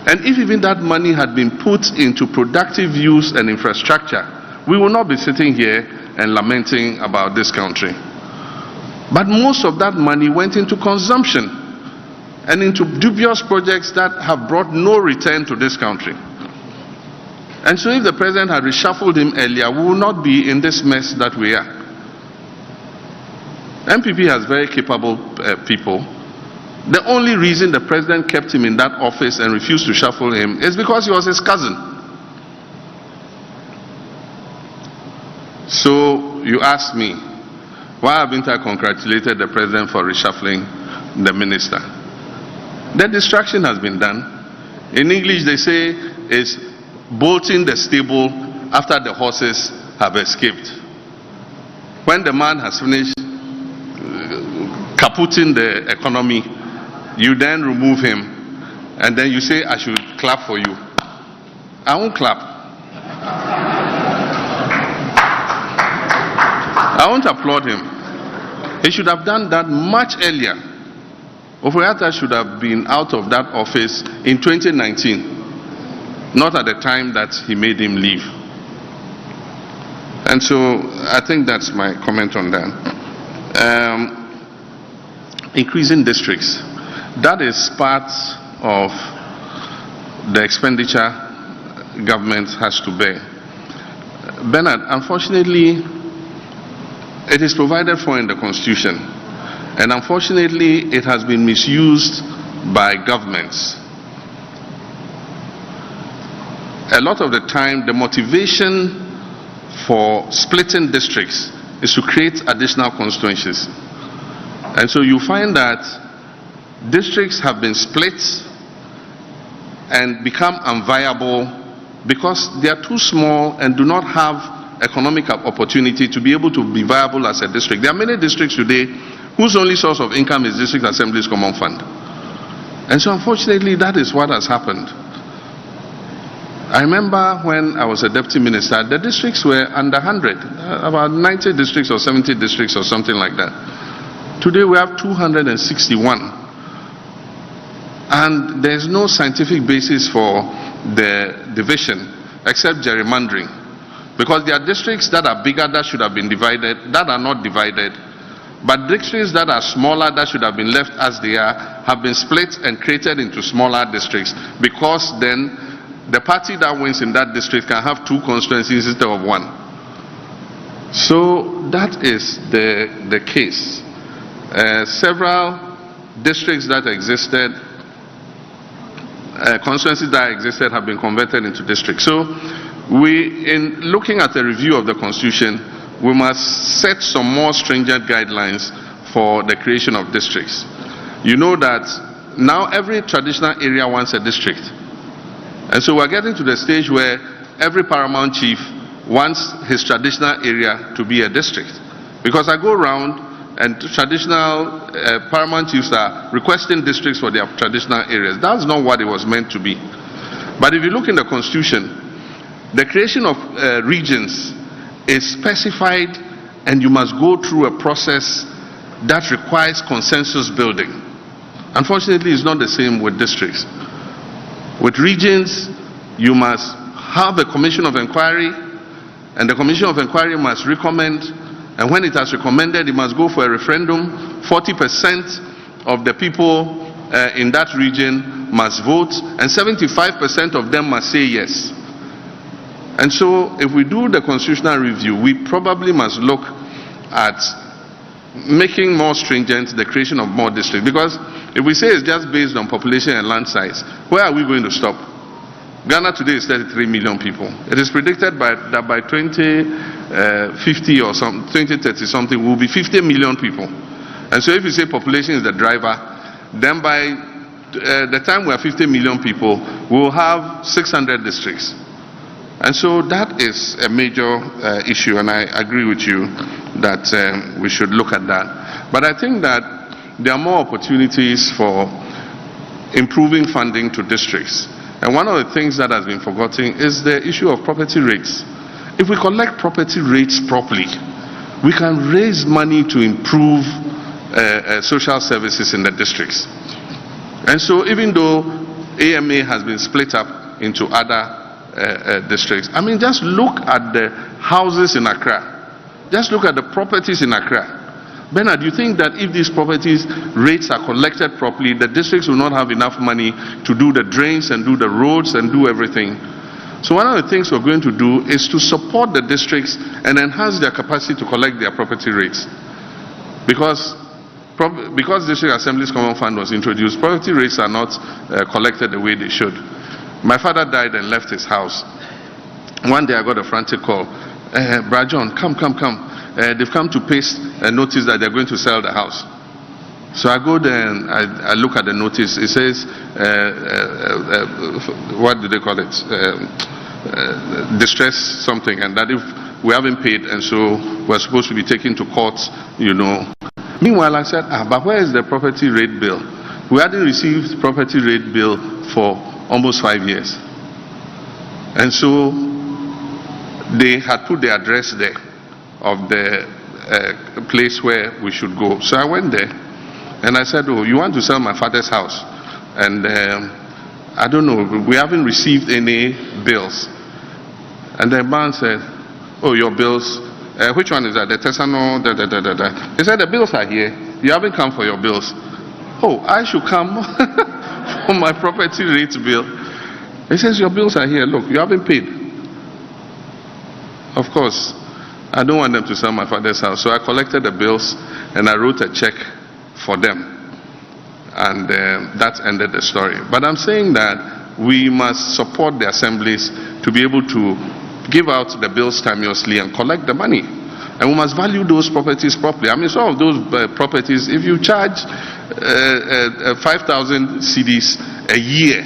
And if even that money had been put into productive use and infrastructure, we will not be sitting here and lamenting about this country. But most of that money went into consumption and into dubious projects that have brought no return to this country. And so if the president had reshuffled him earlier, we would not be in this mess that we are. MPP has very capable people. The only reason the president kept him in that office and refused to shuffle him is because he was his cousin. So you ask me, why haven't I congratulated the president for reshuffling the minister? The distraction has been done. In English they say it's bolting the stable after the horses have escaped. When the man has finished kaputting the economy, you then remove him and then you say, I should clap for you. I won't clap. I won't applaud him. He should have done that much earlier. Oforiatta should have been out of that office in 2019, not at the time that he made him leave. And so I think that's my comment on that. Increasing districts. That is part of the expenditure government has to bear. Bernard, unfortunately, it is provided for in the Constitution, and unfortunately, it has been misused by governments. A lot of the time, the motivation for splitting districts is to create additional constituencies. And so you find that districts have been split and become unviable because they are too small and do not have economic opportunity to be able to be viable as a district. There are many districts today whose only source of income is District Assembly's Common Fund. And so unfortunately that is what has happened. I remember when I was a deputy minister, the districts were under 100, about 90 districts or 70 districts or something like that. Today we have 261. And there's no scientific basis for the division except gerrymandering. Because there are districts that are bigger that should have been divided, that are not divided. But districts that are smaller that should have been left as they are have been split and created into smaller districts, because then the party that wins in that district can have 2 constituencies instead of 1. So that is the case. Several districts that existed, constituencies that existed have been converted into districts. So in looking at a review of the Constitution, we must set some more stringent guidelines for the creation of districts. You know that now every traditional area wants a district. And so we're getting to the stage where every paramount chief wants his traditional area to be a district. Because I go around and traditional paramount chiefs are requesting districts for their traditional areas. That's not what it was meant to be. But if you look in the Constitution, the creation of regions is specified, and you must go through a process that requires consensus building. Unfortunately, it's not the same with districts. With regions, you must have a commission of inquiry, and the commission of inquiry must recommend, and when it has recommended, it must go for a referendum. 40% of the people in that region must vote, and 75% of them must say yes. And so if we do the constitutional review, we probably must look at making more stringent the creation of more districts. Because if we say it's just based on population and land size, where are we going to stop? Ghana today is 33 million people. It is predicted that by 2050 or 2030 something, we'll be 50 million people. And so if you say population is the driver, then by the time we are 50 million people, we'll have 600 districts. And so that is a major issue, and I agree with you that we should look at that. But I think that there are more opportunities for improving funding to districts. And one of the things that has been forgotten is the issue of property rates. If we collect property rates properly, we can raise money to improve social services in the districts. And so even though AMA has been split up into other districts, I mean, just look at the houses in Accra. Just look at the properties in Accra. Bernard, you think that if these properties rates are collected properly, the districts will not have enough money to do the drains and do the roads and do everything? So one of the things we're going to do is to support the districts and enhance their capacity to collect their property rates. Because District Assembly's Common Fund was introduced, property rates are not collected the way they should. My father died and left his house. One day I got a frantic call. Brother John, come. They've come to paste a notice that they're going to sell the house. So I go there and I look at the notice. It says, what do they call it? Distress something, and that if we haven't paid, and so we're supposed to be taken to court, you know. Meanwhile, I said, but where is the property rate bill? We hadn't received property rate bill for almost 5 years. And so they had put the address there of the place where we should go. So I went there and I said, oh, you want to sell my father's house? And I don't know, we haven't received any bills. And the man said, oh, your bills, which one is that? The Tesano, He said, the bills are here. You haven't come for your bills. Oh, I should come for my property rate bill. He says, your bills are here. Look, you haven't paid. Of course, I don't want them to sell my father's house. So I collected the bills and I wrote a check for them. And that ended the story. But I'm saying that we must support the assemblies to be able to give out the bills timeously and collect the money. And we must value those properties properly. I mean, some of those properties, if you charge 5,000 cedis a year,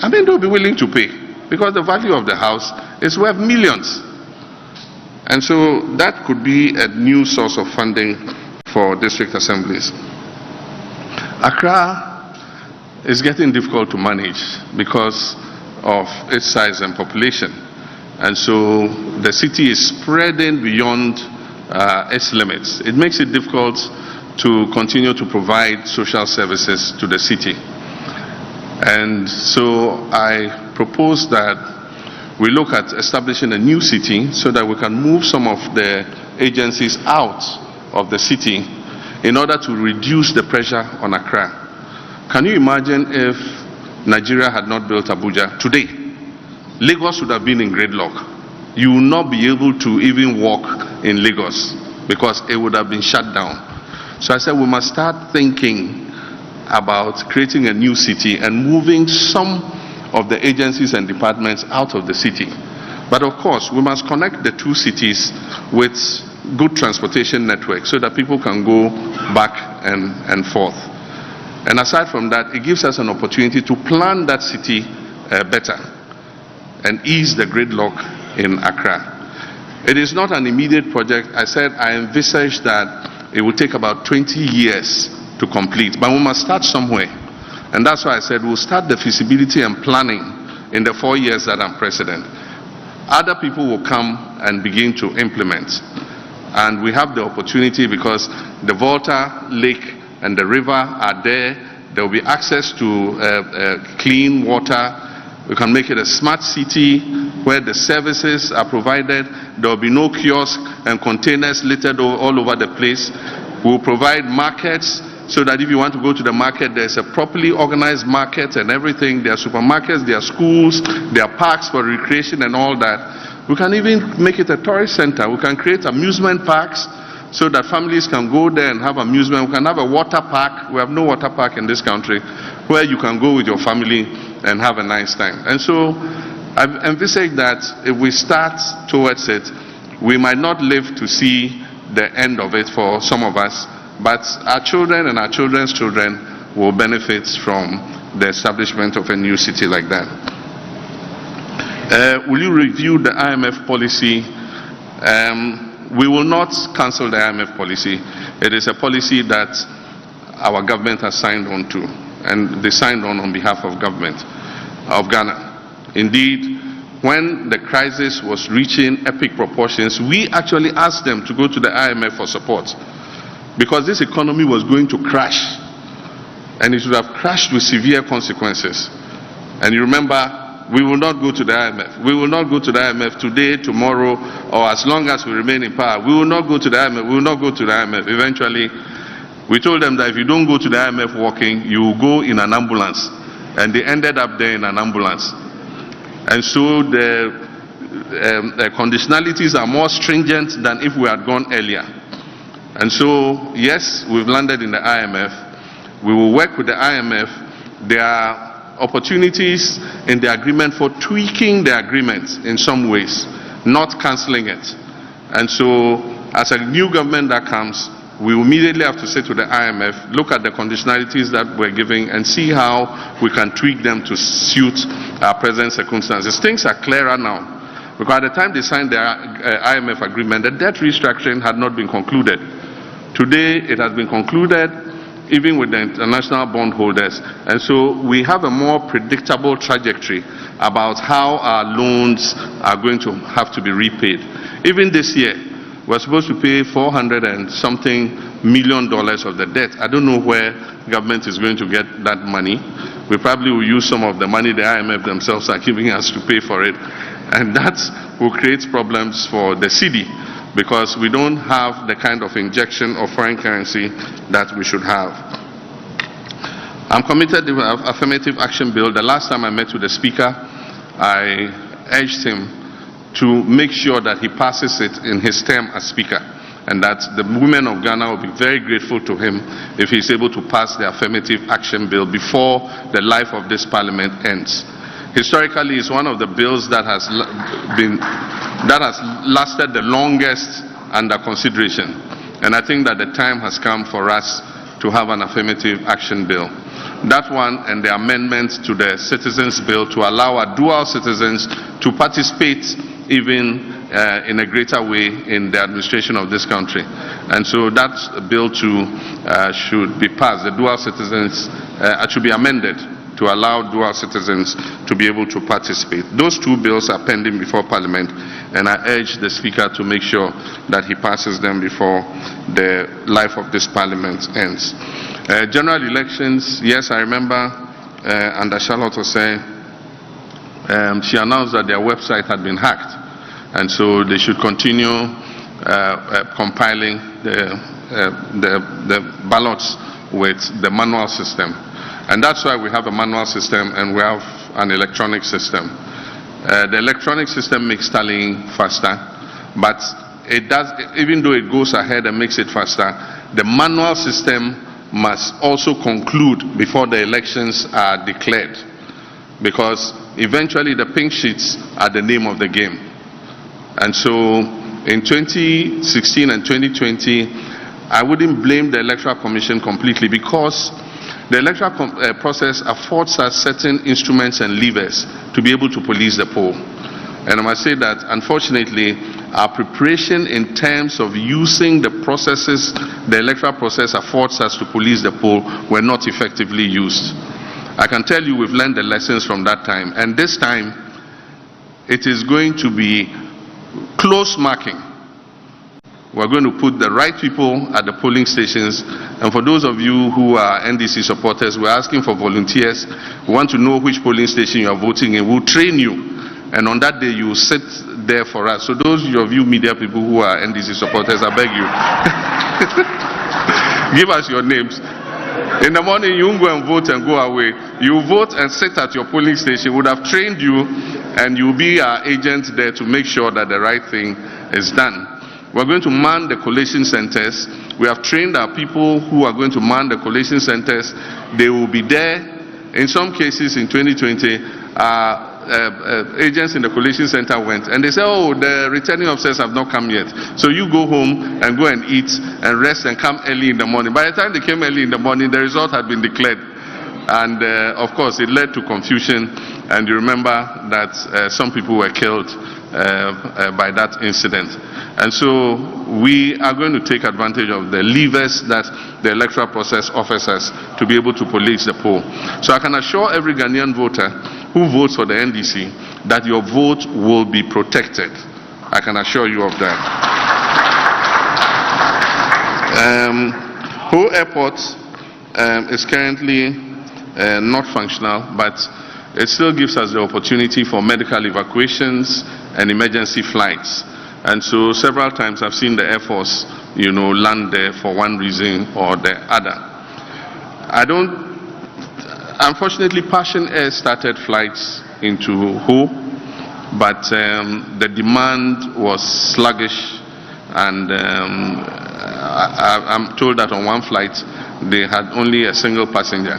I mean, they'll be willing to pay because the value of the house is worth millions. And so that could be a new source of funding for district assemblies. Accra is getting difficult to manage because of its size and population. And so the city is spreading beyond its limits. It makes it difficult to continue to provide social services to the city. And so I propose that we look at establishing a new city so that we can move some of the agencies out of the city in order to reduce the pressure on Accra. Can you imagine if Nigeria had not built Abuja today? Lagos would have been in gridlock. You will not be able to even walk in Lagos because it would have been shut down. So I said we must start thinking about creating a new city and moving some of the agencies and departments out of the city. But of course, we must connect the two cities with good transportation networks so that people can go back and forth. And aside from that, it gives us an opportunity to plan that city better and ease the gridlock in Accra. It is not an immediate project. I said I envisage that it will take about 20 years to complete, but we must start somewhere. And that's why I said we'll start the feasibility and planning in the 4 years that I'm president. Other people will come and begin to implement. And we have the opportunity because the Volta Lake and the river are there. There will be access to clean water. We can make it a smart city where the services are provided. There will be no kiosk and containers littered all over the place. We will provide markets so that if you want to go to the market, there's a properly organized market and everything. There are supermarkets, there are schools, there are parks for recreation and all that. We can even make it a tourist center. We can create amusement parks so that families can go there and have amusement. We can have a water park. We have no water park in this country where you can go with your family and have a nice time. And so I've envisaged that if we start towards it, we might not live to see the end of it for some of us, but our children and our children's children will benefit from the establishment of a new city like that. Will you review the IMF policy? We will not cancel the IMF policy. It is a policy that our government has signed on to, and they signed on behalf of government of Ghana. Indeed, when the crisis was reaching epic proportions, we actually asked them to go to the IMF for support, because this economy was going to crash, and it would have crashed with severe consequences. And you remember, we will not go to the IMF. We will not go to the IMF today, tomorrow, or as long as we remain in power. We will not go to the IMF. We will not go to the IMF. Eventually, we told them that if you don't go to the IMF walking, you will go in an ambulance. And they ended up there in an ambulance. And so the conditionalities are more stringent than if we had gone earlier. And so, yes, we've landed in the IMF. We will work with the IMF. There are opportunities in the agreement for tweaking the agreement in some ways, not cancelling it. And so, as a new government that comes, we immediately have to say to the IMF, look at the conditionalities that we're giving and see how we can tweak them to suit our present circumstances. Things are clearer now, because at the time they signed the IMF agreement, the debt restructuring had not been concluded. Today, it has been concluded, even with the international bondholders. And so we have a more predictable trajectory about how our loans are going to have to be repaid. Even this year, we're supposed to pay $400 and something million of the debt. I don't know where government is going to get that money. We probably will use some of the money the IMF themselves are giving us to pay for it. And that will create problems for the city, because we don't have the kind of injection of foreign currency that we should have. I'm committed to the affirmative action bill. The last time I met with the Speaker, I urged him to make sure that he passes it in his term as Speaker, and that the women of Ghana will be very grateful to him if he's able to pass the affirmative action bill before the life of this Parliament ends. Historically, it's one of the bills that has lasted the longest under consideration. And I think that the time has come for us to have an affirmative action bill. That one and the amendment to the Citizens Bill to allow our dual citizens to participate even in a greater way in the administration of this country. And so that bill too should be passed. The dual citizens should be amended to allow dual citizens to be able to participate. Those two bills are pending before Parliament, and I urge the Speaker to make sure that he passes them before the life of this Parliament ends. General elections, yes, I remember under Charlotte was saying, she announced that their website had been hacked, and so they should continue compiling the ballots with the manual system. And that's why we have a manual system and we have an electronic system. The electronic system makes tallying faster, but it does, even though it goes ahead and makes it faster, the manual system must also conclude before the elections are declared, because eventually the pink sheets are the name of the game. And so in 2016 and 2020, I wouldn't blame the Electoral Commission completely, because the electoral process affords us certain instruments and levers to be able to police the poll. And I must say that, unfortunately, our preparation in terms of using the processes the electoral process affords us to police the poll were not effectively used. I can tell you we've learned the lessons from that time. And this time, it is going to be close marking. We're going to put the right people at the polling stations. And for those of you who are NDC supporters, we're asking for volunteers. We want to know which polling station you are voting in. We'll train you. And on that day, you will sit there for us. So those of you media people who are NDC supporters, I beg you, give us your names. In the morning, you won't go and vote and go away. You vote and sit at your polling station. We would have trained you, and you'll be our agent there to make sure that the right thing is done. We're going to man the collation centers. We have trained our people who are going to man the collation centers. They will be there. In some cases in 2020, agents in the collation center went and they said, oh, the returning officers have not come yet. So you go home and go and eat and rest and come early in the morning. By the time they came early in the morning, the result had been declared. And of course, it led to confusion. And you remember that some people were killed by that incident. And so we are going to take advantage of the levers that the electoral process offers us to be able to police the poll. So I can assure every Ghanaian voter who votes for the NDC that your vote will be protected. I can assure you of that. Ho Airport is currently not functional, but it still gives us the opportunity for medical evacuations and emergency flights. And so several times I've seen the Air Force, land there for one reason or the other. Unfortunately, Passion Air started flights into Ho, but the demand was sluggish, and I'm told that on one flight they had only a single passenger.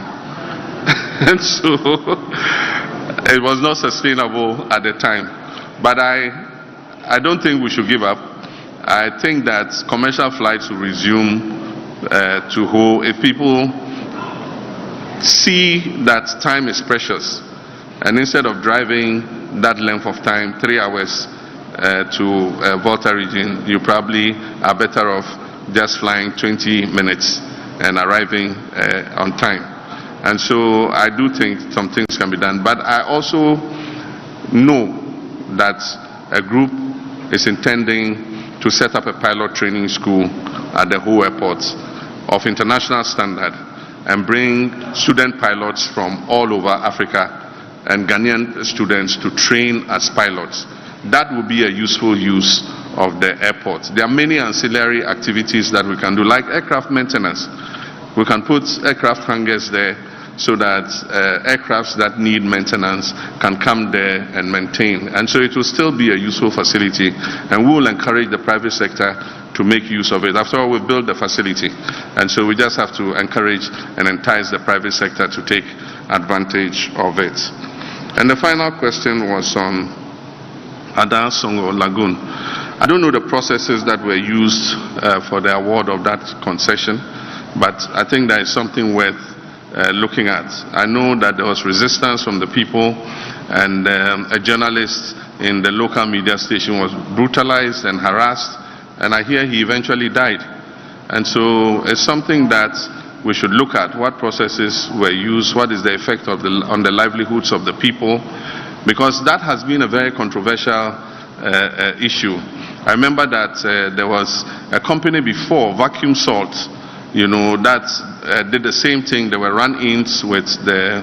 And so it was not sustainable at the time. But I don't think we should give up. I think that commercial flights will resume to Ho if people see that time is precious, and instead of driving that length of time, 3 hours to Volta region, you probably are better off just flying 20 minutes and arriving on time. And so I do think some things can be done. But I also know that a group is intending to set up a pilot training school at the Ho Airport of international standard and bring student pilots from all over Africa and Ghanaian students to train as pilots. That would be a useful use of the airport. There are many ancillary activities that we can do, like aircraft maintenance. We can put aircraft hangars there so that aircrafts that need maintenance can come there and maintain. And so it will still be a useful facility, and we will encourage the private sector to make use of it. After all, we've built the facility, and so we just have to encourage and entice the private sector to take advantage of it. And the final question was on Ada Songo Lagoon. I don't know the processes that were used for the award of that concession, but I think that is something worth looking at. I know that there was resistance from the people, and a journalist in the local media station was brutalized and harassed, and I hear he eventually died. And so it's something that we should look at. What processes were used? What is the effect of on the livelihoods of the people? Because that has been a very controversial issue. I remember that there was a company before, Vacuum Salt, that did the same thing. There were run-ins with the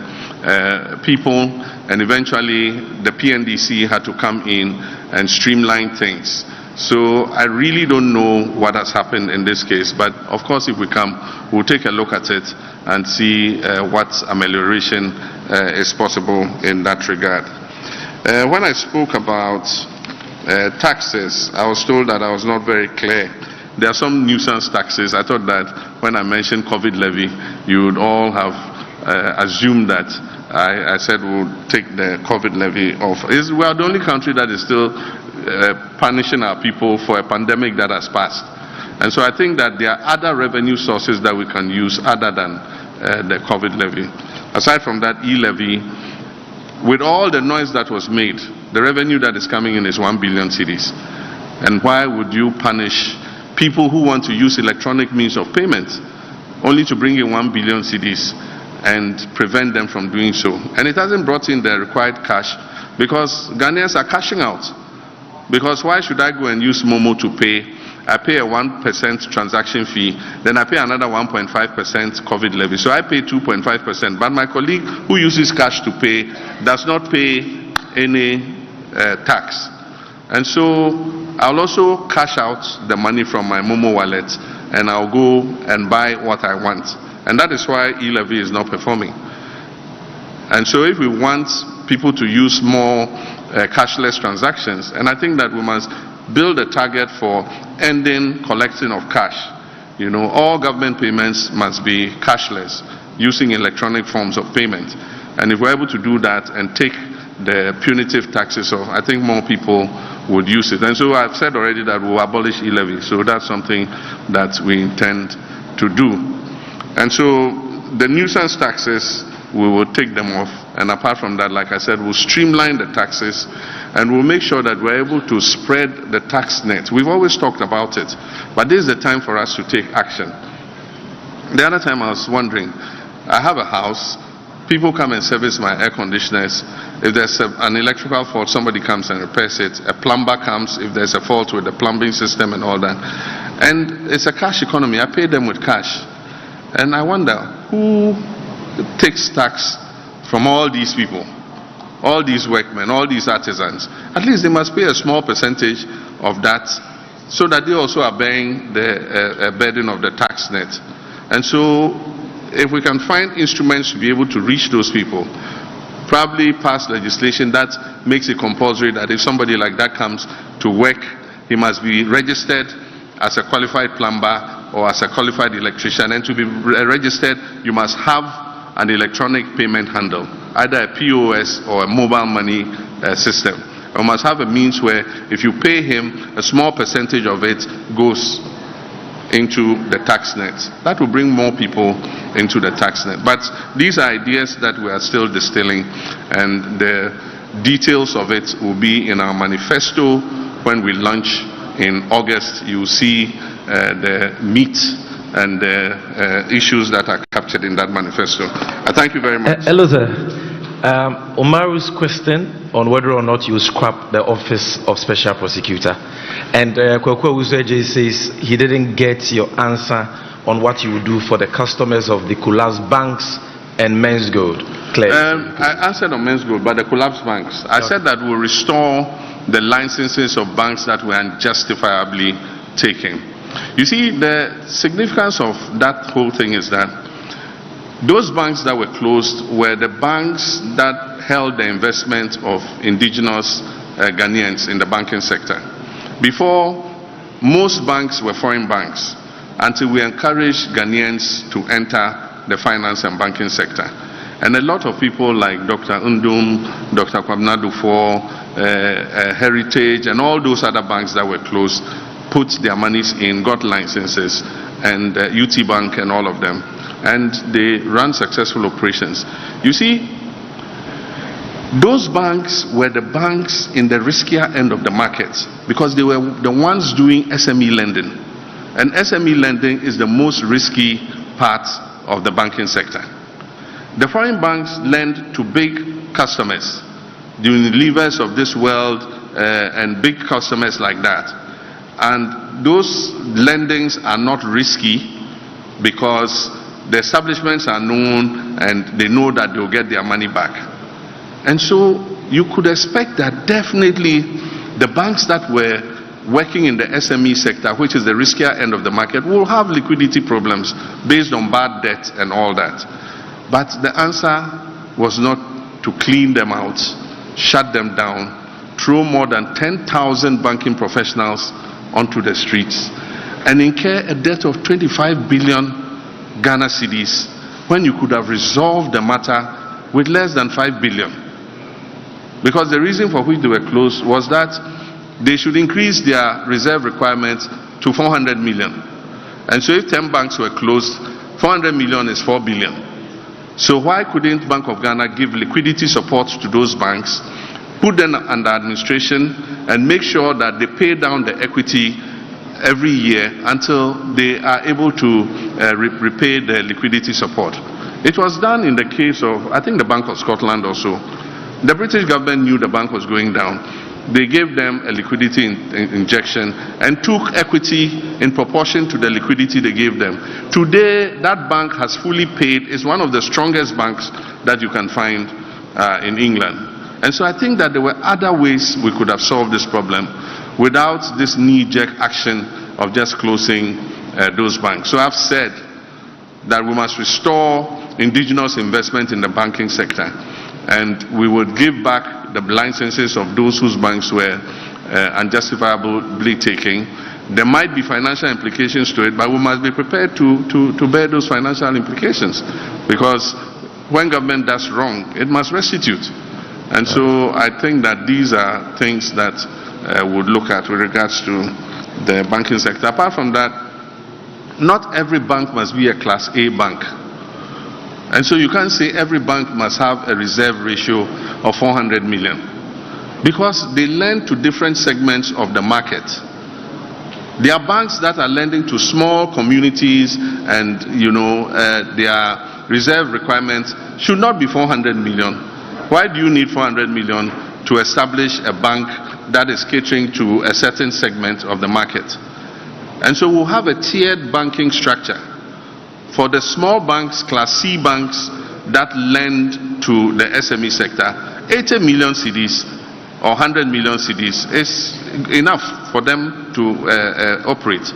people, and eventually the PNDC had to come in and streamline things. So I really don't know what has happened in this case, but of course if we come, we'll take a look at it and see what amelioration is possible in that regard. When I spoke about taxes, I was told that I was not very clear. There are some nuisance taxes. I thought that when I mentioned COVID levy, you would all have assumed that I said we'll take the COVID levy off. We are the only country that is still punishing our people for a pandemic that has passed. And so I think that there are other revenue sources that we can use other than the COVID levy. Aside from that e-levy, with all the noise that was made, the revenue that is coming in is 1 billion cedis. And why would you punish people who want to use electronic means of payment only to bring in 1 billion cedis and prevent them from doing so? And it hasn't brought in the required cash because Ghanaians are cashing out. Because why should I go and use Momo to pay? I pay a 1% transaction fee, then I pay another 1.5% COVID levy. So I pay 2.5%. But my colleague who uses cash to pay does not pay any tax. And so I'll also cash out the money from my Momo wallet, and I'll go and buy what I want. And that is why e-levy is not performing. And so if we want people to use more cashless transactions, and I think that we must build a target for ending collecting of cash. All government payments must be cashless, using electronic forms of payment. And if we're able to do that and take the punitive taxes off, I think more people would use it. And so I've said already that we'll abolish e-levy. So that's something that we intend to do. And so the nuisance taxes, we will take them off. And apart from that, like I said, we'll streamline the taxes And we'll make sure that we're able to spread the tax net. We've always talked about it, but this is the time for us to take action. The other time I was wondering, I have a house, people come and service my air conditioners. If there's an electrical fault, somebody comes and repairs it. A plumber comes if there's a fault with the plumbing system and all that. And it's a cash economy. I pay them with cash. And I wonder, who takes tax from all these people, all these workmen, all these artisans? At least they must pay a small percentage of that so that they also are bearing the burden of the tax net. And so if we can find instruments to be able to reach those people, probably pass legislation that makes it compulsory that if somebody like that comes to work, he must be registered as a qualified plumber or as a qualified electrician. And to be registered, you must have an electronic payment handle, either a POS or a mobile money system. You must have a means where if you pay him, a small percentage of it goes into the tax net. That will bring more people into the tax net. But these are ideas that we are still distilling, and the details of it will be in our manifesto when we launch in August. You will see the meat and the issues that are captured in that manifesto. I thank you very much. Hello, sir. Omaru's question on whether or not you scrap the office of special prosecutor, and Kwekwe Uzeje says he didn't get your answer on what you would do for the customers of the collapsed banks and Men's Gold. Claire. I answered on Men's Gold, but the collapsed banks, I said that we'll restore the licenses of banks that were unjustifiably taken. You see, the significance of that whole thing is that those banks that were closed were the banks that held the investment of indigenous Ghanaians in the banking sector. Before, most banks were foreign banks until we encouraged Ghanaians to enter the finance and banking sector. And a lot of people like Dr. Undum, Dr. Kwabena Dufo, Heritage, and all those other banks that were closed put their monies in, got licenses, and UT Bank and all of them. And they run successful operations. You see, those banks were the banks in the riskier end of the market because they were the ones doing SME lending. And SME lending is the most risky part of the banking sector. The foreign banks lend to big customers, the Unilevers of this world and big customers like that. And those lendings are not risky because the establishments are known and they know that they'll get their money back. And so you could expect that definitely the banks that were working in the SME sector, which is the riskier end of the market, will have liquidity problems based on bad debt and all that. But the answer was not to clean them out, shut them down, throw more than 10,000 banking professionals onto the streets, and incur a debt of 25 billion Ghana cedis when you could have resolved the matter with less than 5 billion. Because the reason for which they were closed was that they should increase their reserve requirements to 400 million. And so if 10 banks were closed, 400 million is 4 billion. So why couldn't Bank of Ghana give liquidity support to those banks, put them under administration, and make sure that they pay down the equity every year until they are able to repay the liquidity support? It was done in the case of, I think, the Bank of Scotland also. The British government knew the bank was going down. They gave them a liquidity injection and took equity in proportion to the liquidity they gave them. Today, that bank has fully paid. It's one of the strongest banks that you can find in England. And so I think that there were other ways we could have solved this problem without this knee-jerk action of just closing those banks. So I've said that we must restore indigenous investment in the banking sector, and we would give back the licenses of those whose banks were unjustifiably taken. There might be financial implications to it, but we must be prepared to bear those financial implications, because when government does wrong, it must restitute. And so I think that these are things that would look at with regards to the banking sector. Apart from that, not every bank must be a Class A bank. And so you can't say every bank must have a reserve ratio of 400 million. because they lend to different segments of the market. There are banks that are lending to small communities, and their reserve requirements should not be 400 million. Why do you need 400 million to establish a bank that is catering to a certain segment of the market? And so we'll have a tiered banking structure. For the small banks, Class C banks that lend to the SME sector, 80 million cedis or 100 million cedis is enough for them to operate.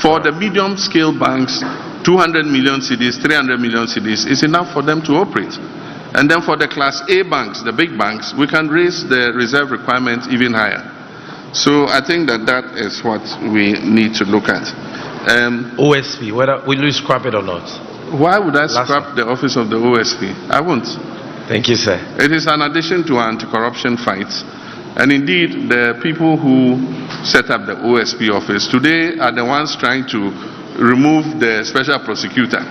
For the medium scale banks, 200 million cedis, 300 million cedis is enough for them to operate. And then for the Class A banks, the big banks, we can raise the reserve requirement even higher. So I think that is what we need to look at. OSP, whether will you scrap it or not? Why would I scrap the office of the OSP? I won't. Thank you, sir. It is an addition to our anti-corruption fight. And indeed, the people who set up the OSP office today are the ones trying to remove the special prosecutor.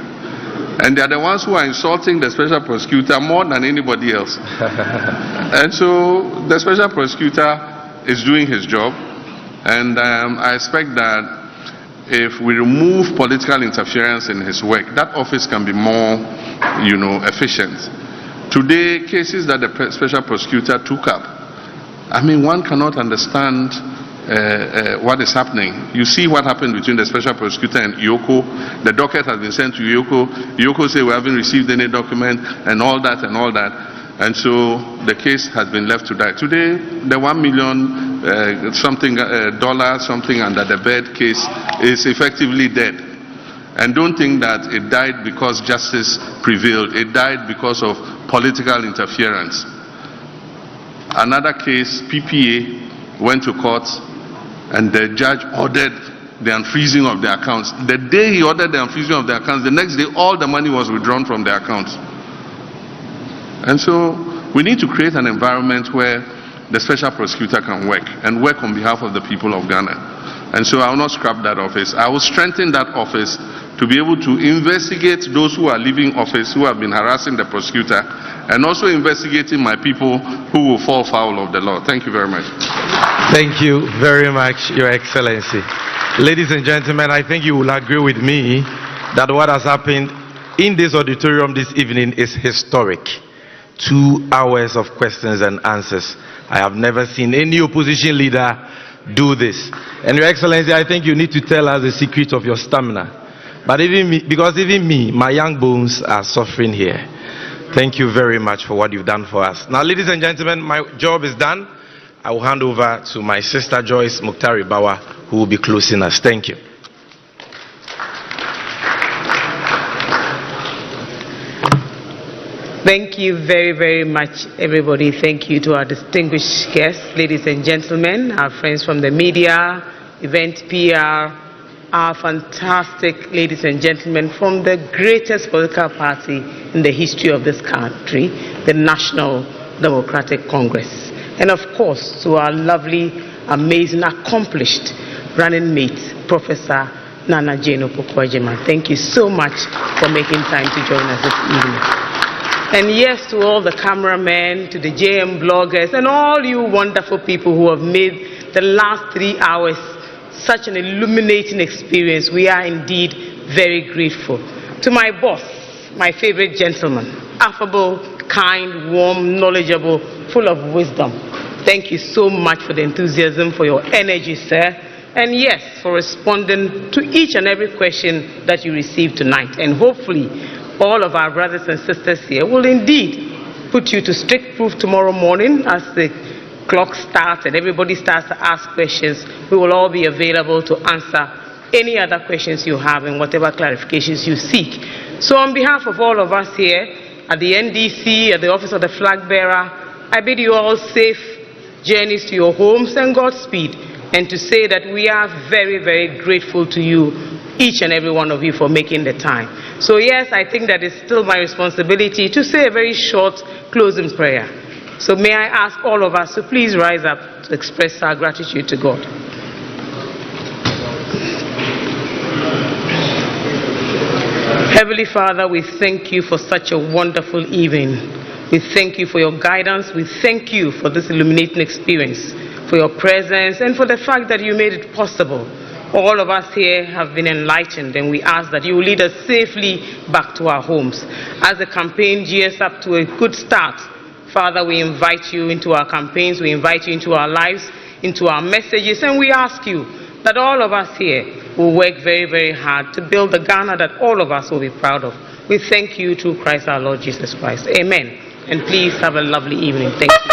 And they are the ones who are insulting the special prosecutor more than anybody else. And so the special prosecutor is doing his job. And I expect that if we remove political interference in his work, that office can be more, efficient. Today, cases that the special prosecutor took up, I mean, one cannot understand what is happening. You see what happened between the special prosecutor and Yoko. The docket has been sent to Yoko. Yoko said we haven't received any document and all that and all that. And so the case has been left to die. Today, the $1 million something under the bed case is effectively dead. And don't think that it died because justice prevailed. It died because of political interference. Another case, PPA, went to court and the judge ordered the unfreezing of the accounts. The day he ordered the unfreezing of the accounts, the next day all the money was withdrawn from the accounts. And so we need to create an environment where the special prosecutor can work and work on behalf of the people of Ghana. And so I will not scrap that office. I will strengthen that office to be able to investigate those who are leaving office, who have been harassing the prosecutor, and also investigating my people who will fall foul of the law. Thank you very much. Thank you very much, Your Excellency. Ladies and gentlemen, I think you will agree with me that what has happened in this auditorium this evening is historic. 2 hours of questions and answers. I have never seen any opposition leader do this. And Your Excellency, I think you need to tell us the secret of your stamina. But even me, because even me, my young bones are suffering here. Thank you very much for what you've done for us. Now, ladies and gentlemen, my job is done. I will hand over to my sister Joyce Muktari Bawa, who will be closing us. Thank you. Thank you very, very much, everybody. Thank you to our distinguished guests, ladies and gentlemen, our friends from the media, event PR, our fantastic ladies and gentlemen from the greatest political party in the history of this country, the National Democratic Congress. And of course, to our lovely, amazing, accomplished running mate, Professor Nana Jane Opoku-Agyeman. Thank you so much for making time to join us this evening. And yes, to all the cameramen, to the JM bloggers, and all you wonderful people who have made the last 3 hours such an illuminating experience. We are indeed very grateful. To my boss, my favorite gentleman, affable, kind, warm, knowledgeable, full of wisdom. Thank you so much for the enthusiasm, for your energy, sir. And yes, for responding to each and every question that you received tonight. And hopefully, all of our brothers and sisters here will indeed put you to strict proof tomorrow morning as the clock starts and everybody starts to ask questions. We will all be available to answer any other questions you have and whatever clarifications you seek. So on behalf of all of us here at the NDC, at the Office of the Flag Bearer, I bid you all safe journeys to your homes and Godspeed, and to say that we are very, very grateful to you, each and every one of you, for making the time. So yes, I think that it's still my responsibility to say a very short closing prayer. So may I ask all of us to please rise up to express our gratitude to God. Heavenly Father, we thank you for such a wonderful evening. We thank you for your guidance. We thank you for this illuminating experience, for your presence, and for the fact that you made it possible. All of us here have been enlightened, and we ask that you will lead us safely back to our homes. As the campaign gears up to a good start, Father, we invite you into our campaigns, we invite you into our lives, into our messages, and we ask you that all of us here will work very, very hard to build the Ghana that all of us will be proud of. We thank you through Christ our Lord Jesus Christ. Amen. And please have a lovely evening. Thank you.